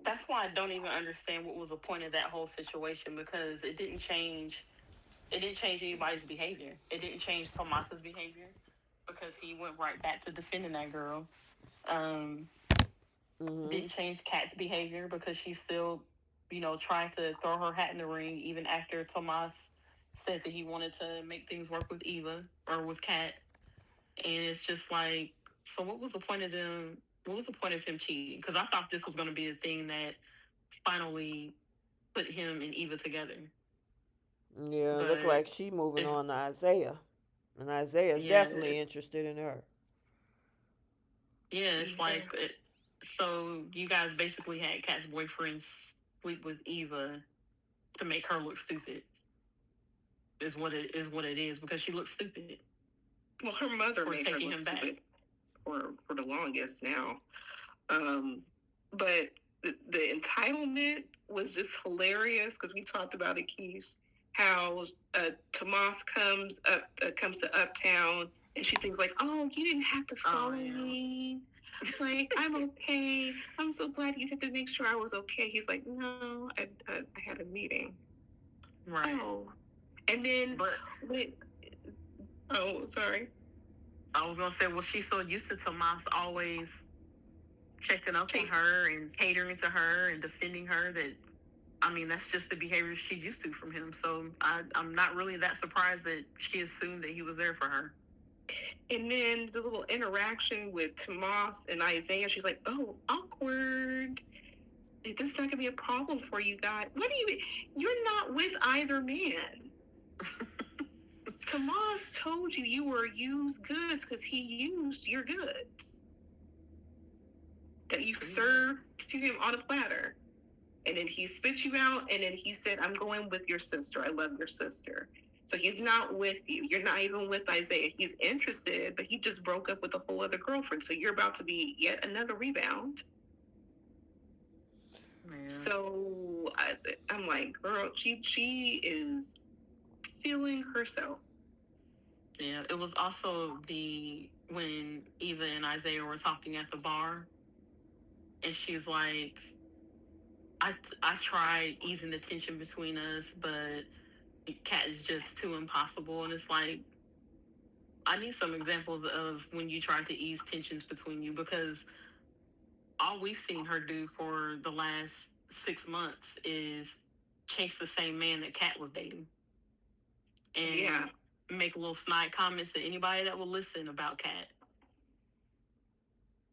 that's why I don't even understand what was the point of that whole situation because it didn't change. It didn't change anybody's behavior. It didn't change Tomas's behavior because he went right back to defending that girl. Um, Mm-hmm. didn't change Kat's behavior because she still, tried to throw her hat in the ring even after Tomas said that he wanted to make things work with Eva or with Kat. And it's just like, so what was the point of them? What was the point of him cheating? Because I thought this was going to be the thing that finally put him and Eva together. Yeah, look But like she moving it's, on to Isaiah. And Isaiah's yeah, definitely interested in her. yeah, it's yeah, like, so you guys basically had Kat's boyfriend sleep with Eva to make her look stupid. Is what it is because she looks stupid well, her mother for made her taking look him back. stupid for the longest now. Um, but the entitlement was just hilarious because we talked about it, Keith, how Tomas comes to Uptown, and she thinks like, "Oh, you didn't have to Oh follow yeah, me. Like, I'm okay. I'm so glad you had to make sure I was okay." He's like, "No, I had a meeting." right. Oh, and then But wait. Oh, sorry. I was gonna say, well, she's so used to Tomas always checking up on Chase. her and catering to her and defending her that I mean that's just the behavior she's used to from him. So I'm not really that surprised that she assumed that he was there for her. And then the little interaction with Tomas and Isaiah, she's like, "Oh, awkward. Like, this is not gonna be a problem for you guys. What do you? You're not with either man. Tomas told you you were used goods because he used your goods that you served to him on a platter, and then he spit you out, and then he said, 'I'm going with your sister. I love your sister.'" So he's not with you. You're not even with Isaiah. He's interested, but he just broke up with a whole other girlfriend. So you're about to be yet another rebound. Yeah. So I'm like, girl, she is feeling herself. Yeah. It was also the when Eva and Isaiah were talking at the bar, and she's like, I I tried easing the tension between us, but Kat is just too impossible. And it's like, I need some examples of when you tried to ease tensions between you because all we've seen her do for the last 6 months is chase the same man that Kat was dating Yeah. and make little snide comments to anybody that will listen about Kat.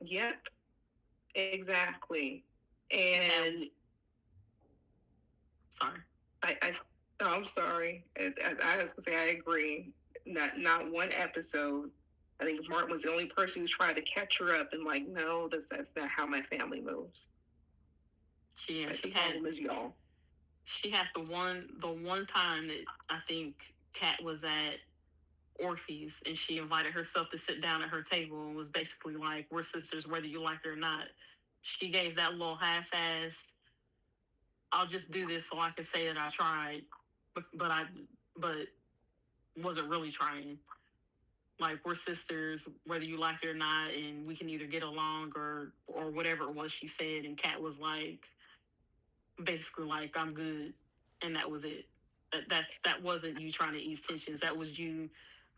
Yep. Exactly. She had, And sorry. I oh, I'm sorry. I was gonna say I agree. Not one episode. I think Martin was the only person who tried to catch her up and like, no, that's not how my family moves. She Like, the she had problem is y'all. she had the one time that I think Kat was at Orpheus and she invited herself to sit down at her table and was basically like, we're sisters whether you like it or not. she gave that little half-assed, I'll just do this so I can say that I tried, but I but wasn't really trying. Like, we're sisters, whether you like it or not, and we can either get along or whatever it was she said. And Kat was like, basically like, I'm good, and that was it. That wasn't you trying to ease tensions. That was you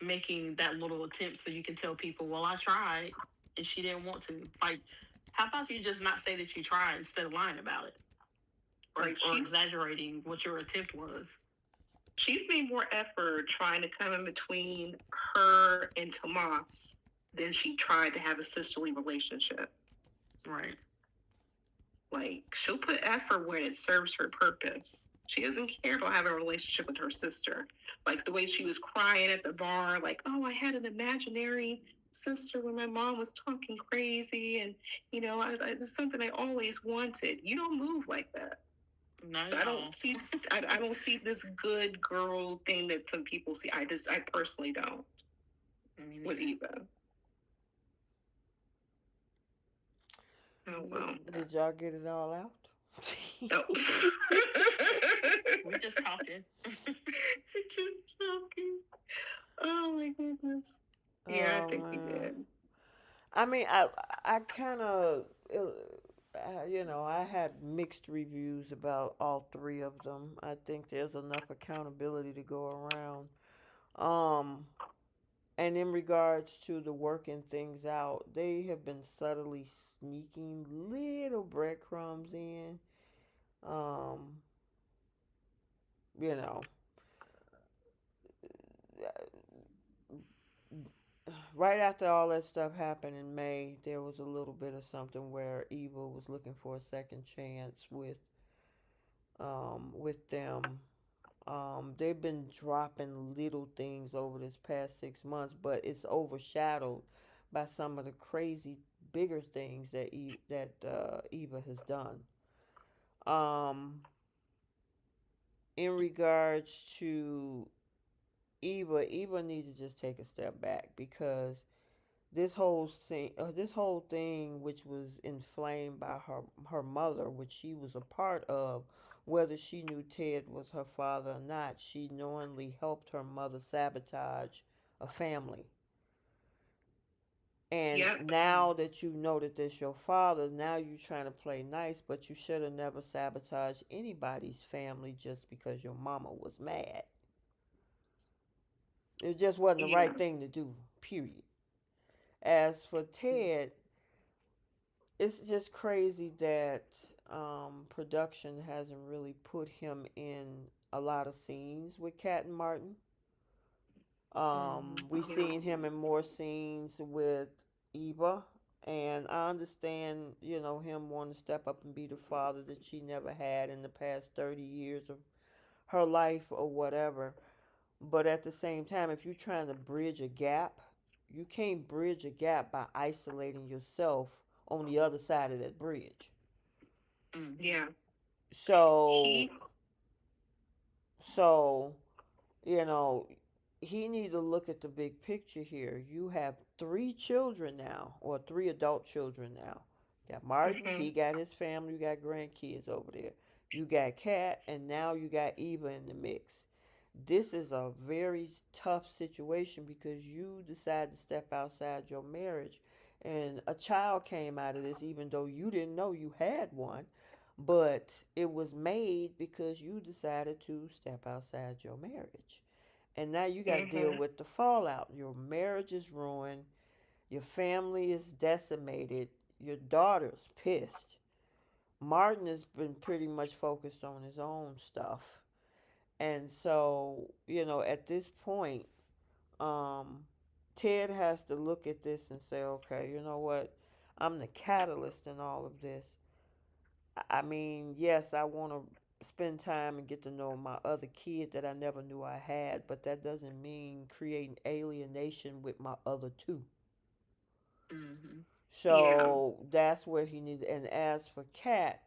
making that little attempt so you can tell people, well, I tried, and she didn't want to. Like, how about you just not say that you tried instead of lying about it, Like or exaggerating what your attempt was? she's made more effort trying to come in between her and Tomas than she tried to have a sisterly relationship. Right. Like, she'll put effort when it serves her purpose. She doesn't care about having a relationship with her sister. Like the way she was crying at the bar, like, oh, I had an imaginary sister when my mom was talking crazy, and it's something I always wanted. You don't move like that. Not So at I all. don't see, I don't see this good girl thing that some people see. I personally don't with Eva. Oh well. Did y'all get it all out? Oh. We're just talking. We're just talking. Oh my goodness. Yeah, I Oh think we man. did. I mean, I kind of, I had mixed reviews about all three of them. I think there's enough accountability to go around. Um, and in regards to the working things out, they have been subtly sneaking little breadcrumbs in. Um, you know, right after all that stuff happened in May, there was a little bit of something where Eva was looking for a second chance with them. They've been dropping little things over this past 6 months, but it's overshadowed by some of the crazy bigger things that Eva has done. Um, in regards to Eva needs to just take a step back because this whole thing, which was inflamed by her mother, which she was a part of, whether she knew Ted was her father or not, she knowingly helped her mother sabotage a family. And Yep. now that you know that this your father, now you're trying to play nice, but you should have never sabotaged anybody's family just because your mama was mad. It just wasn't the Yeah. right thing to do. Period. As for Ted, it's just crazy that production hasn't really put him in a lot of scenes with Cat and Martin. We've Yeah. seen him in more scenes with Eva, and I understand, him wanting to step up and be the father that she never had in the past 30 years of her life or whatever. But at the same time, if you're trying to bridge a gap, you can't bridge a gap by isolating yourself on the other side of that bridge. Yeah. So, He. so you know, he need to look at the big picture here. You have three children now, or three adult children now. You got Martin, Mm-hmm. he got his family, you got grandkids over there. You got Kat, and now you got Eva in the mix. This is a very tough situation because you decided to step outside your marriage, and a child came out of this, even though you didn't know you had one. But it was made because you decided to step outside your marriage. And now you got to deal Mm-hmm. with the fallout. Your marriage is ruined. Your family is decimated. Your daughter's pissed. Martin has been pretty much focused on his own stuff. And so, at this point, um, Ted has to look at this and say, okay, you know what? I'm the catalyst in all of this. I mean, yes, I want to spend time and get to know my other kid that I never knew I had, but that doesn't mean creating alienation with my other two. Mm-hmm. Yeah. So that's where he needs. And as for Kat,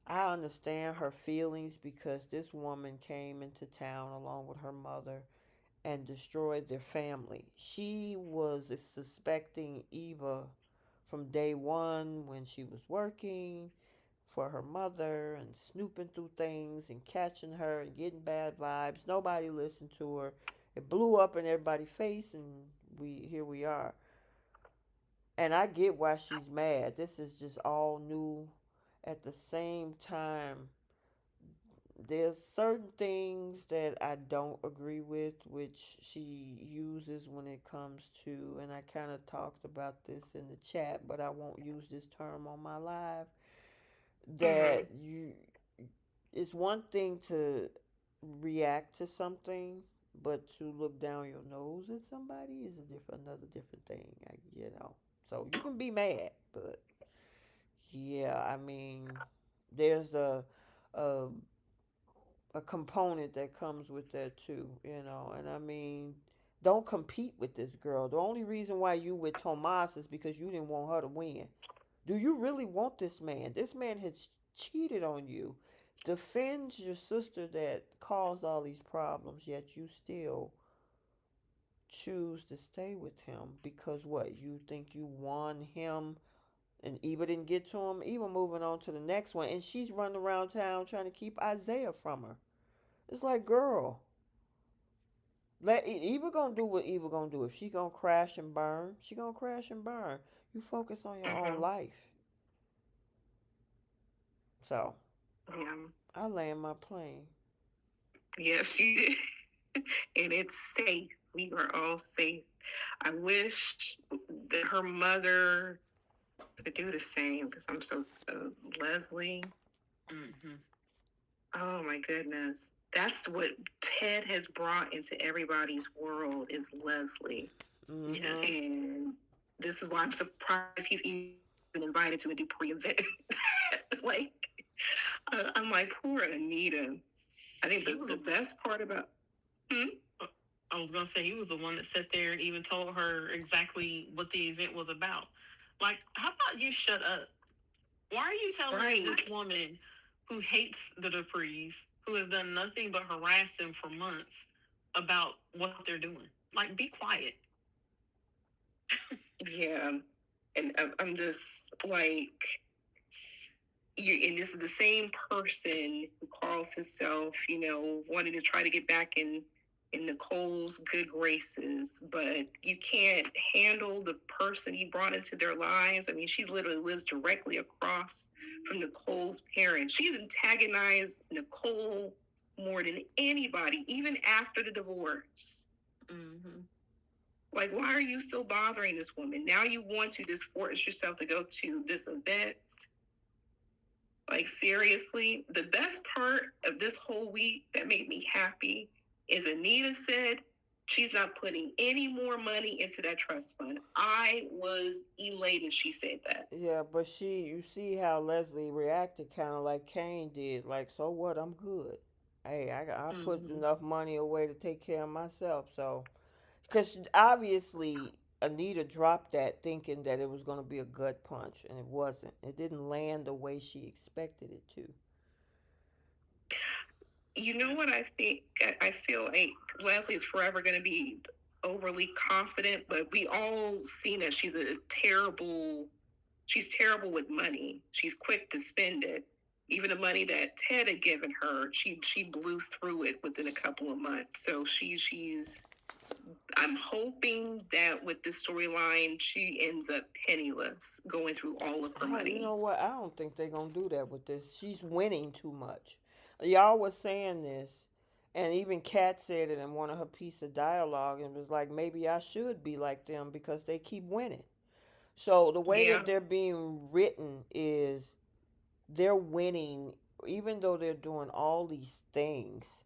I understand her feelings because this woman came into town along with her mother and destroyed their family. She was suspecting Eva from day one when she was working for her mother and snooping through things and catching her and getting bad vibes. Nobody listened to her. It blew up in everybody's face, and we here we are. And I get why she's mad. This is just all new. At the same time, there's certain things that I don't agree with, which she uses when it comes to, and I kind of talked about this in the chat, but I won't use this term on my live. Mm-hmm. That you, it's one thing to react to something, but to look down your nose at somebody is another different thing. So you can be mad, but yeah, I mean, there's a a component that comes with that too, and I mean, don't compete with this girl. The only reason why you with Tomas is because you didn't want her to win. Do you really want this man? This man has cheated on you, defends your sister that caused all these problems, yet you still choose to stay with him because what? You think you won him, and Eva didn't get to him? Eva moving on to the next one, and she's running around town trying to keep Isaiah from her. It's like, girl, Eva gonna do what Eva gonna do. If she gonna crash and burn, she gonna crash and burn. You focus on your own Mm-hmm. life. So Yeah. I land my plane. Yes, you did. And it's safe. We are all safe. I wish that her mother could do the same because I'm so Leslie. Mm-hmm. Oh my goodness, that's what Ted has brought into everybody's world is Leslie, Mm-hmm. Yes. and this is why I'm surprised he's even invited to a Dupree event. Like, I'm like, poor Anita. I think the best part about. Hmm? I was gonna say he was the one that sat there and even told her exactly what the event was about. Like, how about you shut up? Why are you telling Right. this woman who hates the Duprees, who has done nothing but harass them for months about what they're doing? Like, be quiet. Yeah, and I'm just like, and this is the same person who calls himself, wanting to try to get back in Nicole's good graces, but you can't handle the person he brought into their lives. I mean, she literally lives directly across from Nicole's parents. She's antagonized Nicole more than anybody, even after the divorce. Mm-hmm. Like, why are you still bothering this woman? Now you want to just force yourself to go to this event. Like, seriously, the best part of this whole week that made me happy is Anita said she's not putting any more money into that trust fund. I was elated she said that. Yeah, but you see how Leslie reacted, kind of like Kane did. Like, so what? I'm good. Hey, I put Mm-hmm. enough money away to take care of myself. So, because obviously Anita dropped that thinking that it was going to be a gut punch, and it wasn't. It didn't land the way she expected it to. You know what I think? I feel like Leslie is forever going to be overly confident, but we all seen that she's terrible with money. She's quick to spend it. Even the money that Ted had given her, she blew through it within a couple of months. So she's I'm hoping that with this storyline, she ends up penniless, going through all of her You money. know what? I don't think they're gonna do that with this. She's winning too much. Y'all was saying this, and even Kat said it in one of her piece of dialogue, and was like, maybe I should be like them because they keep winning. So the way Yeah, that they're being written is they're winning, even though they're doing all these things,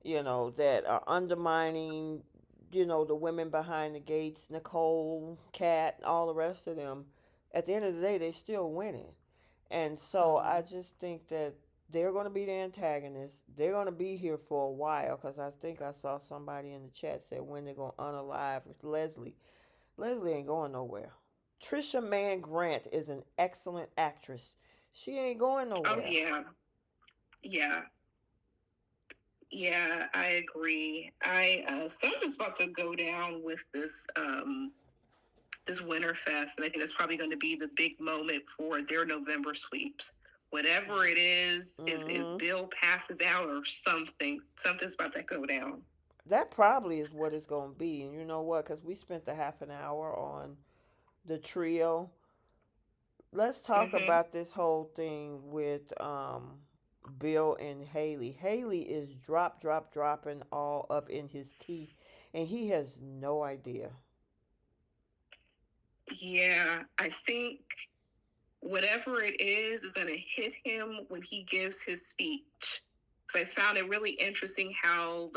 that are undermining, the women behind the gates, Nicole, Kat, all the rest of them. At the end of the day, they still winning. And so I Mm-hmm. just think that they're going to be the antagonists. They're going to be here for a while because I think I saw somebody in the chat said when they're going to unalive with Leslie. Leslie ain't going nowhere. Trisha Mann Grant is an excellent actress. She ain't going oh nowhere. yeah, yeah, yeah. I agree. I something's about to go down with this this Winterfest, and I think that's probably going to be the big moment for their November sweeps. Whatever it is, if Mm-hmm. Bill passes out or something, something's about to go down. That probably is what it's going to be. And you know what? Because we spent a half an hour on the trio. Let's talk Mm-hmm. about this whole thing with Bill and Haley. Haley is dropping all up in his teeth, and he has no idea. Yeah, I think whatever it is going to hit him when he gives his speech. So I found it really interesting how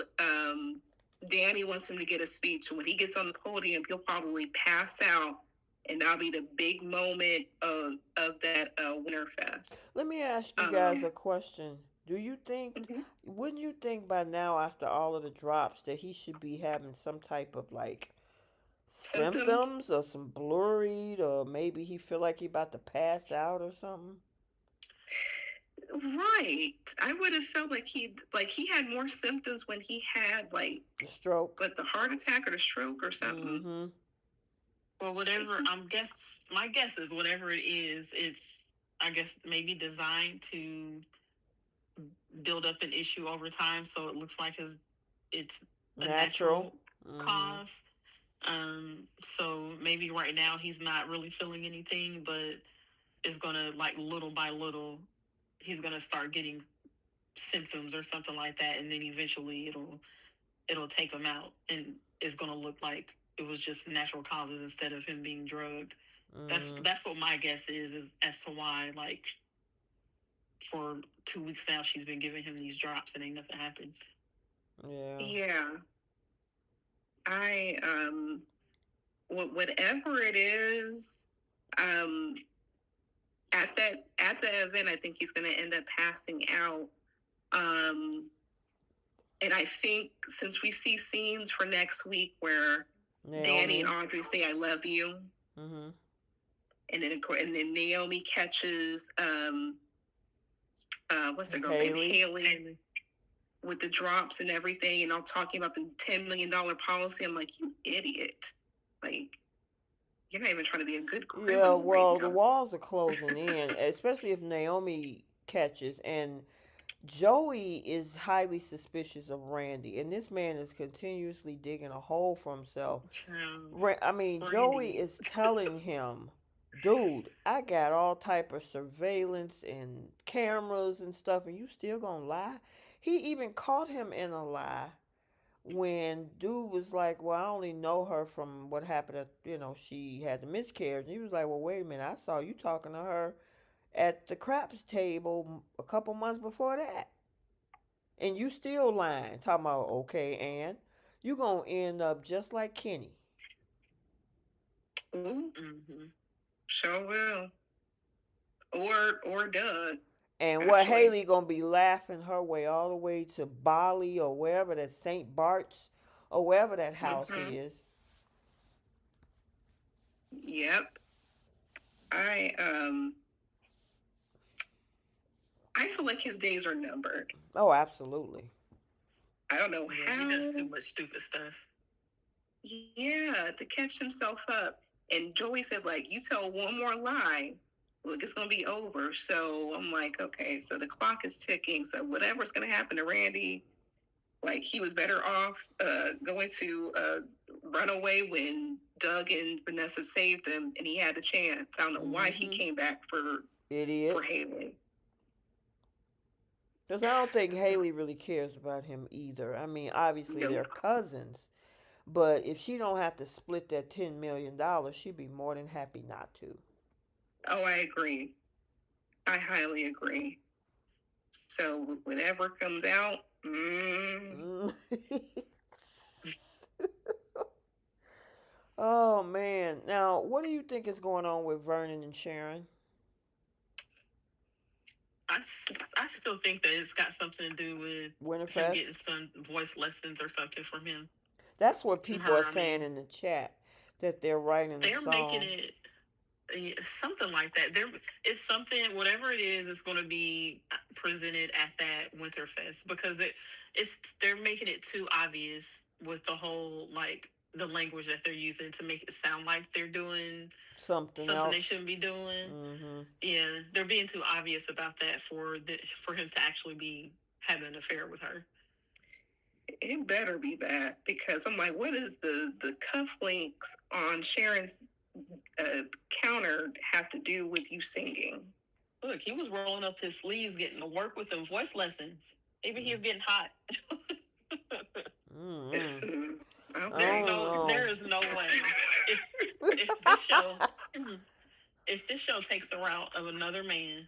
Danny wants him to get a speech. And when he gets on the podium, he'll probably pass out. And that'll be the big moment of that Winterfest. Let me ask you guys Um, a question. Do you think, mhm. wouldn't you think by now, after all of the drops, that he should be having some type of like Symptoms. symptoms or some blurred, or maybe he feel like he about to pass out or something? Right. I would have felt like he had more symptoms when he had like The stroke. the heart attack or the stroke or something. Mm-hmm. Well, whatever. My guess is whatever it is, it's I guess maybe designed to build up an issue over time, so it looks like it's a Natural. natural Mm-hmm. cause. So maybe right now he's not really feeling anything, but it's gonna like little by little, he's gonna start getting symptoms or something like that, and then eventually it'll take him out, and it's gonna look like it was just natural causes instead of him being drugged. Mm, That's what my guess is as to why, like, for 2 weeks now she's been giving him these drops and ain't nothing happened. yeah. Yeah. I whatever it is, um at the event, I think he's going to end up passing out. Um, and I think since we see scenes for next week where Danny and Naomi. Audrey say "I love you," Mm-hmm. and then Naomi catches what's the girl's name, Haley. Haley, with the drops and everything, and I'm talking about the $10 million policy. I'm like, you idiot! Like, you're not even trying to be a good Yeah, criminal right well, the now. walls are closing in, especially if Naomi catches. And Joey is highly suspicious of Randy, and this man is continuously digging a hole for himself. I mean, Joey Randy. is telling him, dude, I got all type of surveillance and cameras and stuff, and you still gonna lie? He even caught him in a lie when dude was like, well, I only know her from what happened at, she had the miscarriage. And he was like, well, wait a minute, I saw you talking to her at the craps table a couple months before that. And you still lying. Talking about, okay, Ann, you gonna end up just like Kenny. Ooh, Mm-hmm. sure will. Or Doug, And what actually. Haley gonna be laughing her way all the way to Bali or wherever that St. Bart's or wherever that house Mm-hmm. is. Yep. I um I feel like his days are numbered. Oh, absolutely. I don't know Yeah, he does too how. much stupid stuff. Yeah, to catch himself up. And Joey said, like, you tell one more lie, look, it's gonna be over. So I'm like, okay, so the clock is ticking. So whatever's gonna happen to Randy, like he was better off going to run away when Doug and Vanessa saved him and he had a chance. I don't know why he Mm-hmm. came back for Idiot. Haley. Because I don't think Haley really cares about him either. I mean, obviously they're Nope. cousins, but if she don't have to split that $10 million, she'd be more than happy not to. Oh, I agree. I highly agree. So whatever comes out, Mm. Oh man! Now, what do you think is going on with Vernon and Sharon? I still think that it's got something to do with him getting Winterfest. some voice lessons or something from him, That's what from people are her. I saying mean, in the chat, that they're writing a they're making song. it something like that. It's something, whatever it is, it's going to be presented at that Winterfest, because they're making it too obvious with the whole like the language that they're using to make it sound like they're doing Something something they else. shouldn't be doing. Mm-hmm. Yeah, they're being too obvious about that for him to actually be having an affair with her. It better be that, because I'm like, what is the cufflinks on Sharon's counter have to do with you singing? Look, he was rolling up his sleeves, getting to work with them voice lessons. Maybe he's getting hot. Mm-hmm. I There's Okay. don't no, know. there is no way. If if this show, if this show takes the route of another man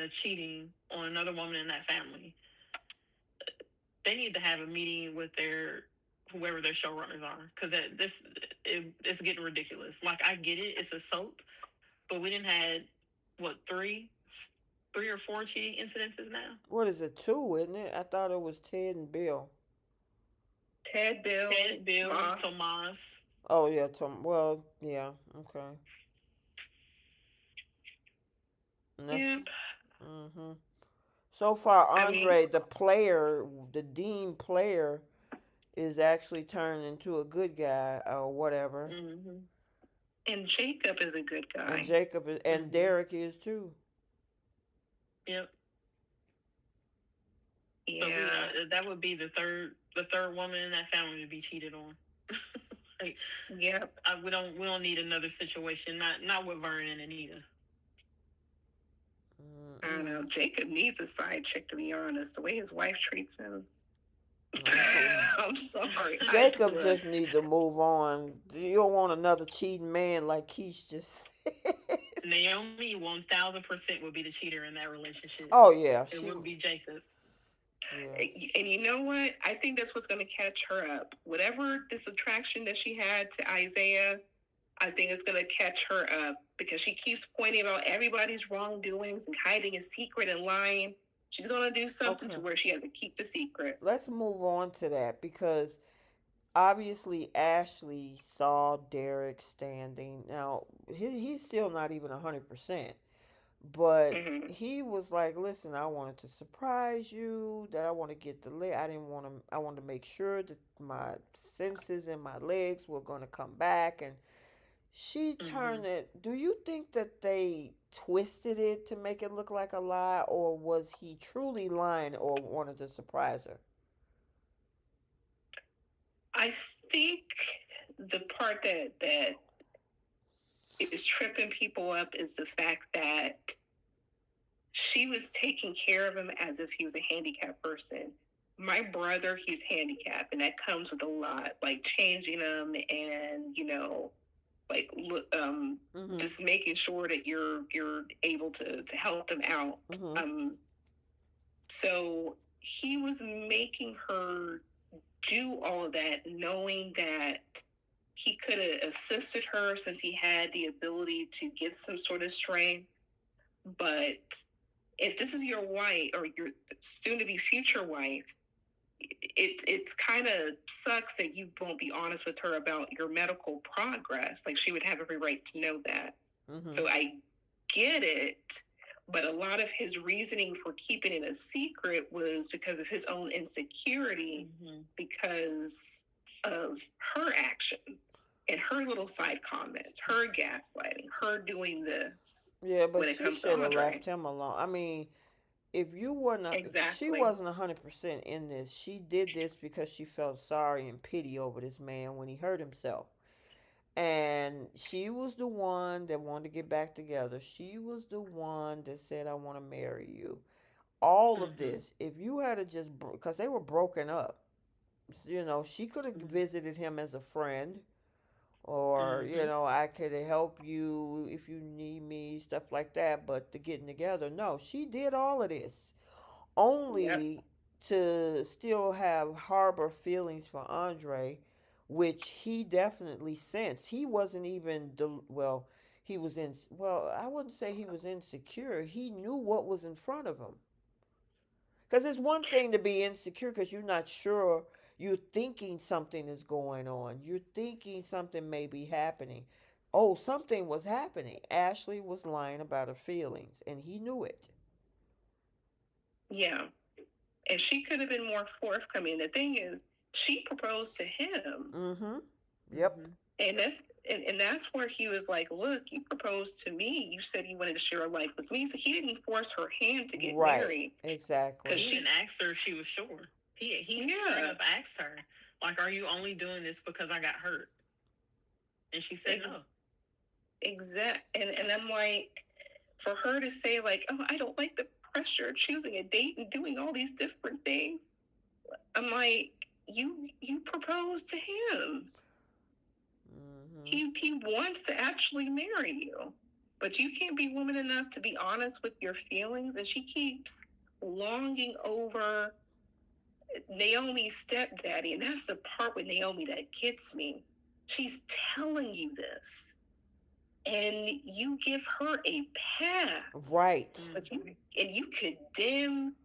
cheating on another woman in that family, they need to have a meeting with their whoever their showrunners are, because it's getting ridiculous. Like, I get it, it's a soap, but we didn't had what, three or four cheating incidences now. What is it? Two, isn't it? I thought it was Ted and Bill. Ted, Bill, Ted, Bill, Tomas. Tomas. Oh yeah, Tom. Well, yeah. Okay. And that's. Yep. Mm-hmm. So far, I mean, Andre, the player, the Dean player, is actually turned into a good guy or whatever, Mm-hmm. and Jacob is a good and guy. Jacob is, and Mm-hmm. Derek is too. Yep. But we Yeah. that would be the third woman in that family to be cheated on. Like, Yep. we don't need another situation. Not with Vernon and Anita. I don't know. Mm-mm. Jacob needs a side chick, to be honest. The way his wife treats him. I'm sorry. Jacob Look. just needs to move on. You don't want another cheating man like Keith just said. Naomi 1,000% would be the cheater in that relationship. Oh yeah, It she. wouldn't be Jacob. Yeah. And you know what? I think that's what's going to catch her up. Whatever this attraction that she had to Isaiah, I think it's going to catch her up, because she keeps pointing out everybody's wrongdoings and hiding a secret and lying. She's going to do something Okay. to where she has to keep the secret. Let's move on to that because obviously Ashley saw Derek standing. Now he's still not even 100%, but Mm-hmm. he was like, "Listen, I wanted to surprise you. That I want to get the leg. I didn't want to. I wanted to make sure that my senses and my legs were going to come back." And she Mm-hmm. turned it. Do you think that they twisted it to make it look like a lie, or was he truly lying or wanted to surprise her? I think the part that is tripping people up is the fact that she was taking care of him as if he was a handicapped person. My brother, he's handicapped, and that comes with a lot, like changing him, and like Mm-hmm. just making sure that you're able to help them out. Mm-hmm. So he was making her do all of that, knowing that he could have assisted her since he had the ability to get some sort of strength. But if this is your wife or your soon to be future wife, it's kind of sucks that you won't be honest with her about your medical progress. Like, she would have every right to know that. Mm-hmm. So I get it, but a lot of his reasoning for keeping it a secret was because of his own insecurity, Mm-hmm. because of her actions and her little side comments, her gaslighting, her doing this Yeah, but when it she comes to should have Andre. left him alone. I mean, if you were not, she Exactly. wasn't 100% in this. She did this because she felt sorry and pity over this man when he hurt himself. And she was the one that wanted to get back together. She was the one that said, I want to marry you. All of Mm-hmm. this, if you had to just, because they were broken up, she could have visited him as a friend, or Mm-hmm. I could help you if you need me, stuff like that. But the getting together, no, she did all of this Yep. only to still have harbor feelings for Andre, which he definitely sensed. He wasn't even well, he was in, well, I wouldn't say he was insecure. He knew what was in front of him. Because it's one thing to be insecure because you're not sure. You're thinking something is going on. You're thinking something may be happening. Oh, something was happening. Ashley was lying about her feelings, and he knew it. Yeah. And she could have been more forthcoming. The thing is, she proposed to him. Mm-hmm. Yep. Mm-hmm. And that's where he was like, look, you proposed to me. You said you wanted to share a life with me. So he didn't force her hand to get Right. married. Exactly. Because He she, didn't ask her if she was sure. He straight yeah, up asked her, like, "Are you only doing this because I got hurt?" And she said no. and I'm like, for her to say like, oh, I don't like the pressure of choosing a date and doing all these different things. I'm like, you proposed to him. Mm-hmm. He wants to actually marry you, but you can't be woman enough to be honest with your feelings. And she keeps longing over Naomi's stepdaddy, and that's the part with Naomi that gets me. She's telling you this, and you give her a pass, Right. but you condemn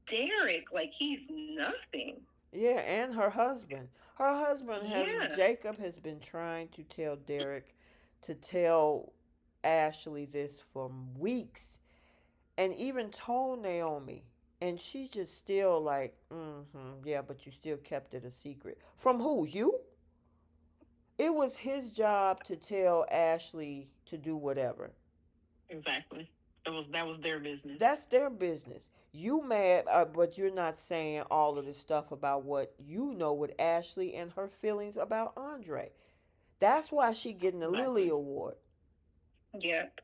Derek like he's nothing. Yeah, and her husband. Her husband has Yeah, Jacob has been trying to tell Derek to tell Ashley this for weeks and even told Naomi. And she's just still like, mm-hmm, yeah, but you still kept it a secret. From who? You? It was his job to tell Ashley to do whatever. Exactly. That was their business. That's their business. You mad, but you're not saying all of this stuff about what you know with Ashley and her feelings about Andre. That's why she getting the Lily Exactly. Award. yep.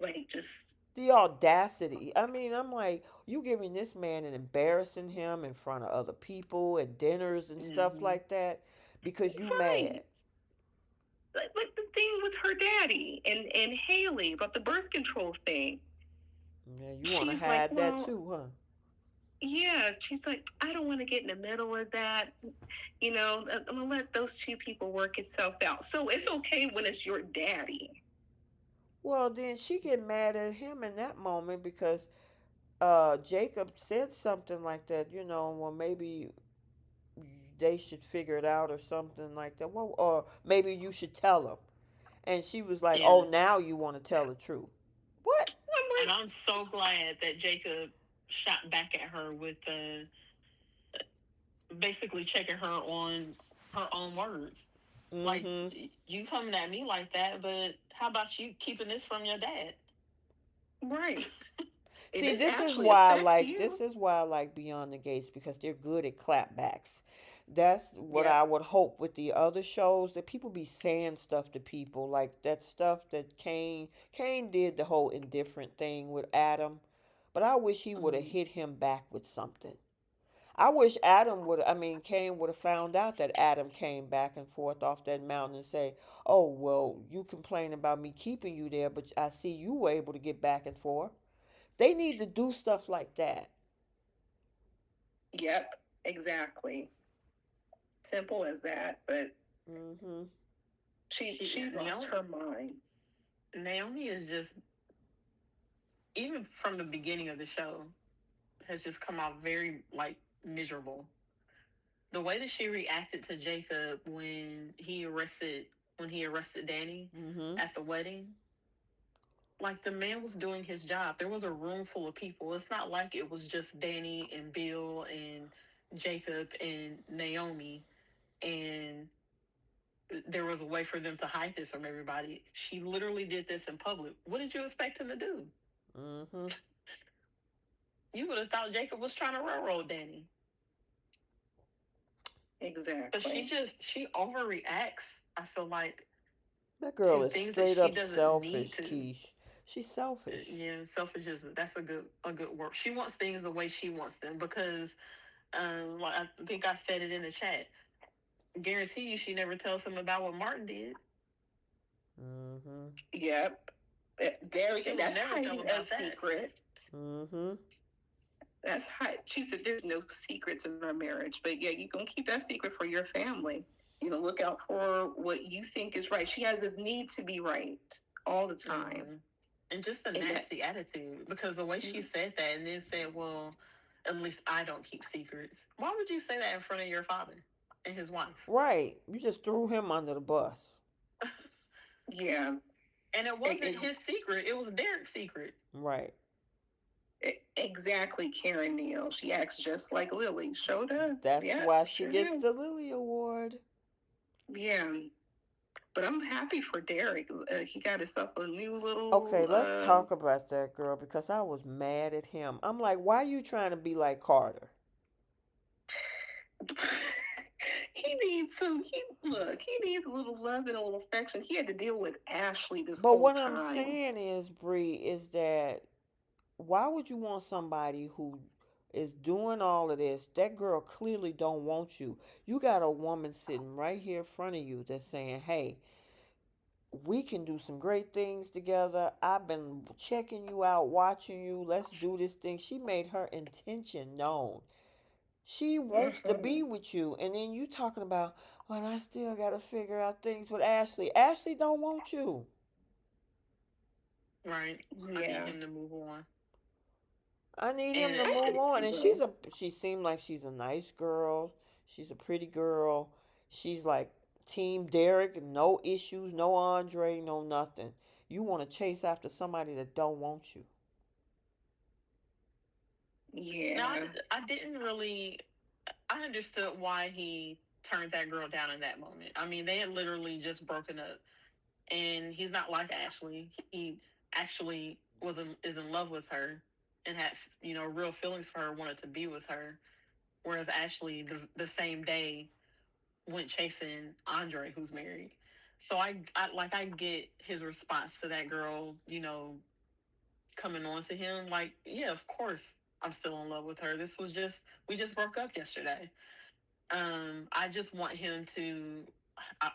Like just The audacity. I mean, I'm like, you giving this man and embarrassing him in front of other people at dinners and stuff Mm-hmm. like that because you mad. right. Like the thing with her daddy and Haley about the birth control thing. Yeah, you want to She's like, hide that well, too, huh? yeah. She's like, I don't want to get in the middle of that. I'm gonna let those two people work itself out. So it's okay when it's your daddy. Well, then she get mad at him in that moment because Jacob said something like that, well, maybe they should figure it out or something like that. Well, or maybe you should tell them. And she was like, Yeah. "Oh, now you want to tell the truth." What? I'm And like, I'm so glad that Jacob shot back at her with basically checking her on her own words. Like, Mm-hmm. you coming at me like that, but how about you keeping this from your dad? right. See, This this is actually why I affects like you. this is why I like Beyond the Gates because they're good at clapbacks. That's what Yeah. I would hope with the other shows that people be saying stuff to people like that stuff that Kane did the whole indifferent thing with Adam, but I wish he would have Mm-hmm. hit him back with something. I wish Adam would I mean Cain would have found out that Adam came back and forth off that mountain and say, "Oh, well, you complain about me keeping you there, but I see you were able to get back and forth." They need to do stuff like that. Yep. Exactly. Simple as that. But Mhm. she lost her mind. Naomi is just, even from the beginning of the show, has just come out very like miserable. The way that she reacted to Jacob when he arrested Danny Mhm. at the wedding, like, the man was doing his job. There was a room full of people. It's not like it was just Danny and Bill and Jacob and Naomi, and there was a way for them to hide this from everybody. She literally did this in public. What did you expect him to do? Mhm. You would have thought Jacob was trying to railroad Danny. But Exactly. she overreacts, I feel like, That girl to is things that straight she up doesn't need selfish, to. Keish. She's selfish. Yeah, selfish is, that's a good word. She wants things the way she wants them because, like, I think I said it in the chat. Guarantee you, she never tells him about what Martin did. Mhm. Yep. She will That's never tell hiding him a about that. secret. Mhm. That's hide. She said there's no secrets in our marriage, but yeah, you're gonna keep that secret for your family. Look out for what you think is right. She has this need to be right all the time. Mm-hmm. And just a And that, nasty attitude, because the way she said that and then said, well, at least I don't keep secrets. Why would you say that in front of your father and his wife? Right. You just threw him under the bus. yeah, And it wasn't his secret, it was Derek's secret. Right. Exactly, Karen Neal. She acts just like Lily. Showed her. That's Yeah, why she sure gets do. the Lily Award. Yeah, but I'm happy for Derek. He got himself a new Okay, little. let's talk about that girl because I was mad at him. I'm like, why you trying to be like Carter? He needs some. He look. He needs a little love and a little affection. He had to deal with Ashley this But whole what I'm time. saying is, Bree, is that why would you want somebody who is doing all of this? That girl clearly don't want you. You got a woman sitting right here in front of you that's saying, "Hey, we can do some great things together. I've been checking you out, watching you. Let's do this thing." She made her intention known. She wants to Hmm. be with you, and then you talking about, "Well, I still got to figure out things with Ashley." Ashley don't want you. Right. I need Yeah, him to move on. I need him And to I move think on. And so. she seemed like she's a nice girl. She's a pretty girl. She's like Team Derek, no issues, no Andre, no nothing. You want to chase after somebody that don't want you. now Yeah, I didn't really, I understood why he turned that girl down in that moment. I mean, they had literally just broken up, and he's not like Ashley. He actually is in love with her and had real feelings for her, wanted to be with her. Whereas Ashley, the same day, went chasing Andre, who's married. So I get his response to that girl, coming on to him. Like, yeah, of course I'm still in love with her. This was just we just broke up yesterday. I just want him to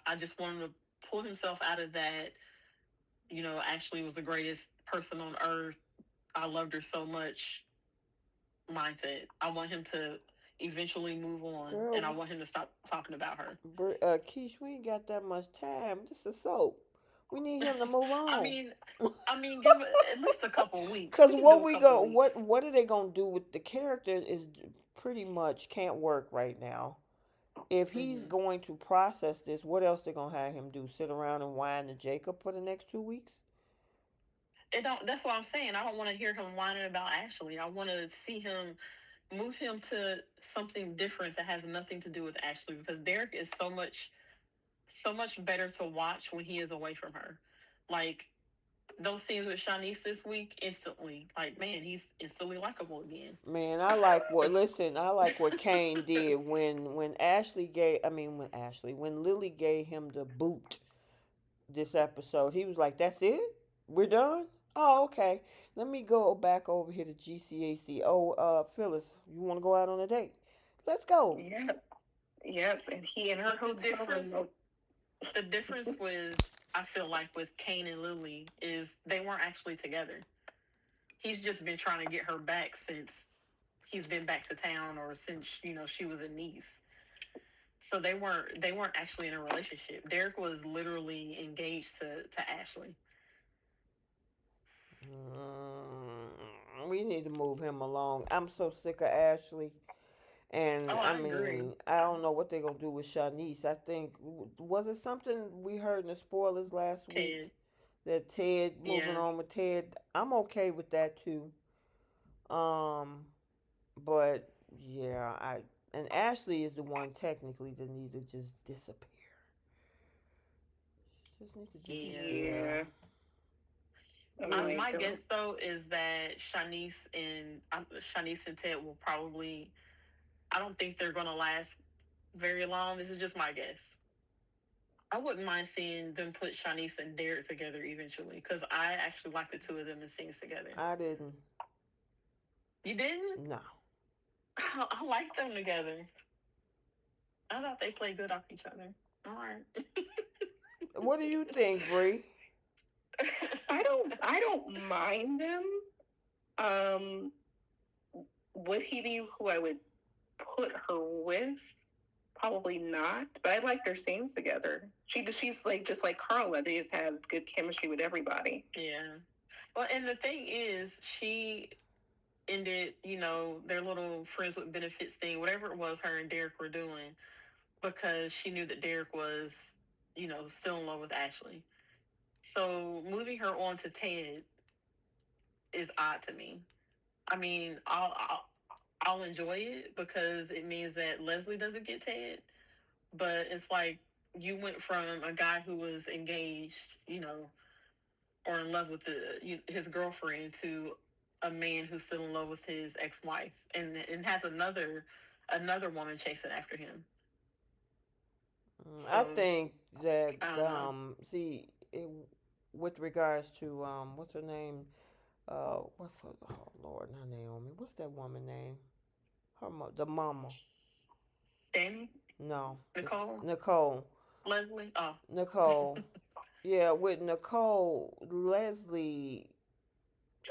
I just want him to pull himself out of that, Ashley was the greatest person on earth. I loved her so much mindset. I want him to eventually move on, and I Girl, want him to stop talking about her. Keish, we ain't got that much time. This is soap. We need him to move I on. mean, give it at least a couple weeks. We Cause can do what a we couple go, weeks. what are they gonna do with the character is pretty much can't work right now. If he's Hmm. going to process this, what else they gonna have him do? Sit around and whine to Jacob for the next 2 weeks? It don't. That's what I'm saying. I don't want to hear him whining about Ashley. I want to see him move him to something different that has nothing to do with Ashley, because Derek is so much better to watch when he is away from her. Like those scenes with Shanice this week, instantly, like, man, he's instantly likable again. Man, I like what listen, I like what Kane did when Ashley gave I mean when Lily gave him the boot this episode. He was like, "That's it? We're done?" Oh, okay. Let me go back over here to GCAC. Oh, Phyllis, you want to go out on a date? Let's go. yep, yep. And he in her But hotel room. the difference with I feel like with Kane and Lily is they weren't actually together. He's just been trying to get her back since he's been back to town, or since she was in Nice. So they weren't actually in a relationship. Derek was literally engaged to Ashley. We need to move him along. I'm so sick of Ashley. And Oh, I I agree. mean, I don't know what they're gonna do with Shanice. I think was it something we heard in the spoilers last week Ted. that Ted moving Yeah. on with Ted. I'm okay with that too. Um, but yeah, I and Ashley is the one technically that need to just disappear. She just need to Yeah. disappear. Yeah, I'm like, My guess though is that Shanice and Ted will probably. I don't think they're gonna last very long. This is just my guess. I wouldn't mind seeing them put Shanice and Derek together eventually, because I actually like the two of them in scenes together. I didn't. You didn't? No. I like them together. I thought they played good off each other. All right. What do you think, Bree? I don't mind them. Um, would he be who I would put her with? Probably not. But I like their scenes together. She's like just like Carla. They just have good chemistry with everybody. Yeah. Well, and the thing is, she ended, their little friends with benefits thing, whatever it was her and Derek were doing, because she knew that Derek was, still in love with Ashley. So moving her on to Ted is odd to me. I mean, I'll enjoy it because it means that Leslie doesn't get Ted. But it's like you went from a guy who was engaged, or in love with his girlfriend to a man who's still in love with his ex-wife, and has another woman chasing after him. I So think that I don't know. with regards to what's her name? What's her? Oh Lord, not Naomi. What's that woman name? The mama. Danny, No, this Nicole, Nicole. Leslie. Oh, Nicole. Yeah, with Nicole, Leslie.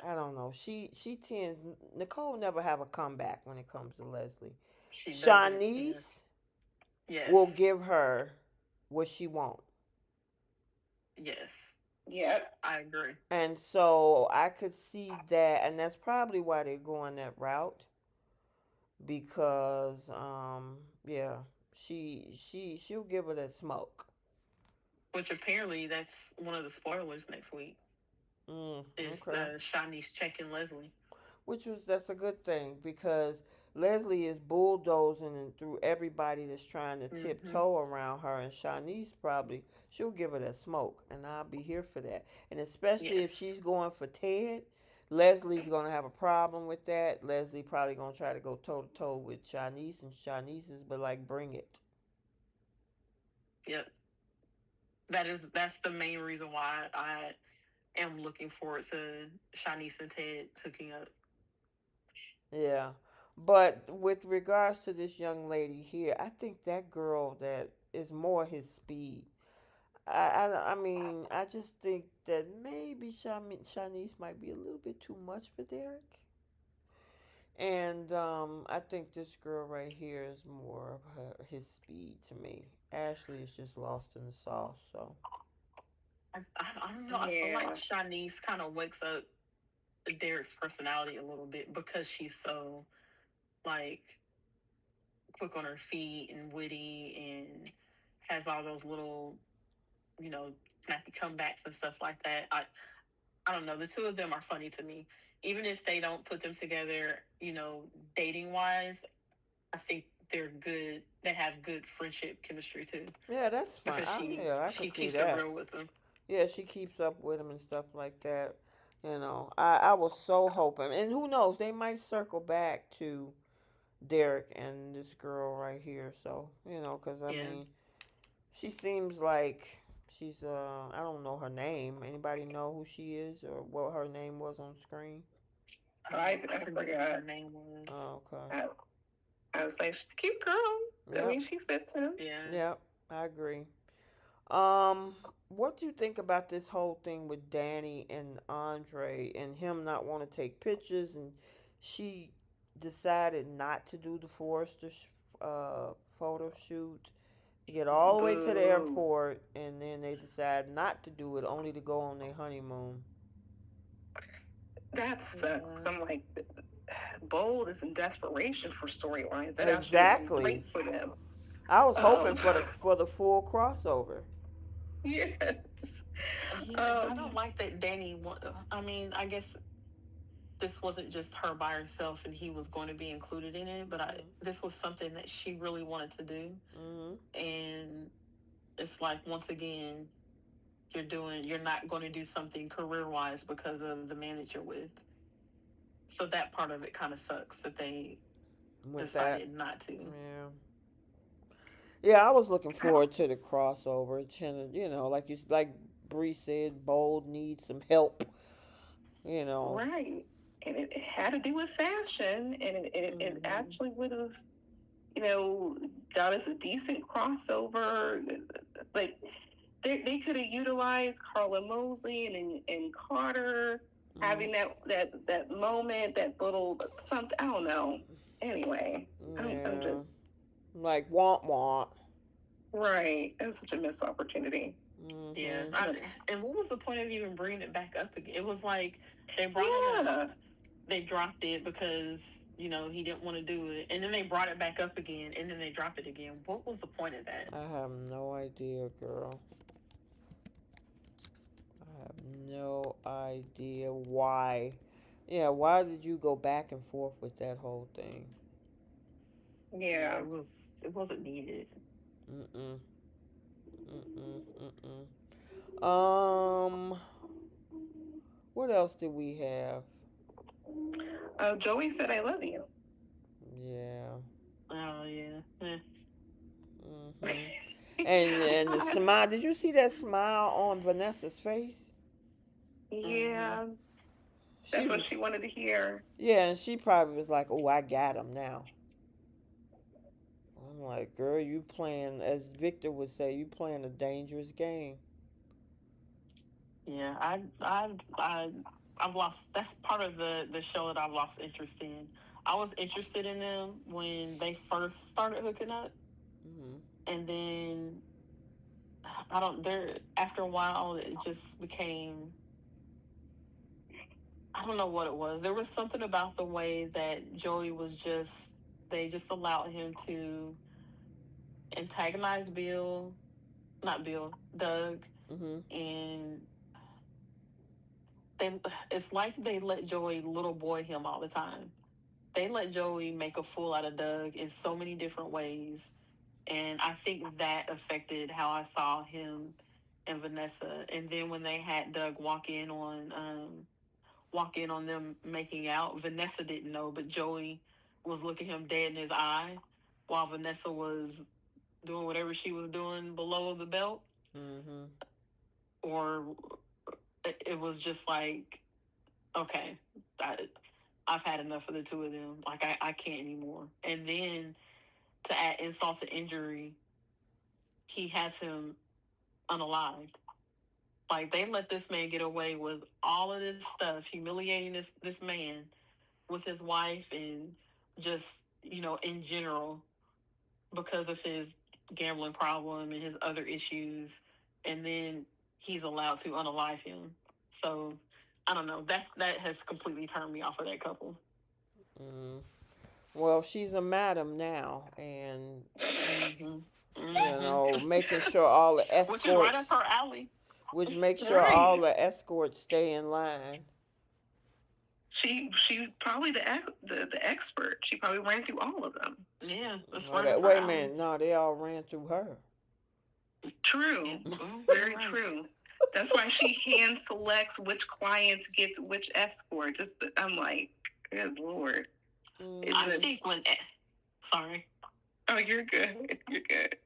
I don't know. She tends. Nicole never have a comeback when it comes to Leslie. she doesn't. Yeah. Shanice will Yes. give her what she wants. Yes. Yep. I agree. And so I could see that, and that's probably why they're going that route because, yeah, she'll give her that smoke. Which apparently that's one of the spoilers next week. Is Okay. Shanice checking Leslie? Which was that's a good thing because Leslie is bulldozing and through everybody that's trying to Mm-hmm. tiptoe around her, and Shanice probably she'll give her that smoke, and I'll be here for that. And especially if Yes. she's going for Ted, Leslie's gonna have a problem with that. Leslie probably gonna try to go toe to toe with Shanice, and Shanice is but like bring it. Yep. That's the main reason why I am looking forward to Shanice and Ted hooking up. Yeah. But with regards to this young lady here, I think that girl that is more his speed. I mean, I just think that maybe Shanice might be a little bit too much for Derek. And I think this girl right here is more of his speed to me. Ashley is just lost in the sauce. So, I don't know. I feel like Yeah. Shanice kind of wakes up Derek's personality a little bit because she's so like quick on her feet and witty and has all those little, snappy comebacks and stuff like that. I don't know. The two of them are funny to me. Even if they don't put them together, dating wise, I think they're good. They have good friendship chemistry too, yeah, that's fine. because she Yeah, I can she see keeps it that. real with them. Yeah, she keeps up with him and stuff like that. I was so hoping. And who knows, they might circle back to Derek and this girl right here. So, because I Yeah, mean, she seems like I don't know her name. Anybody know who she is or what her name was on screen? I I forget what her forgot. name was. Oh, okay. I, I was like, she's a cute girl. I Yep. mean, she fits him. Yeah, Yep. I agree. Um, what do you think about this whole thing with Danny and Andre and him not want to take pictures and she decided not to do the Forrester photo shoot. They get all the way to the Boo. airport and then they decide not to do it only to go on their honeymoon. That sucks. yeah. 'Cause I'm like, bold is in desperation for storylines. That actually would have been Exactly. great for them. I was hoping Um, for the full crossover. yes. Yeah, and I don't Um, like that Danny. I mean, I guess this wasn't just her by herself, and he was going to be included in it. But this was something that she really wanted to do, Mm-hmm. and it's like once again, you're not going to do something career wise because of the man that you're with. So that part of it kind of sucks that they With that, decided not to. yeah. Yeah, I was looking I don't, forward to the crossover. Like Bree said, Bold needs some help. You know. right. And it had to do with fashion, and it Mm-hmm. actually would have, you know, got us a decent crossover. Like, they could have utilized Carla Mosley and Carter Mm, having that moment, that little something. I don't know. Anyway, I'm yeah. just Like want want. right. It was such a missed opportunity. Yeah, Mm-hmm. and what was the point of even bringing it back up again? It was like they brought it up, Yeah, they dropped it because he didn't want to do it, and then they brought it back up again, and then they dropped it again. What was the point of that? I have no idea, girl. I have no idea why. Yeah, why did you go back and forth with that whole thing? Yeah, Yeah. it wasn't needed. Mm-mm. Mm-mm. Mm-mm. What else did we have? Joey said, "I love you." Yeah. Oh yeah. Mm-hmm. And the smile. Did you see that smile on Vanessa's face? Mm-hmm. Yeah, She that's what was. she wanted to hear. Yeah, and she probably was like, "Oh, I got him now." I'm like, "Girl, you playing, as Victor would say, you playing a dangerous game." Yeah, I've lost. That's part of the show that I've lost interest in. I was interested in them when they first started hooking up, Mm-hmm. and then I don't. There after a while, it just became. I don't know what it was. There was something about the way that Joey was just. They just allowed him to antagonize Bill, not Bill, Doug, Mm-hmm. and they. It's like they let Joey little boy him all the time. They let Joey make a fool out of Doug in so many different ways. And I think that affected how I saw him and Vanessa. And then when they had Doug walk in on them making out, Vanessa didn't know, but Joey was looking him dead in his eye while Vanessa was doing whatever she was doing below the belt. Mm-hmm. Or it was just like, okay, I, I've had enough of the two of them. Like I can't anymore. And then to add insult to injury, he has him unalived. Like they let this man get away with all of this stuff, humiliating this man with his wife and just in general because of his gambling problem and his other issues, and then he's allowed to unalive him. So I don't know. That has completely turned me off of that couple. Mm-hmm. Well, she's a madam now, and Mm-hmm. Mm-hmm. making sure all the Which is right up escorts, her alley. which makes sure all Right. the escorts stay in line. She probably the expert. She probably ran through all of them. Yeah, that's Well, right up her wait a alley. minute, no, they all ran through her. Yeah, True. well, you're Very right. true. That's why she hand selects which clients get which escort. Just I'm like, good lord. It's I a Mm-hmm. think sorry, oh, you're good. You're good.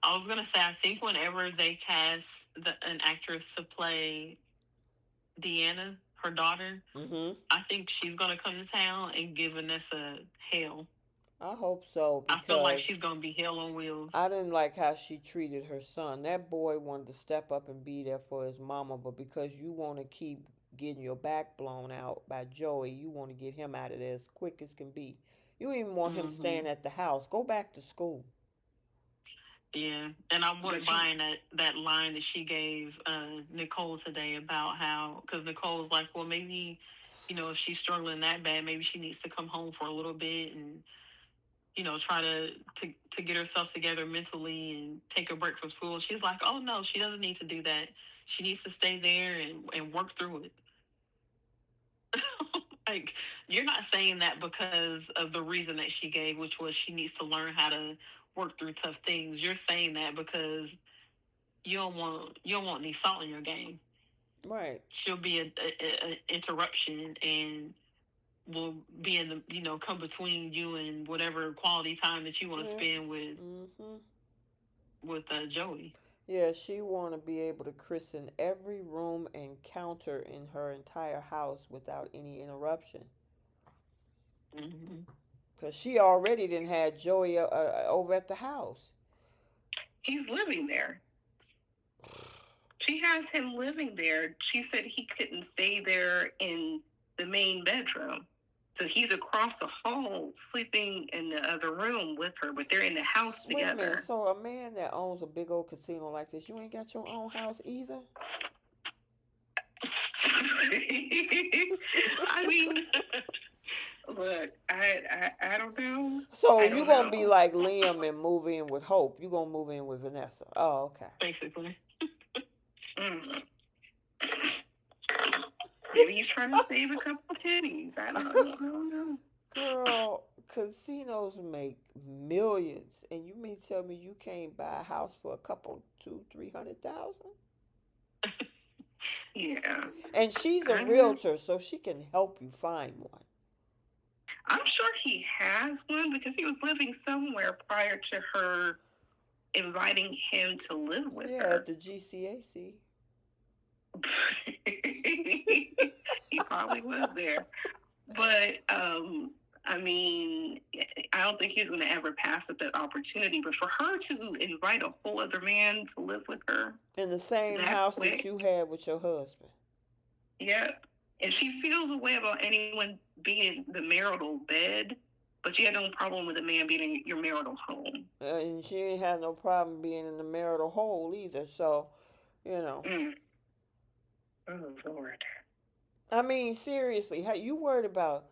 I was gonna say I think whenever they cast an actress to play Deanna, her daughter, Mm-hmm. I think she's gonna come to town and give Vanessa hell. I hope so I feel like because she's gonna be hell on wheels. I didn't like how she treated her son. That boy wanted to step up and be there for his mama, but because you want to keep getting your back blown out by Joey, you want to get him out of there as quick as can be. You don't even want him Mm-hmm. staying at the house. Go back to school. Yeah, and I wasn't But you buying that line that she gave Nicole today about how, because Nicole's like, well, maybe if she's struggling that bad, maybe she needs to come home for a little bit and try to get herself together mentally and take a break from school. She's like, oh no, she doesn't need to do that. She needs to stay there and work through it. Like, you're not saying that because of the reason that she gave, which was she needs to learn how to work through tough things. You're saying that because you don't want any salt in your game. Right. She'll be a interruption and will be in the come between you and whatever quality time that you want to Yeah. spend with Mm-hmm. Joey. Yeah, she want to be able to christen every room and counter in her entire house without any interruption. Mm-hmm. Cause she already didn't had Joey over at the house. he's living there. She has him living there. She said he couldn't stay there in the main bedroom. So he's across the hall sleeping in the other room with her, but they're in the house Wait a minute. together. So a man that owns a big old casino like this, you ain't got your own house either? I mean, look, I don't know. So I you don't gonna be know. like Liam and move in with Hope. You gonna move in with Vanessa. Oh, okay. Basically. Mm. Maybe he's trying to save a couple pennies. I don't know. Girl, casinos make millions, and you mean tell me you can't buy a house for a couple, two, 300,000? Yeah. And she's a I'm, realtor, so she can help you find one. I'm sure he has one because he was living somewhere prior to her inviting him to live with Yeah, at her. the GCAC. He probably was there. But I mean, I don't think he's going to ever pass up that opportunity. But for her to invite a whole other man to live with her In the same that house that quick, you had with your husband. yeah. And she feels a way about anyone being in the marital bed, but you had no problem with a man being in your marital home. And she ain't had no problem being in the marital hole either. So, you know. Mm. Oh Lord, I mean, seriously, how you worried about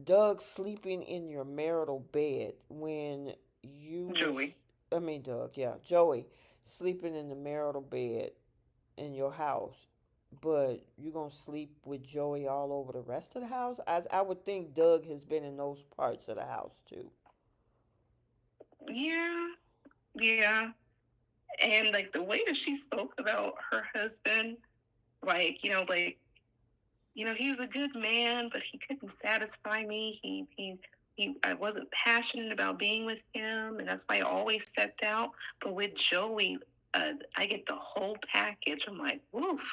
Doug sleeping in your marital bed when you was, Joey. I mean, Doug, yeah, Joey, sleeping in the marital bed in your house, but you gonna sleep with Joey all over the rest of the house? I would think Doug has been in those parts of the house too. Yeah, yeah. And like the way that she spoke about her husband, like he was a good man, but he couldn't satisfy me. I wasn't passionate about being with him, and that's why I always stepped out. But with Joey, I get the whole package. I'm like, woof.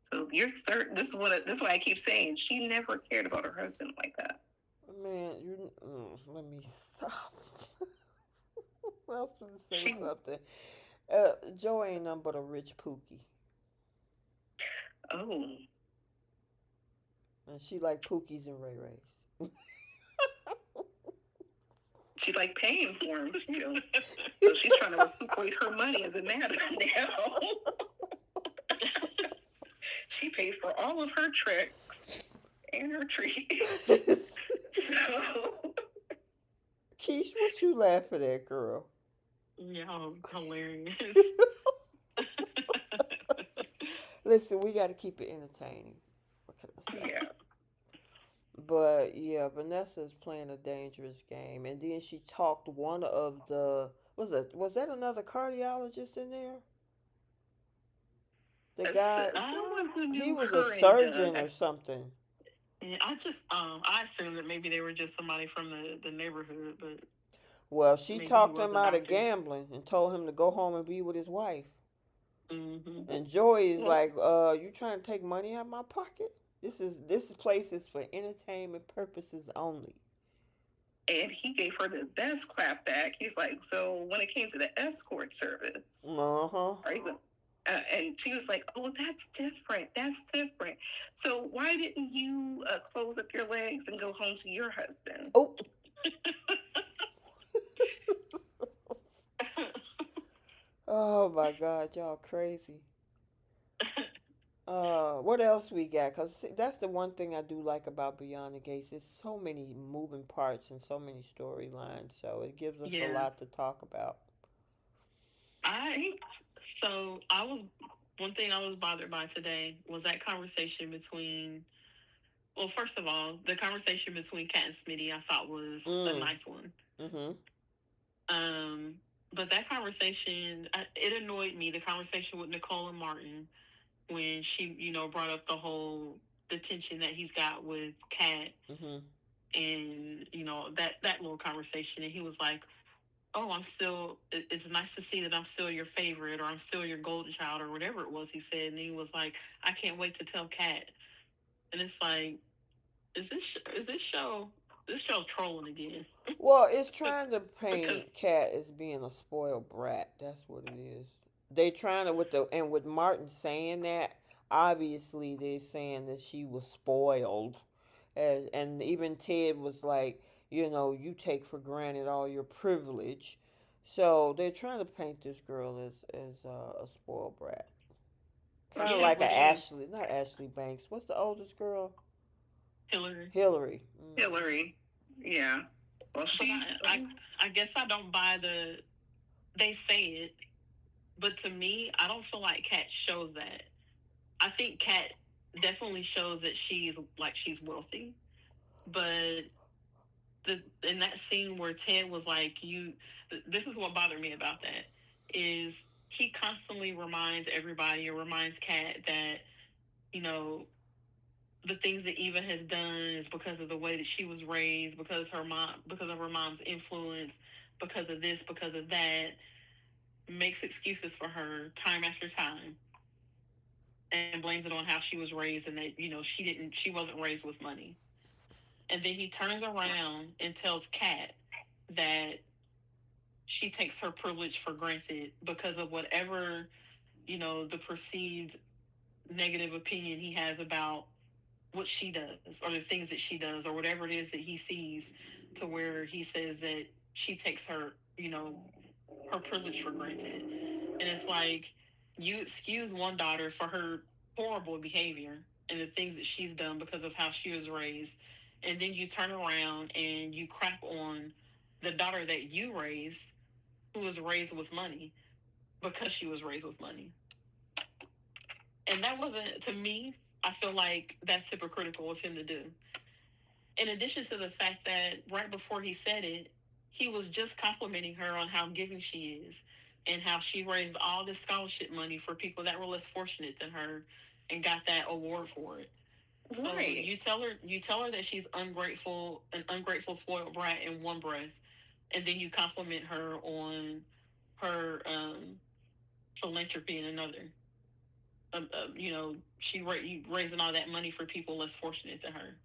So you're third. This is why I keep saying she never cared about her husband like that. Man, let me stop. I was gonna say She, something. Joey ain't nothing but a rich pookie, oh, and she like pookies and ray rays. she like paying for him still. So she's trying to recuperate her money as a madam now. She paid for all of her tricks and her treats. So Keish, what you laughing at, girl? Yeah, hilarious. Listen, we got to keep it entertaining. What can I say? yeah. But yeah, Vanessa's playing a dangerous game, and then she talked one of the was that another cardiologist in there? The guy, Someone who he knew was a her and surgeon Doug. or something. Yeah, I assumed that maybe they were just somebody from the neighborhood, but Well, she maybe he talked was him a out of doctor. gambling and told him to go home and be with his wife. Mm-hmm. And Joy is Well, like, you trying to take money out of my pocket? This place is for entertainment purposes only. and he gave her the best clap back. He's like, so when it came to the escort service, Uh huh. are you? And she was like, "Oh, that's different. That's different. So why didn't you close up your legs and go home to your husband?" Oh. Oh my God, y'all crazy. What else we got? Cause that's the one thing I do like about Beyond the Gates. There's so many moving parts and so many storylines, so it gives us a Yeah, lot to talk about. I I was one thing I was bothered by today was that conversation between. Well, first of all, the conversation between Kat and Smitty I thought was a Mm. nice one. Mm-hmm. Um, but that conversation, it annoyed me. The conversation with Nicole and Martin when she, brought up the tension that he's got with Kat, Mm-hmm. and that little conversation, and he was like, "Oh, It's nice to see that I'm still your favorite, or I'm still your golden child, or whatever it was he said." And he was like, "I can't wait to tell Kat." And it's like, is this show trolling again? Well, it's trying to Because paint Kat as being a spoiled brat. That's what it is. They trying to with Martin saying that. Obviously, they're saying that she was spoiled, and even Ted was like, you take for granted all your privilege. So they're trying to paint this girl as a spoiled brat, Well, kind of she's like a living Ashley, not Ashley Banks. What's the oldest girl? Hillary. Hillary. Mm-hmm. Hillary. Yeah. Well, But she. I guess I don't buy they say it, but to me, I don't feel like Kat shows that. I think Kat definitely shows that she's wealthy. But the in that scene where Ted was like, "You," this is what bothered me about that is he constantly reminds everybody or reminds Kat that you know the things that Eva has done is because of the way that she was raised, because of her mom's influence, because of this, because of that, makes excuses for her time after time, and blames it on how she was raised and that she wasn't raised with money. And then he turns around and tells Kat that she takes her privilege for granted because of whatever the perceived negative opinion he has about what she does or the things that she does or whatever it is that he sees, to where he says that she takes her privilege for granted. And it's like, you excuse one daughter for her horrible behavior and the things that she's done because of how she was raised, and then you turn around and you crap on the daughter that you raised, who was raised with money, because she was raised with money. And that wasn't, to me, I feel like that's hypocritical of him to do. In addition to the fact that right before he said it, he was just complimenting her on how giving she is and how she raised all this scholarship money for people that were less fortunate than her and got that award for it. So Right. you tell her that she's an ungrateful spoiled brat in one breath, and then you compliment her on her philanthropy in another. You raising all that money for people less fortunate than her.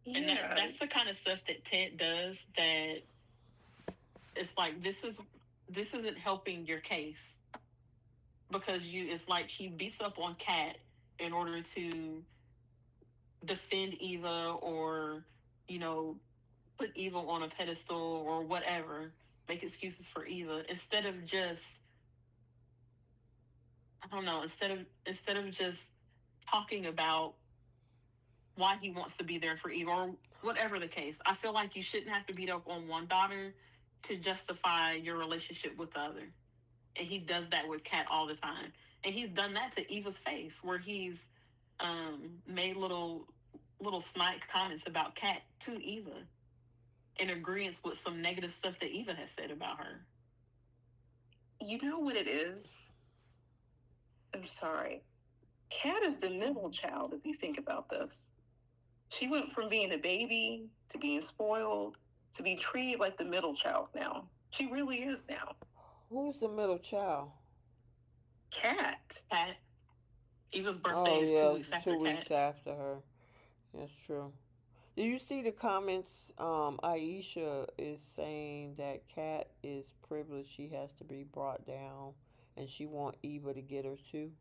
And Yeah. that's the kind of stuff that Ted does, that it's like, this isn't helping your case, because you it's like he beats up on Kat in order to defend Eva, or you know put Eva on a pedestal or whatever, make excuses for Eva, instead of just, I don't know, instead of just talking about why he wants to be there for Eva, or whatever the case. I feel like you shouldn't have to beat up on one daughter to justify your relationship with the other. And he does that with Kat all the time. And he's done that to Eva's face, where he's made little snide comments about Kat to Eva, in agreement with some negative stuff that Eva has said about her. You know what it is? I'm sorry. Kat is the middle child, if you think about this. She went from being a baby to being spoiled to be treated like the middle child now. She really is now. Who's the middle child? Kat. Kat, Eva's birthday Oh is yeah, 2 weeks two after weeks Kat's. after her. That's true. Do you see the comments? Aisha is saying that Kat is privileged. She has to be brought down, and she want Eva to get her too.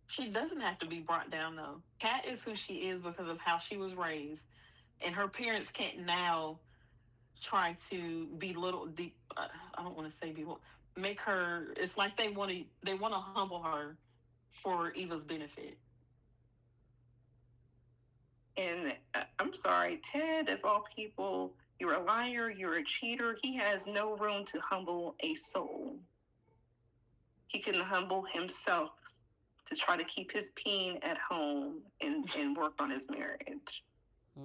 She doesn't have to be brought down, though. Kat is who she is because of how she was raised, and her parents can't now try to belittle the. I don't want to say belittle. Make her. It's like they want to humble her for Eva's benefit. And I'm sorry, Ted, of all people, you're a liar, you're a cheater. He has no room to humble a soul. He can humble himself to try to keep his peen at home and work on his marriage.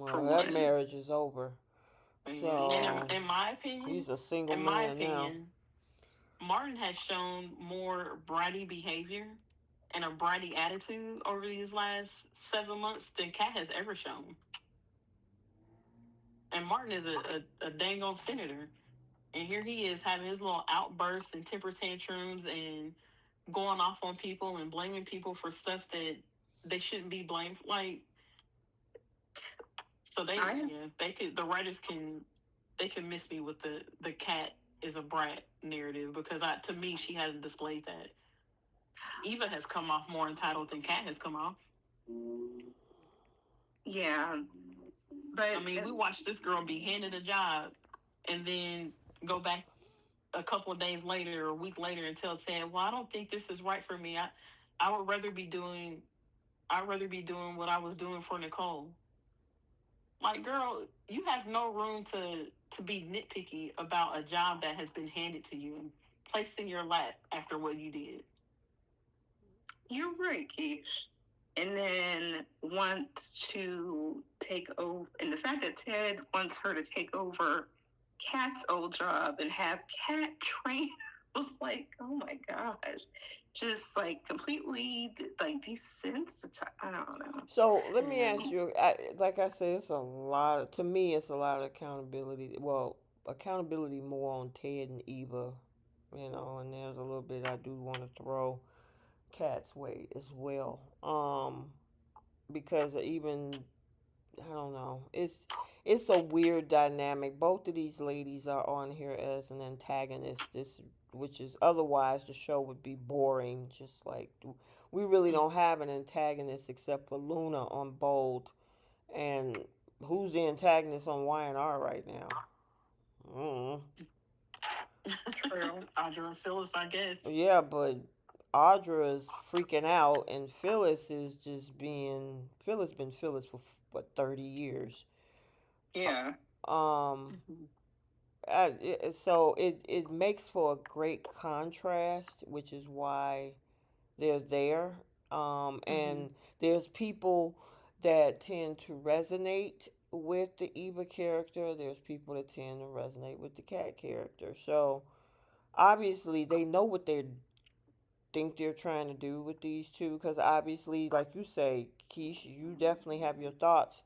For Well, that one. marriage is over. And So in my opinion, he's a single in my man now. opinion, Martin has shown more bratty behavior and a bratty attitude over these last 7 months than Kat has ever shown. And Martin is a dang on senator. And here he is having his little outbursts and temper tantrums and going off on people and blaming people for stuff that they shouldn't be blamed. Like, so the writers can miss me with the Kat is a brat narrative, because to me, she hasn't displayed that. Eva has come off more entitled than Kat has come off. Yeah. But I mean, we watched this girl be handed a job and then go back a couple of days later or a week later and tell Ted, "Well, I don't think this is right for me. I would rather be doing what I was doing for Nicole." Like, girl, you have no room to be nitpicky about a job that has been handed to you and placed in your lap after what you did. You're right, Keish. And then wants to take over, and the fact that Ted wants her to take over Kat's old job and have Kat train was like, oh my gosh, just like completely like desensitized. I don't know. So let me Yeah. ask you, like I said, it's a lot. To me, it's a lot of accountability. Well, accountability more on Ted and Eva, and there's a little bit I do want to throw Cat's way as well. Because even I don't know, it's a weird dynamic. Both of these ladies are on here as an antagonist. Which is otherwise the show would be boring. Just like we really don't have an antagonist except for Luna on Bold. And who's the antagonist on Y&R right now? Mm. True. Audra and Phyllis, I guess. Yeah, but Audra is freaking out, and Phyllis is just being Phyllis been Phyllis for what 30 years. Yeah. Um, Mm-hmm. so it makes for a great contrast, which is why they're there. Mm-hmm. And there's people that tend to resonate with the Eva character. There's people that tend to resonate with the Cat character. So obviously they know what they think they're trying to do with these two, because obviously, like you say, Keish, you definitely have your thoughts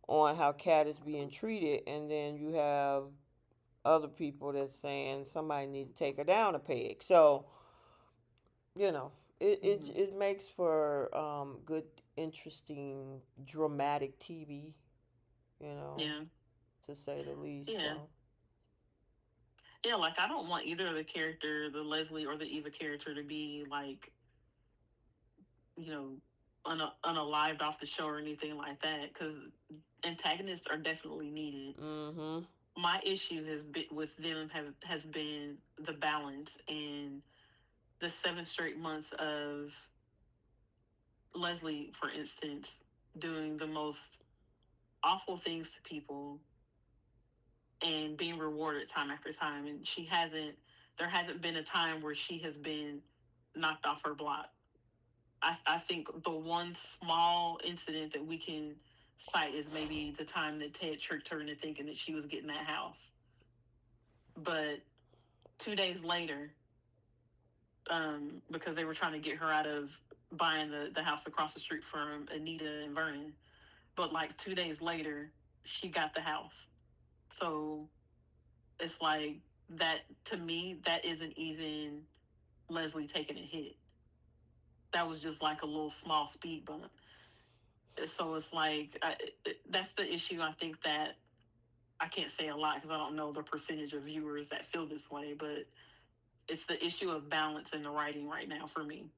on how Cat is being treated, and then you have other people that's saying somebody need to take her down a peg. So you know, Mm-hmm. it makes for good, interesting, dramatic TV. You know, Yeah. to say the least. Yeah. So Yeah, like I don't want either of the character, the Leslie or the Eva character, to be like, you know, unalived off the show or anything like that, because antagonists are definitely needed. mm-hmm. My issue has been with them has been the balance and the 7 straight months of Leslie, for instance, doing the most awful things to people and being rewarded time after time. And there hasn't been a time where she has been knocked off her block. I think the one small incident that we can cite is maybe the time that Ted tricked her into thinking that she was getting that house. But 2 days later, because they were trying to get her out of buying the house across the street from Anita and Vernon. But like 2 days later, she got the house. So it's like that to me, that isn't even Leslie taking a hit. That was just like a little small speed bump. So it's like that's the issue. I think that I can't say a lot because I don't know the percentage of viewers that feel this way, but it's the issue of balance in the writing right now for me.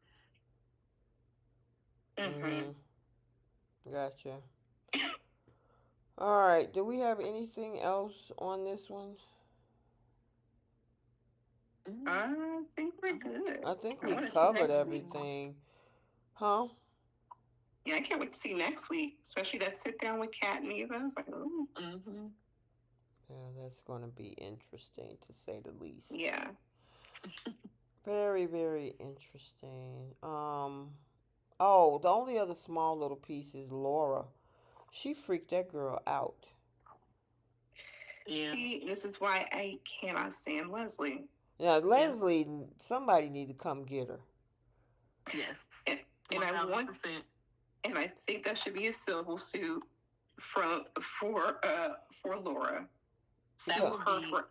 Mm-hmm. Mm-hmm. Gotcha. All right. Do we have anything else on this one? Mm, I think we're I good. I think I we want to see covered next week. everything. Huh? Yeah, I can't wait to see next week, especially that sit down with Kat and Eva. I was like, oh, mm-hmm. Yeah, that's going to be interesting to say the least. yeah. Very, very interesting. Oh, the only other small little piece is Laura. She freaked that girl out. Yeah. See, this is why I cannot stand Leslie. Now, Yeah. Leslie, somebody need to come get her. Yes. And, and One I thousand want, percent. and I think that should be a civil suit from for Laura. That Sue Because, would her be for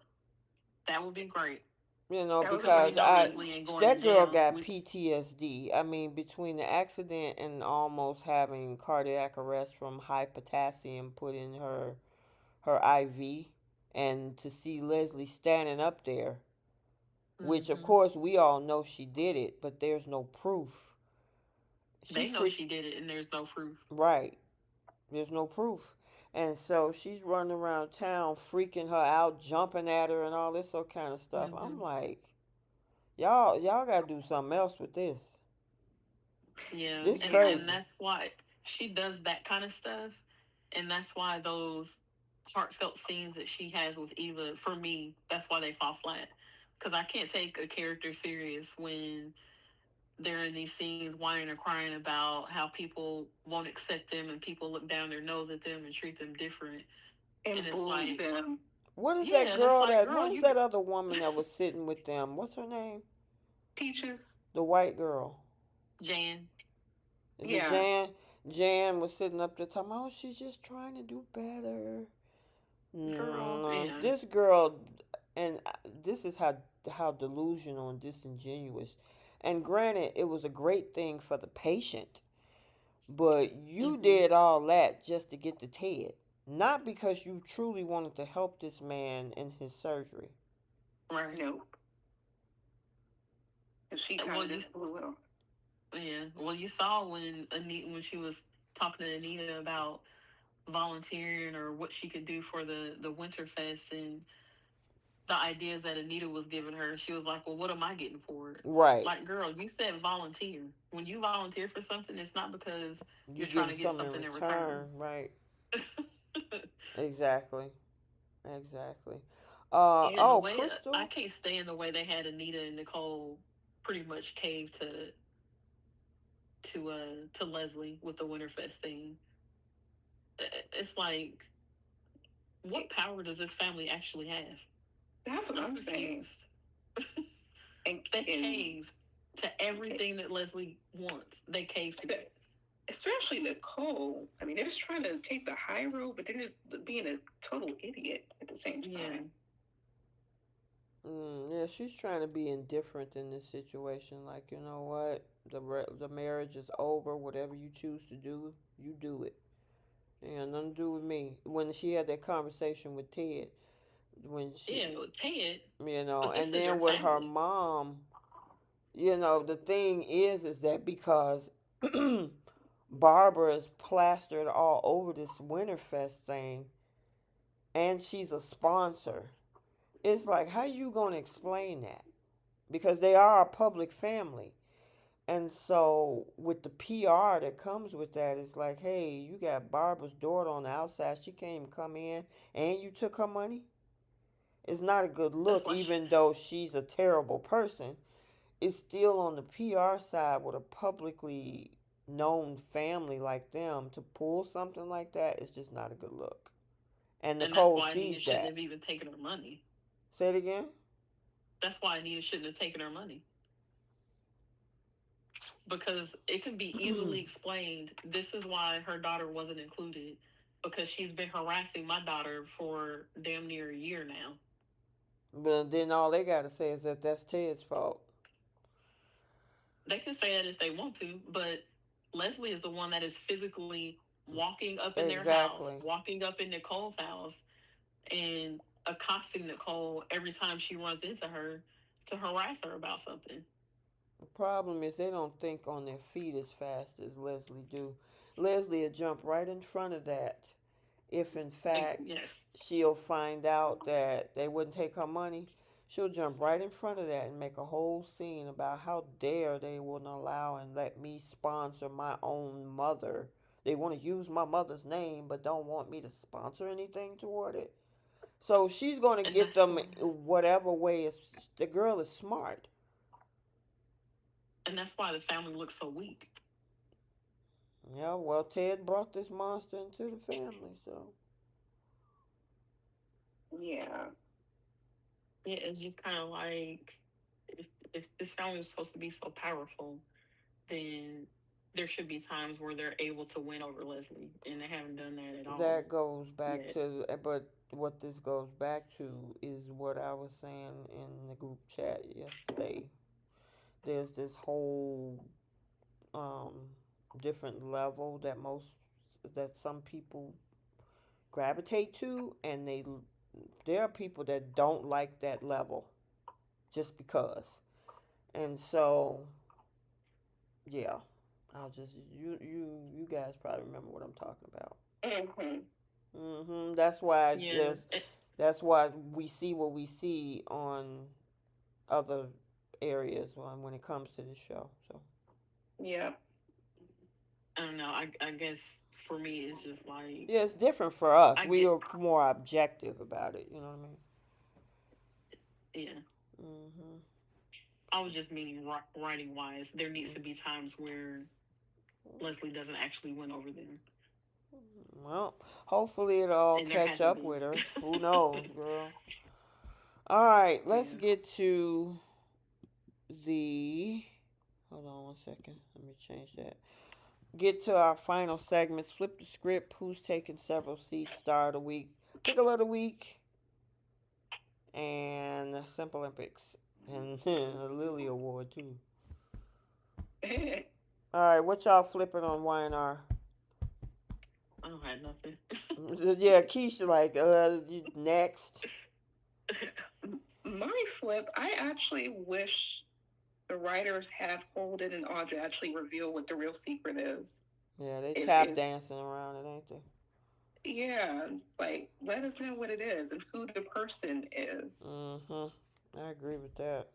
that would be great that would because be we because know I Leslie ain't going to that girl jail. got We PTSD. I mean, between the accident and almost having cardiac arrest from high potassium put in her IV, and to see Leslie standing up there, which of mm-hmm. course we all know she did it, but there's no proof. She They know freaked she did it, and there's no proof. right. There's no proof. And so she's running around town freaking her out, jumping at her and all this sort of kind of stuff. I'm Mm-hmm. like, y'all gotta do something else with this. Yeah, This and crazy. that's why she does that kind of stuff, and that's why those heartfelt scenes that she has with Eva, for me, that's why they fall flat. Because I can't take a character serious when they're in these scenes whining or crying about how people won't accept them and people look down their nose at them and treat them different. And And it's bully like, them. What is that yeah, and it's girl like, that? girl, What was you that other woman that was sitting with them? What's her name? Peaches. The white girl. Jan, Is it Yeah. Jan? Jan was sitting up there talking, oh, she's just trying to do better. girl, No, yeah, this girl, and this is how delusional and disingenuous. And granted, it was a great thing for the patient, but you mm-hmm. did all that just to get the Ted, not because you truly wanted to help this man in his surgery. Right. Nope. And she kind Well, of you, just blew up. yeah, well, you saw when Anita, when she was talking to Anita about volunteering or what she could do for the Winterfest and the ideas that Anita was giving her. She was like, "Well, what am I getting for it?" Right. Like, girl, you said volunteer. When you volunteer for something, it's not because You you're trying getting to get something in something in return. return, right? Exactly. Exactly. Yeah, and the Oh, way I Crystal. can't stand the way they had Anita and Nicole pretty much cave to Leslie with the Winterfest thing. It's like, what power does this family actually have? That's what I'm I'm saying. confused. And They and cave to everything that Leslie wants. They cave to it. especially Nicole. I mean, they're just trying to take the high road, but they're just being a total idiot at the same Yeah, time. Yeah, she's trying to be indifferent in this situation. Like, you know what? The marriage is over. Whatever you choose to do, you do it. It had nothing to do with me. When she had that conversation with Ted, when yeah, she, Ted. But and this is then your with her family. mom, the thing is that because Barbara is plastered all over this Winterfest thing, and she's a sponsor. It's like, how you gonna explain that? Because they are a public family. And so with the PR that comes with that, it's like, hey, you got Barbara's daughter on the outside. She can't even come in, and you took her money. It's not a good That's look, why she, even though she's a terrible person. It's still on the PR side with a publicly known family like them to pull something like that. It's just not a good look. And and that's Nicole why Anita sees shouldn't that. have even taken her money. Say it again. That's why Anita shouldn't have taken her money, because it can be easily explained. This is why her daughter wasn't included, because she's been harassing my daughter for damn near a year now. But then all they got to say is that that's Ted's fault. They can say that if they want to, but Leslie is the one that is physically walking up in their house, Exactly. walking up in Nicole's house, and accosting Nicole every time she runs into her to harass her about something. The problem is they don't think on their feet as fast as Leslie do. Leslie will jump right in front of that if in fact Yes, she'll find out that they wouldn't take her money. She'll jump right in front of that and make a whole scene about how dare they wouldn't allow and let me sponsor my own mother. They want to use my mother's name but don't want me to sponsor anything toward it. So she's going to and get them whatever way. The girl is smart. that's why the family looks so weak. Yeah, well, Ted brought this monster into the family, so. Yeah. Yeah, it's just kind of like, if this family was supposed to be so powerful, then there should be times where they're able to win over Leslie, and they haven't done that at all That goes back yet. to, but what this goes back to is what I was saying in the group chat yesterday. There's this whole um, different level that some people gravitate to, and there are people that don't like that level just because. And so, yeah, you guys probably remember what I'm talking about. Mm-hmm. That's why Yeah, that's why we see what we see on other areas when it comes to this show. So Yeah. I don't know. I guess for me, it's just yeah, like, it's different for us. I We get, are more objective about it. You know what I mean? yeah. Hmm. I was just meaning writing wise. There needs to be times where Leslie doesn't actually win over them, Well, hopefully it'll all and there catch hasn't up been. with her. Who knows, girl? All right, let's Yeah. get to the. Hold on one second. Let me change that. Get to our final segments. Flip the script. Who's taking several seats? Star of the week. Pickle of the week. And Simple Olympics. And a Lily Award, too. All right, what y'all flipping on YNR? I don't have nothing. Yeah, Keisha, like, next. My flip, I actually wish the writers have Holden and Audra actually reveal what the real secret is. Yeah, they tap If dancing around it, ain't they? yeah, like let us know what it is and who the person is. I agree with that.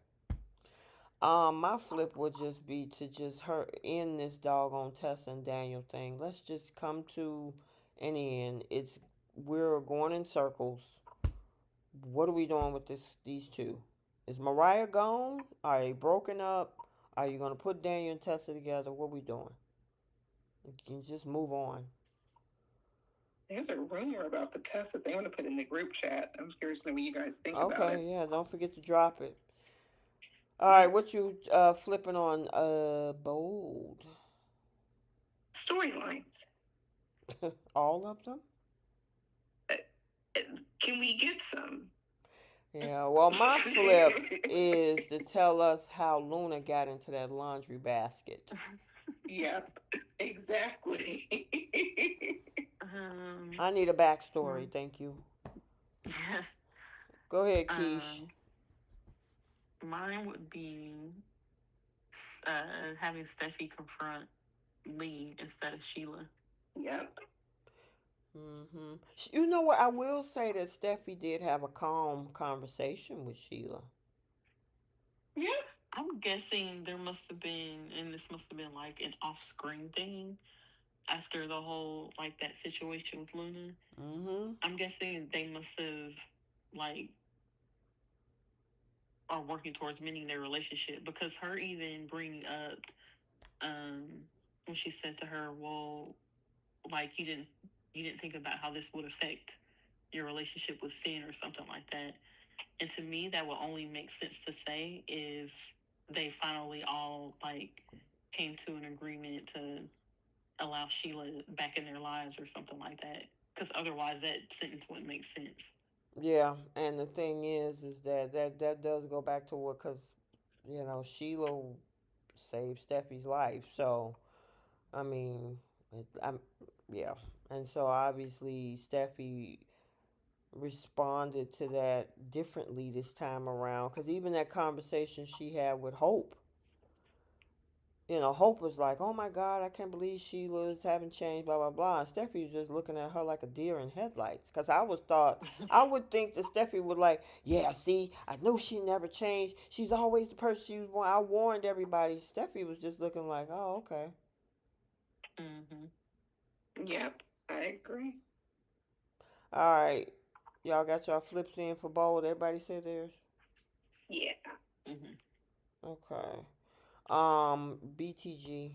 My flip would just be to just her end this doggone Tessa and Daniel thing. Let's just come to an end. It's we're going in circles. What are we doing with these two? Is Mariah gone? Are they broken up? Are you gonna put Daniel and Tessa together? What are we doing? You can just move on. There's a rumor about the test that they want to put in the group chat. I'm curious to know what you guys think about it. Okay, yeah, don't forget to drop it. All right, what you flipping on bold? Storylines. All of them? Uh, Can we get some? Yeah, well, my flip is to tell us how Luna got into that laundry basket. Yep, exactly. I need a backstory, thank you. Go ahead, Keish. um, Mine would be having Steffi confront Lee instead of Sheila. Yep. You know what? I will say that Steffi did have a calm conversation with Sheila. Yeah. I'm guessing there must have been, and this must have been like an off-screen thing after the whole like that situation with Luna. I'm guessing they must have like are working towards mending their relationship because her even bringing up um when she said to her, well, like you didn't think about how this would affect your relationship with Finn or something like that. And to me, that would only make sense to say if they finally all like came to an agreement to allow Sheila back in their lives or something like that. Because otherwise, that sentence wouldn't make sense. Yeah, and the thing is that does go back to what, because, Sheila saved Steffi's life. So, I mean, I'm, yeah. And so obviously Steffi responded to that differently this time around, because even that conversation she had with Hope, Hope was like, "Oh my God, I can't believe Sheila's haven't changed, blah blah blah." And Steffi was just looking at her like a deer in headlights. Cause I would think that Steffi would like, "Yeah, see, I know she never changed. She's always the person you want. I warned everybody." Steffi was just looking like, "Oh, okay." Mm-hmm. Yep. I agree. All right, y'all got y'all flips in for bold. Everybody said theirs. Yeah. Mm-hmm. Okay. BTG.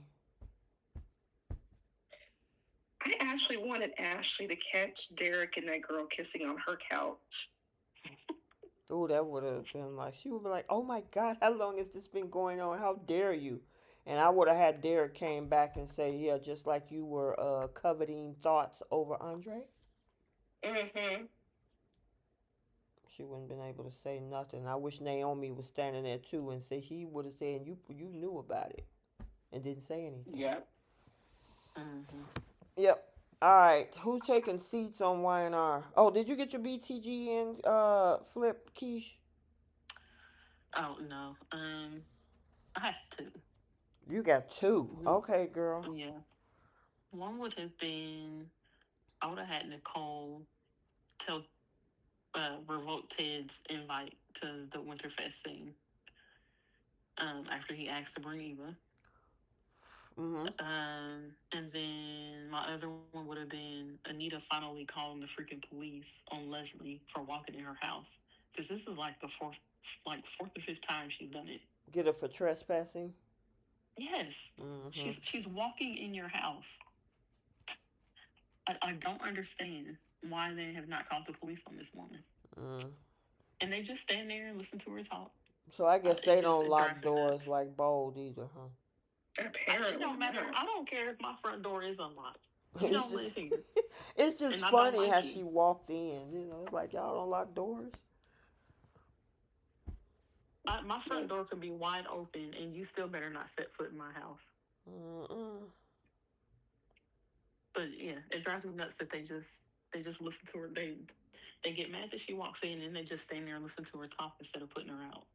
I actually wanted Ashley to catch Derek and that girl kissing on her couch. Oh, that would have been like, she would be like, "Oh my God, how long has this been going on? How dare you?" And I would have had Derek came back and say, "Yeah, just like you were coveting thoughts over Andre." Mm-hmm. She wouldn't been able to say nothing. I wish Naomi was standing there too and say he would have said, "You knew about it and didn't say anything." Yep. Mm-hmm. Yep. All right. Who taking seats on YNR? Oh, did you get your BTG in flip, Keish? Oh no. I have two. You got two. Mm, Okay, girl. yeah. One would have been I would have had Nicole tell revoke Ted's invite to the Winterfest thing. After he asked to bring Eva. Mm-hmm. And then my other one would have been Anita finally calling the freaking police on Leslie for walking in her house because this is like the fourth or fifth time she's done it. Get her for trespassing. Yes, Mm-hmm. she's walking in your house. I don't understand why they have not called the police on this woman, Mm. and they just stand there and listen to her talk. So I guess they don't It lock drives me doors nuts. like Bold either, huh? It Apparently don't matter. not. I don't care if my front door is unlocked. You It's don't live just, here, it's just and I don't funny how like you. she walked in. You know, it's like y'all don't lock doors. My front door could be wide open, and you still better not set foot in my house. Mm-mm. But yeah, it drives me nuts that they just listen to her. They get mad that she walks in, and they just stand there and listen to her talk instead of putting her out.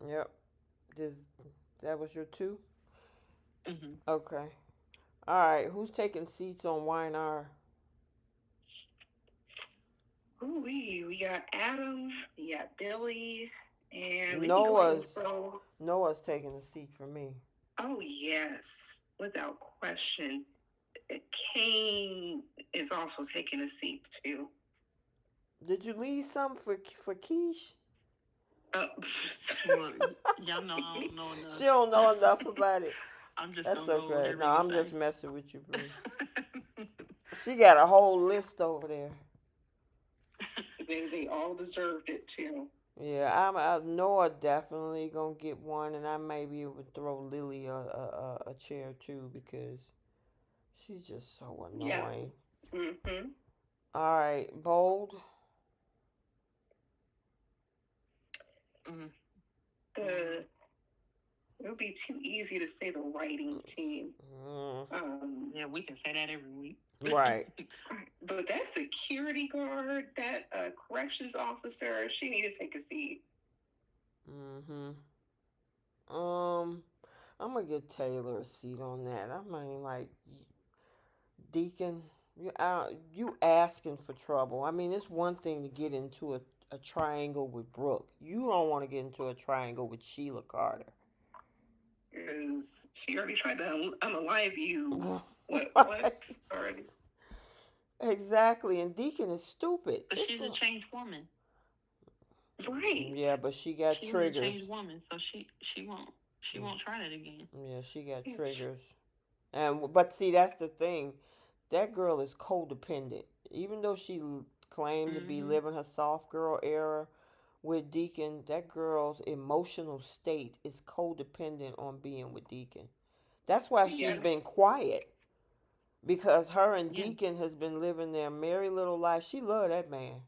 Yep. This that was your two. Hmm. Okay. All right. Who's taking seats on Wine R? Ooh, we got Adam, we got Billy, and we can go ahead and Noah's throw. Noah's taking the seat for me. Oh yes, without question. Kane is also taking a seat too. Did you leave some for Keish? Uh, Well, y'all know I don't know She enough. don't know enough about it. I'm just That's gonna go okay. whatever No, you I'm say. just messing with you, Bree. She got a whole list over there. they all deserved it too. Yeah, I know I definitely gonna get one, and I may be able to throw Lily a chair too because she's just so Yeah. annoying. Mm-hmm. All right, Bold. Mm. The it would be too easy to say the writing team. Mm, Yeah, we can say that every week. right. But that security guard, that corrections officer, she need to take a seat. Mm-hmm. Um, I'm gonna get Taylor a seat on that. I mean, like Deacon, you asking for trouble. I mean, it's one thing to get into a triangle with Brooke. You don't want to get into a triangle with Sheila Carter. Because she already tried to unalive you. What Right. already? Exactly, and Deacon is stupid. But It's she's a changed woman. yeah, Right. but she got She is a changed triggers. woman, so she Mm, won't try that again. yeah, she got triggers. And but see, that's the thing. That girl is codependent. Even though she claimed to be Hmm. living her soft girl era with Deacon, that girl's emotional state is codependent on being with Deacon. That's why she's Yeah. been quiet because her and Yeah, Deacon has been living their merry little life. She loved that man.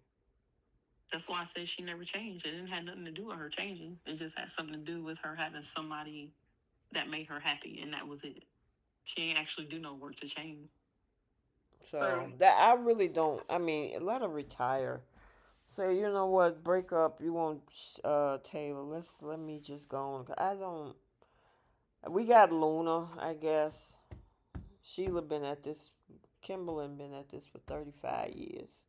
that's why I said she never changed. It didn't have nothing to do with her changing. It just had something to do with her having somebody that made her happy, and that was it. She ain't actually do no work to change. So True. that I really don't. I mean, let her retire. Say, you know what? Break up. You want Taylor? Let me just go on. I don't. We got Luna, I guess. Sheila been at this. Kimberlyn been at this for 35 years.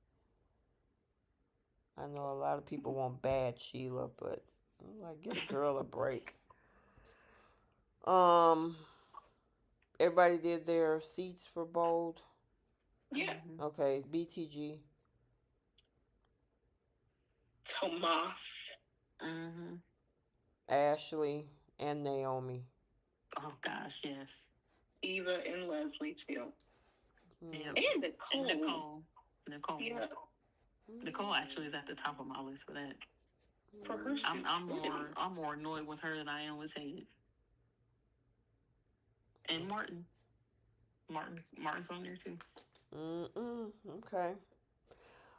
I know a lot of people want bad Sheila, but I'm like, get a girl a break. Um, everybody did their seats for Bold. Yeah. Hmm. Okay, BTG, Tomas, Hmm. Ashley, and Naomi. Oh gosh, yes. Eva, and Leslie too. Yep. Mm, And And Nicole. Nicole, Yeah. Nicole actually is at the top of my list for that. For her stupidity. I'm more annoyed with her than I am with Ted and Martin. Martin's on there too. Okay.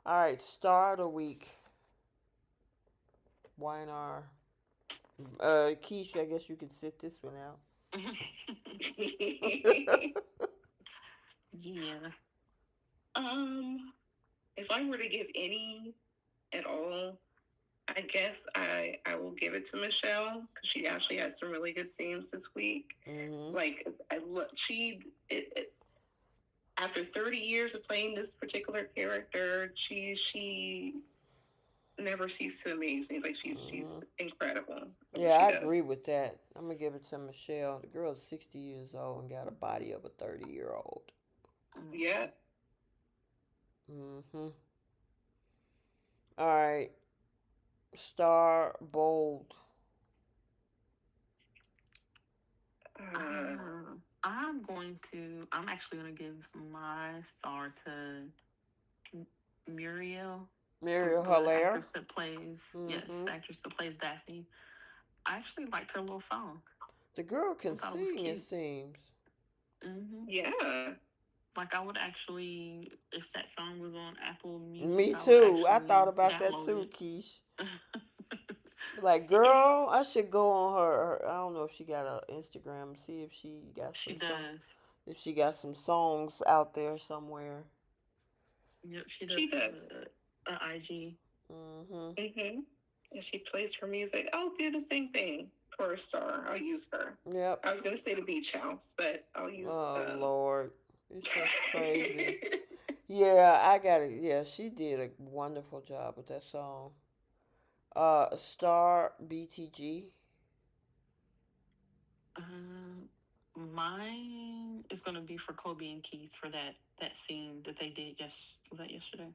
All right. Star of the week. YNR. Keisha, I guess you could sit this one out. Yeah. if I were to give any at all, I guess I will give it to Michelle because she actually had some really good scenes this week. Mm-hmm. Like I look, after 30 years of playing this particular character, she never ceases to amaze me. Like she's incredible at what Yeah, she I agree does. with that. I'm gonna give it to Michelle. The girl's 60 years old and got a body of a 30-year-old. Yeah. Mm-hmm. All right. Star Bold. Uh, I'm actually going to give my star to M- Muriel, Muriel the Hilaire. actress that plays, yes, Mm-hmm. the actress that plays Daphne. I actually liked her little song. The girl I can thought it was sing, it cute. seems. hmm yeah. Like, I would actually, if that song was on Apple Music, Me I would too. I thought actually about that download too, it. Keish. Like, It's girl, I should go on I don't know if she got a Instagram. See if she got She some song. does. If she got some songs out there somewhere. Yep, she does she have does. a IG. Mm-hmm. Mm-hmm. And she plays for music. I'll do the same thing for a star. I'll use her. Yep. I was gonna say the beach house, but I'll use Oh Lord, it's just crazy. Yeah, I got it. Yeah, she did a wonderful job with that song. Star BTG. Um, Mine is gonna be for Kobe and Keith for that scene that they did. Yes, was that yesterday?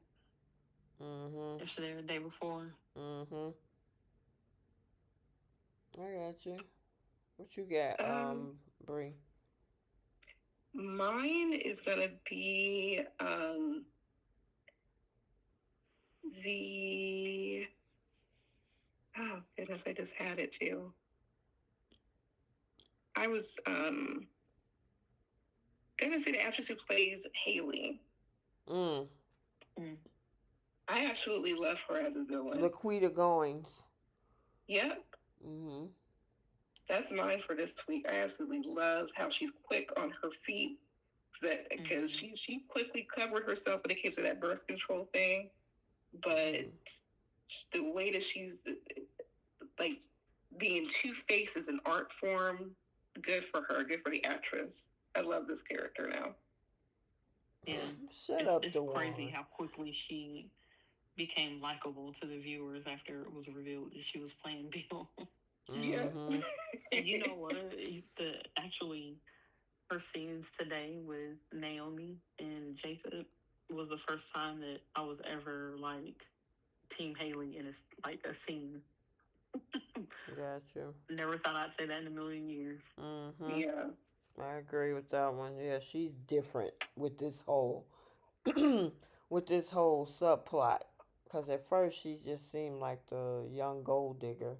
Mm-hmm. Yesterday or the day before? Mm-hmm. I got you. What you got, um, Bree? mine is gonna be the oh goodness, I just had it too. I was gonna say the actress who plays Haley. Mm. Mm. I absolutely love her as a villain. Laquita Goings. Yep, Mm-hmm. that's mine for this week. I absolutely love how she's quick on her feet because Mm-hmm. she quickly covered herself when it came to that birth control thing. But Mm-hmm. the way that she's like being Two Face is an art form, good for her, good for the actress. I love this character now. Yeah, Shut it's up, it's crazy Dewan. how quickly she became likable to the viewers after it was revealed that she was playing Bill. Yeah. Mm-hmm. And you know what? The actually her scenes today with Naomi and Jacob was the first time that I was ever like Team Haley in a scene. Got you. Never thought I'd say that in a million years. Mm-hmm. Yeah. I agree with that one. Yeah, she's different with this whole with this whole subplot. Cause at first she just seemed like the young gold digger,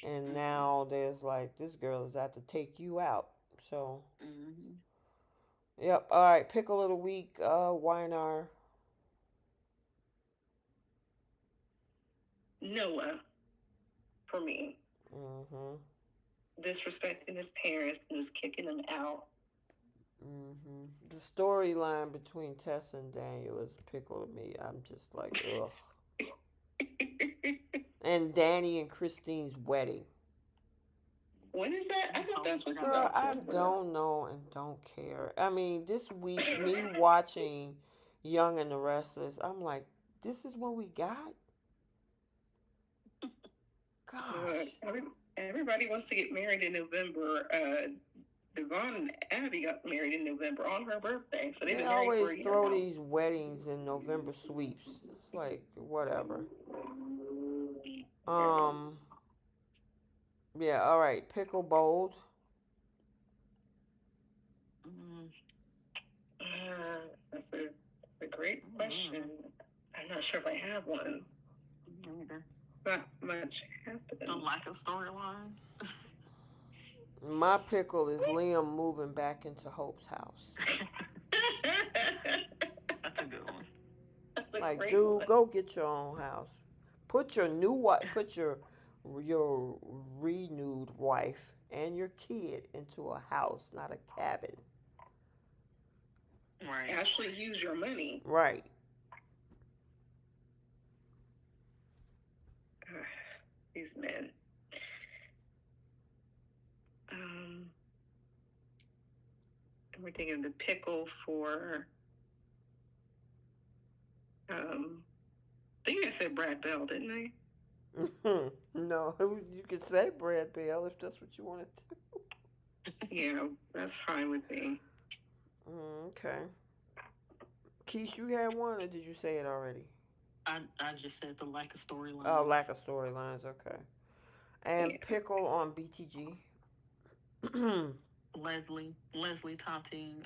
and Mm-hmm. now there's like this girl is out to take you out. So, Mm-hmm. yep. All right, pickle of the week. Weinar. Noah, for me, Mm-hmm. disrespecting his parents and is kicking them out. Mm-hmm. The storyline between Tessa and Daniel is pickle to me. I'm just like, ugh. And Danny and Christine's wedding. When is that? I I thought that totally was supposed to forgot be Girl, about I that. October. don't know and don't care. I mean, this week, me watching Young and the Restless, I'm like, this is what we got? Gosh. Everybody wants to get married in November. Devon and Abby got married in November on her birthday, so they've They been married for always a year throw now. these weddings in November sweeps. It's like, whatever. Yeah. Um, yeah, all right. Pickle Bold. Mm, That's a great question. mm, I'm not sure if I have one. Neither. Not much The happened. lack of storyline. My pickle is Liam moving back into Hope's house. That's a good one. That's a Like, great dude, one. go get your own house. Put your new wife, put your renewed wife and your kid into a house, not a cabin. Right. Actually, use your money. Right. These men. Um, we're thinking the pickle for. I think I said Brad Bell, didn't I? No, you could say Brad Bell if that's what you wanted to. Yeah, that's fine with me. Okay. Keish, you had one, or did you say it already? I just said the lack of Oh, lack storylines. of storylines. Okay. And Yeah. Pickle on BTG. mm, Leslie taunting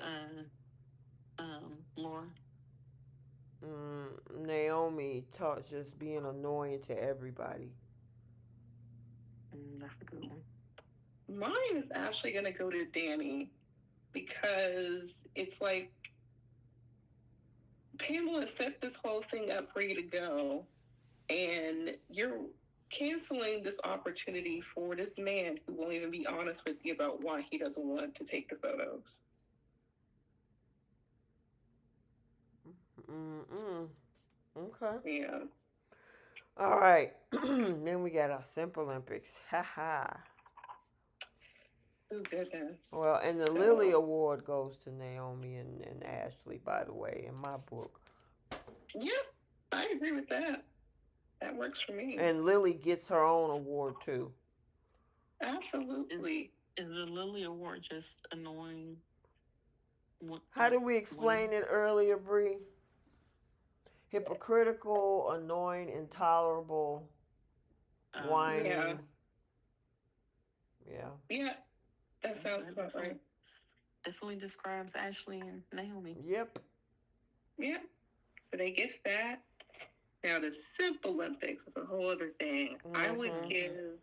Laura. Naomi taught just being annoying to everybody. That's a good one. Mine is actually going to go to Danny because it's like Pamela set this whole thing up for you to go, and you're canceling this opportunity for this man who won't even be honest with you about why he doesn't want to take the photos. Mm-mm. Okay. Yeah. All right. Then we got our Simple Olympics. Ha ha. Oh goodness. Well, and the Lily So Award goes to Naomi and Ashley, by the way, in my book. yeah, I agree with that. That works for me. And Lily gets her own award too. Absolutely. Is the Lily Award just annoying? How Like did we explain women? it earlier, Bree? Hypocritical, annoying, intolerable, Yeah. whiny. Yeah. Yeah. That sounds That about right. definitely describes Ashley and Naomi. Yep. Yeah. So they get that. Now the Simple Olympics is a whole other thing. I would Mm-hmm. give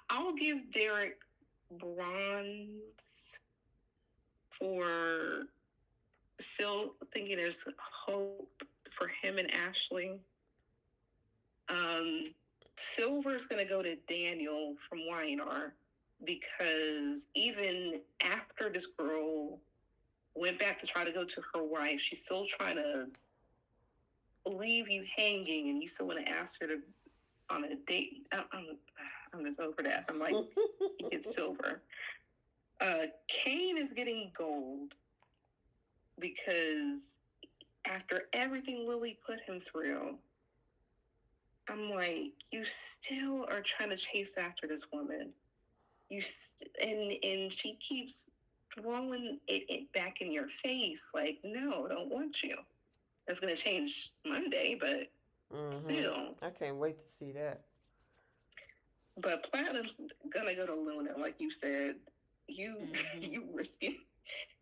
I'll give Derek bronze for still thinking there's hope for him and Ashley. Um, Silver is going to go to Daniel from YNR because even after this girl went back to try to go to her wife, she's still trying to leave you hanging, and you still want to ask her to on a date. I'm just over that. I'm like, it's Silver. Kane is getting gold because after everything Lily put him through, I'm like, you still are trying to chase after this woman. And she keeps throwing it back in your face, like, no, I don't want you. That's gonna change Monday, but Mm-hmm. still. I can't wait to see that. But Platinum's gonna go to Luna, like you said. You you risking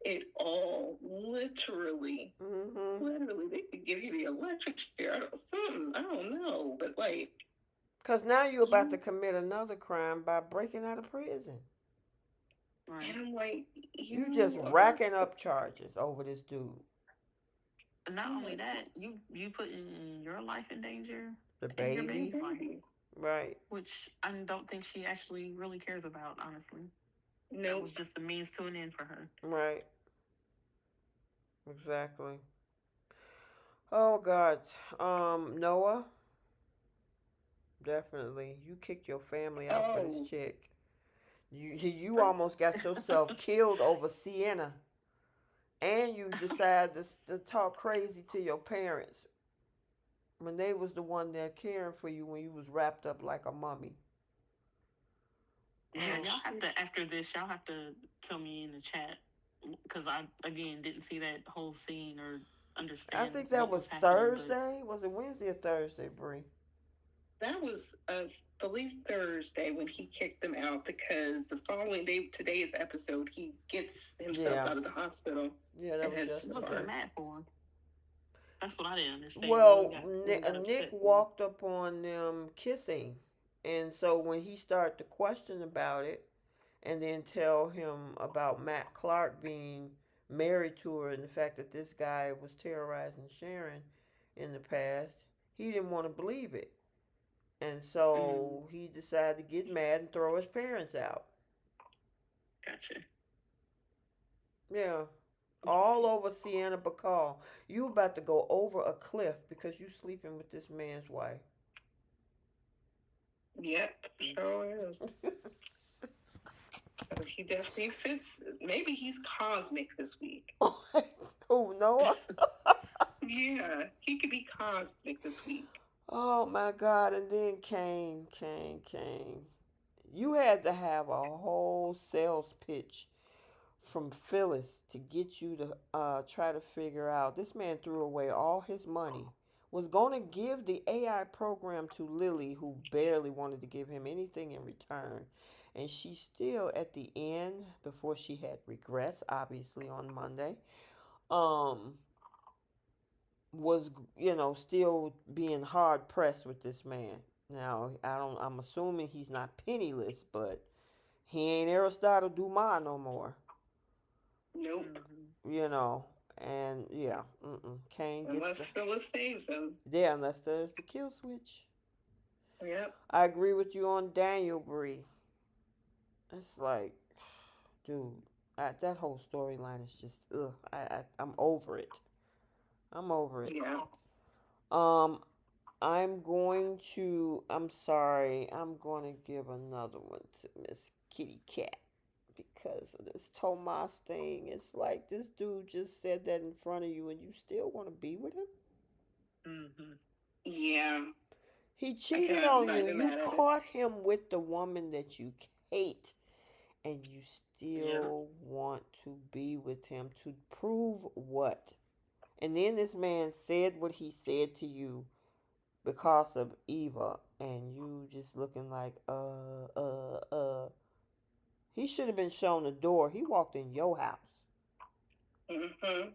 it all, literally. Mm-hmm. Literally, they could give you the electric chair or something. I don't know, but like Because now you're about to you, commit another crime by breaking out of prison. Right. and I'm like, You just you are. racking up charges over this dude. And not I'm only like, that, you putting your life in danger The and your baby. baby's life, baby. Right. which I don't think she actually really cares about. Honestly, that was Nope. just a means to an end for her. Right. Exactly. Oh God. Noah, definitely. You kicked your family out for this Oh, chick. You almost got yourself killed over Sienna. And you decide to talk crazy to your parents when they was the one there caring for you when you was wrapped up like a mummy. Yeah, and y'all she, have to after this. Y'all have to tell me in the chat because I again didn't see that whole scene or I understand think that what was was happening. But Thursday. Was it Wednesday or Thursday, Bree? that was, I believe, Thursday when he kicked them out because the following day, today's episode, he gets himself Yeah. out of the hospital Yeah, that and was heads to the what's he yesterday. bar. mad for? That's what I didn't understand. Well, What he got Nick upset for? walked up on them kissing, and so when he started to question about it, and then tell him about Matt Clark being married to her and the fact that this guy was terrorizing Sharon in the past, he didn't want to believe it, and Mm, so he decided to get mad and throw his parents out. gotcha. Yeah. All Interesting. over Sienna Bacall. You about to go over a cliff because you sleeping with this man's wife. Yep, Mm. sure is. So he definitely fits. Maybe he's cosmic this week. Oh, Noah? Yeah, he could be cosmic this week. Oh my God. And then Kane. You had to have a whole sales pitch from Phyllis to get you to try to figure out. This man threw away all his money. Was going to give the AI program to Lily, who barely wanted to give him anything in return. And she still, at the end, before she had regrets, obviously on Monday, um, was still being hard pressed with this man. Now I don't. I'm assuming he's not penniless, but he ain't Aristotle Dumas no more. Nope. You know, and yeah, Kane gets the Unless Phyllis saves him. yeah, unless there's the kill switch. Yep. I agree with you on Daniel Bree. It's like, dude, that whole storyline is just ugh. I'm over it. I'm over it. Yeah. Um, I'm going to. I'm sorry. I'm going to give another one to Miss Kitty Cat because of this Tomas thing. It's like this dude just said that in front of you, and you still want to be with him. Mm-hmm. Yeah. He I cheated cannot on not you. be You mad at it. caught him with the woman that you hate, and you Yeah. still want to be with him to prove what? And then this man said what he said to you because of Eva, and you just looking like, He should have been shown the door. He walked in your house. Mm-hmm.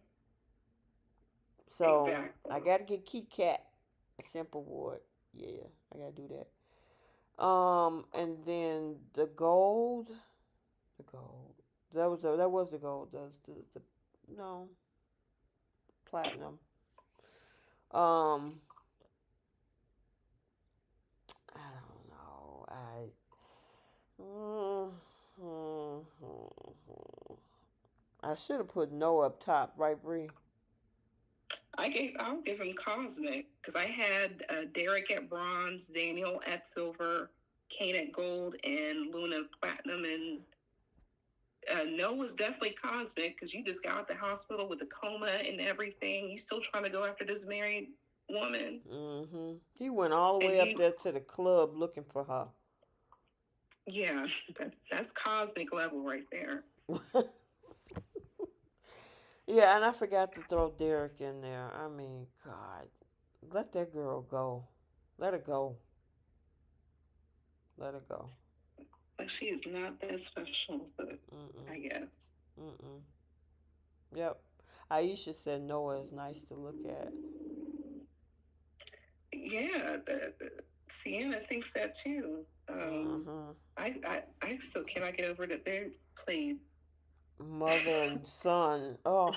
So I Exactly. gotta get Kit Kat a simple ward. Yeah, I gotta do that. And then the gold. That was the gold. That's the no platinum. Um, I don't know. I should have put no up top, right, Bree? I'll give him Cosmic because I had Derek at bronze, Daniel at silver, Kane at gold, and Luna platinum. And No was definitely Cosmic because you just got out the hospital with a coma and everything. You still trying to go after this married woman, He went all the and way up you, there to the club looking for yeah, that's cosmic level right there. her. Yeah, and I forgot to throw Derek in there. I mean, God, let that girl go. Let her go. Let her go. Like she is not that special, but Mm-mm. I guess. Mm-mm. Yep. Aisha said Noah is nice to look at. Yeah, Sienna thinks that too. Mm-hmm. I still cannot get over that they played. Mother and son. Oh,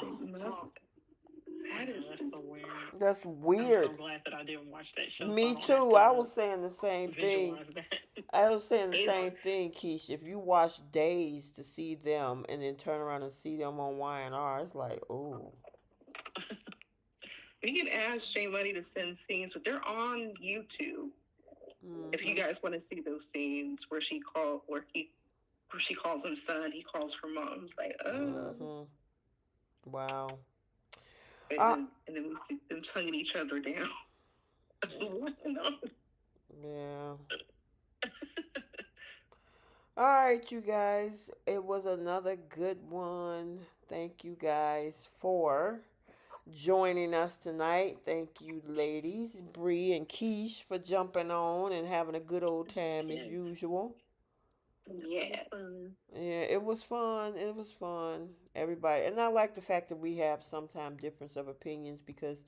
That Yeah, is that's so just weird. that's I'm so weird. glad that I didn't watch that show, so I Me don't have too. I to was saying the same thing. visualize that. I was saying the it's same thing, Keish. If you watch days to see them and then turn around and see them on Y&R, it's like, ooh. we can ask Jay Money to send scenes, but they're on YouTube. If you Mm-hmm. guys want to see those scenes where she calls him son, he calls her mom. It's like, Mm-hmm. Wow. Uh, and then we see them tonguing each other down. yeah. All right, you guys. It was another good one. Thank you guys for joining us tonight. Thank you, ladies, Bree and Keish, for jumping on and having a good old time as Yes, usual. it was Yes. fun. Yeah, it was fun. It was fun. Everybody, and I like the fact that we have sometimes difference of opinions because,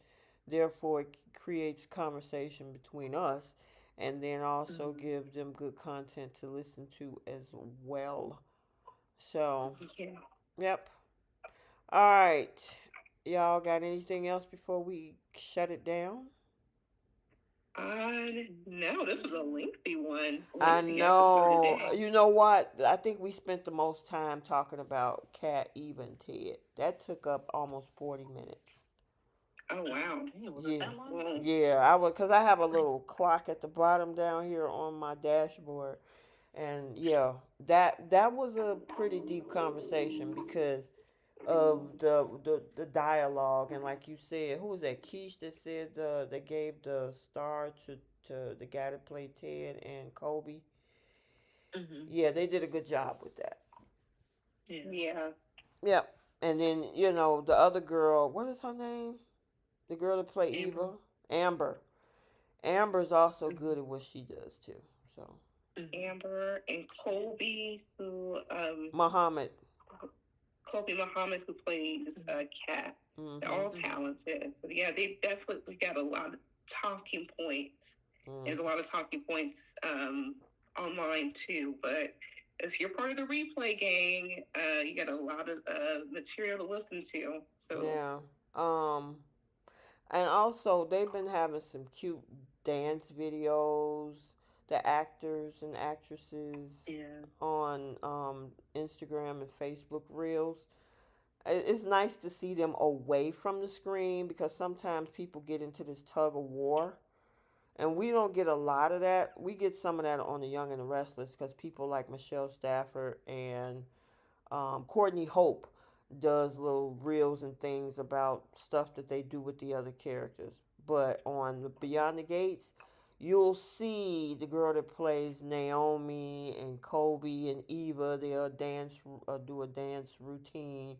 therefore, it creates conversation between us, and then also Mm-hmm. gives them good content to listen to as well. So, Yeah. yep. All right, y'all got anything else before we shut it down? No, this was a I lengthy episode know. today. You know what? I think we spent the most time talking about Cat, Eve, and Ted. That took up almost 40 minutes. Oh wow. Damn, was it Yeah. that long? Well, Yeah, I would, cause I have a little clock at the bottom down here on my dashboard, and yeah, that was a pretty deep conversation because of the dialogue and like you said, who was that? Keish that said they gave the star to the guy that played Ted and Kobe. Mm-hmm. Yeah, they did a good job with that. Yeah. yeah. Yep. And then the other girl. What is her name? The girl that played Amber. Eva, Amber. Amber's also good Mm-hmm. at what she does too. So Mm-hmm. Amber and Colby, who Muhammad. Kobe Muhammad, who plays Cat. They're Mhm. all talented. So yeah, they definitely got a lot of talking points. Mm. There's a lot of talking points online too. But if you're part of the replay gang, you got a lot of material to listen to. So Yeah. Um. And also, they've been having some cute dance videos. The actors and actresses Yeah. on Instagram and Facebook Reels. It's nice to see them away from the screen because sometimes people get into this tug of war. And we don't get a lot of that. We get some of that on The Young and the Restless because people like Michelle Stafford and Courtney Hope does little reels and things about stuff that they do with the other characters. But on the Beyond the Gates, you'll see the girl that plays Naomi and Kobe and Eva. They'll do a dance routine,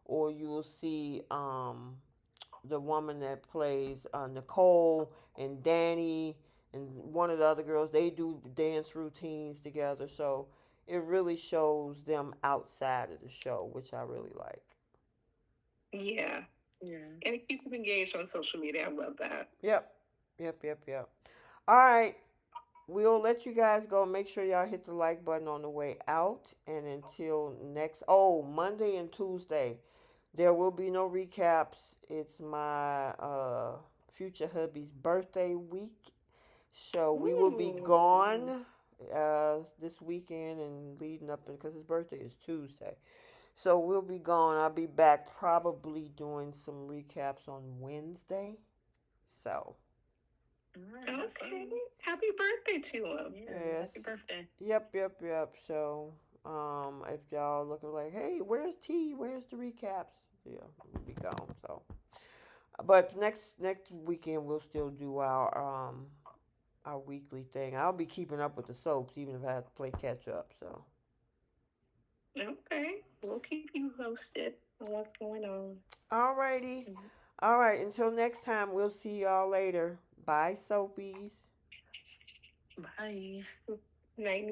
or you'll see the woman that plays Nicole and Danny and one of the other girls. They do dance routines together, so it really shows them outside of the show, which I really like. yeah, Yeah. and it keeps them engaged on social media. I love that. Yep, yep. All right, we'll let you guys go. Make sure y'all hit the like button on the way out. And until next, Monday and Tuesday, there will be no recaps. It's my future hubby's birthday week. So we will be Ooh. gone this weekend and leading up because his birthday is Tuesday. So we'll be gone. I'll be back probably doing some recaps on Wednesday. So All right. Have Okay. fun. Happy birthday to him. Yeah. Happy yes, birthday. yep. So if y'all looking like, hey, where's T? Where's the recaps? Yeah, we'll be gone. So, but next weekend we'll still do our weekly thing. I'll be keeping up with the soaps even if I have to play catch up. So, Okay. We'll keep you posted on what's going on. alrighty. Mhm. All right. Until next time, we'll see y'all later. Bye, soapies. Bye. Night